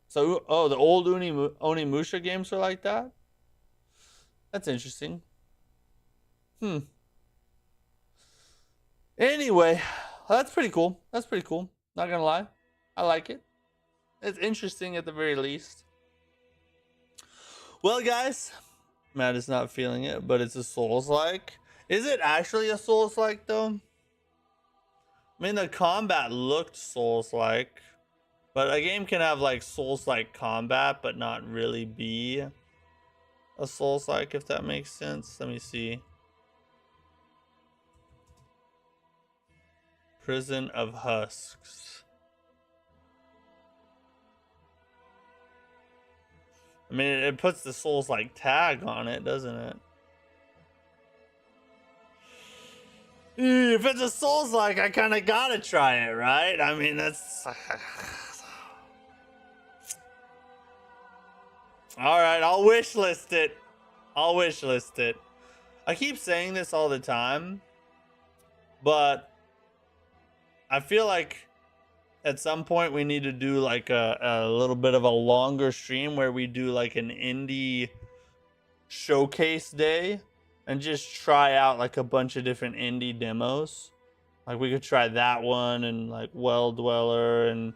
So, oh, the old Onimusha games are like that? That's interesting. Anyway, that's pretty cool. Not gonna lie. I like it. It's interesting at the very least. Well, guys, Matt is not feeling it, but it's a Souls-like. Is it actually a Souls-like, though? I mean, the combat looked Souls-like. But a game can have, like, Souls-like combat, but not really be a Souls-like, if that makes sense. Let me see. Prison of Husks. I mean, it puts the Souls-like tag on it, doesn't it? If it's a Souls-like, I kind of gotta try it, right? I mean, that's... Alright, I'll wishlist it. I keep saying this all the time, but I feel like at some point we need to do like a little bit of a longer stream where we do like an indie showcase day and just try out like a bunch of different indie demos. Like we could try that one and like Well Dweller and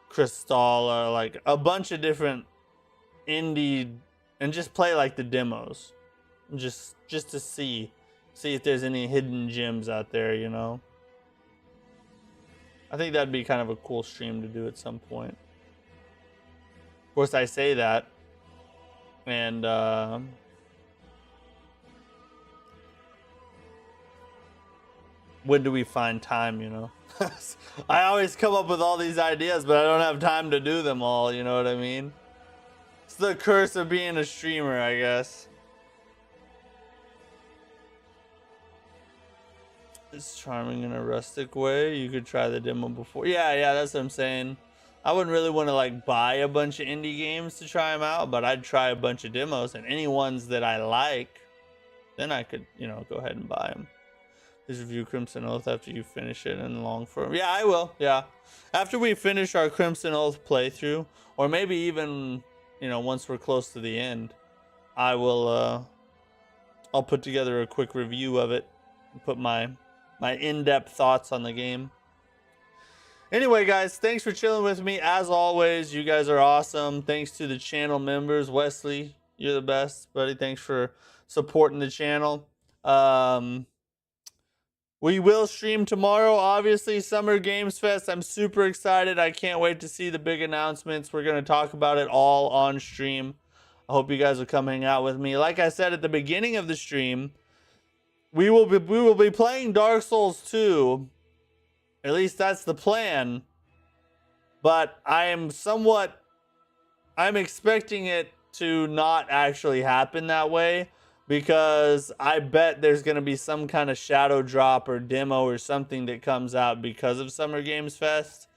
Crystalla, like a bunch of different indie, and just play like the demos. Just to see if there's any hidden gems out there, you know. I think that'd be kind of a cool stream to do at some point. Of course, I say that, and when do we find time, you know? I always come up with all these ideas, but I don't have time to do them all, you know what I mean? It's the curse of being a streamer, I guess. It's charming in a rustic way. You could try the demo before. Yeah, that's what I'm saying. I wouldn't really want to like buy a bunch of indie games to try them out, but I'd try a bunch of demos, and any ones that I like, then I could, you know, go ahead and buy them. Please review Crimson Oath after you finish it in long form. Yeah, I will. Yeah, after we finish our Crimson Oath playthrough, or maybe even, you know, once we're close to the end, I will. I'll put together a quick review of it and put my in-depth thoughts on the game. Anyway, guys, thanks for chilling with me. As always, you guys are awesome. Thanks to the channel members. Wesley, you're the best, buddy. Thanks for supporting the channel. We will stream tomorrow, obviously, Summer Games Fest. I'm super excited. I can't wait to see the big announcements. We're going to talk about it all on stream. I hope you guys will come hang out with me. Like I said at the beginning of the stream, we will be playing Dark Souls 2. At least that's the plan. But I'm expecting it to not actually happen that way, because I bet there's going to be some kind of shadow drop or demo or something that comes out because of Summer Games Fest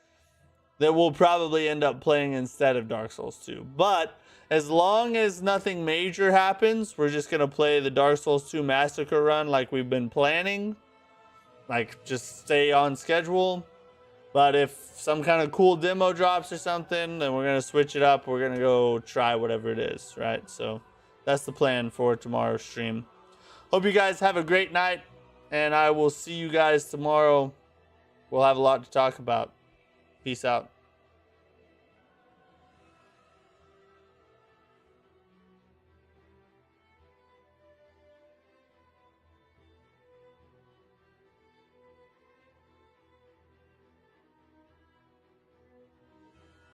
that we'll probably end up playing instead of Dark Souls 2. But as long as nothing major happens, we're just going to play the Dark Souls 2 Massacre run like we've been planning. Like, just stay on schedule. But if some kind of cool demo drops or something, then we're going to switch it up. We're going to go try whatever it is, right? So that's the plan for tomorrow's stream. Hope you guys have a great night, and I will see you guys tomorrow. We'll have a lot to talk about. Peace out.